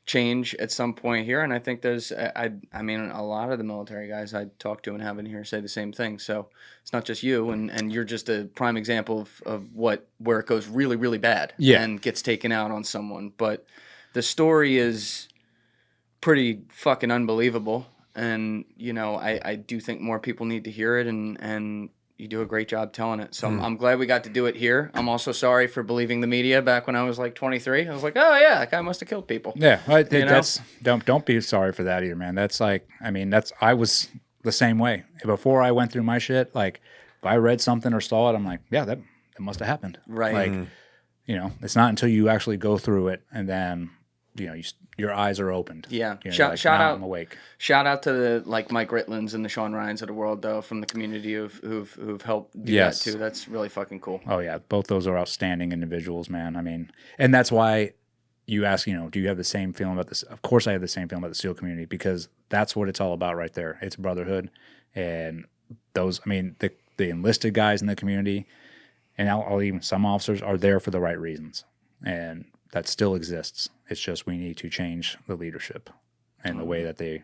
change at some point here. And I think there's, a lot of the military guys I talk to and have in here say the same thing. So it's not just you, and you're just a prime example of where it goes really, really bad and gets taken out on someone. But the story is pretty fucking unbelievable. And, I do think more people need to hear it, and you do a great job telling it. So I'm glad we got to do it here. I'm also sorry for believing the media back when I was like 23. I was like, oh yeah, that guy must have killed people. Yeah, don't be sorry for that either, man. That's like, I was the same way. Before I went through my shit, like if I read something or saw it, I'm like, yeah, that must have happened. Right. Like, it's not until you actually go through it and then your eyes are opened. Yeah. Shout out, I'm awake. Shout out to the Mike Ritlands and the Sean Ryans of the world, though, from the community who've helped do that too. That's really fucking cool. Oh yeah, both those are outstanding individuals, man. And that's why you ask, do you have the same feeling about this? Of course, I have the same feeling about the SEAL community, because that's what it's all about right there. It's brotherhood, and those, the enlisted guys in the community, and even some officers are there for the right reasons, and that still exists. It's just we need to change the leadership and the way that they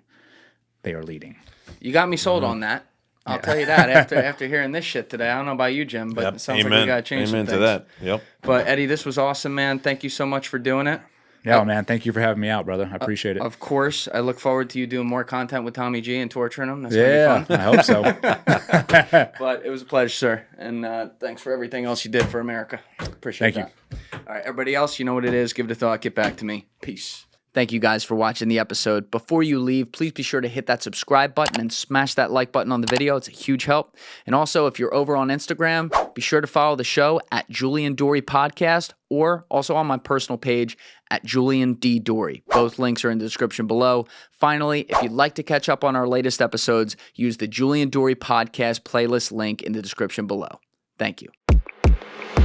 are leading. You got me sold on that. I'll tell you that after hearing this shit today. I don't know about you, Jim, but it sounds like we got to change some things. Amen to that. Yep. But Eddie, this was awesome, man. Thank you so much for doing it. Yeah, man. Thank you for having me out, brother. I appreciate it. Of course. I look forward to you doing more content with Tommy G and torturing him. That's going to be fun. I hope so. But it was a pleasure, sir. And thanks for everything else you did for America. Appreciate that. Thank you. All right, everybody else, you know what it is. Give it a thought. Get back to me. Peace. Thank you guys for watching the episode. Before you leave, please be sure to hit that subscribe button and smash that like button on the video. It's a huge help. And also, if you're over on Instagram, be sure to follow the show at Julian Dorey Podcast, or also on my personal page at Julian D. Dorey. Both links are in the description below. Finally, if you'd like to catch up on our latest episodes, use the Julian Dorey Podcast playlist link in the description below. Thank you.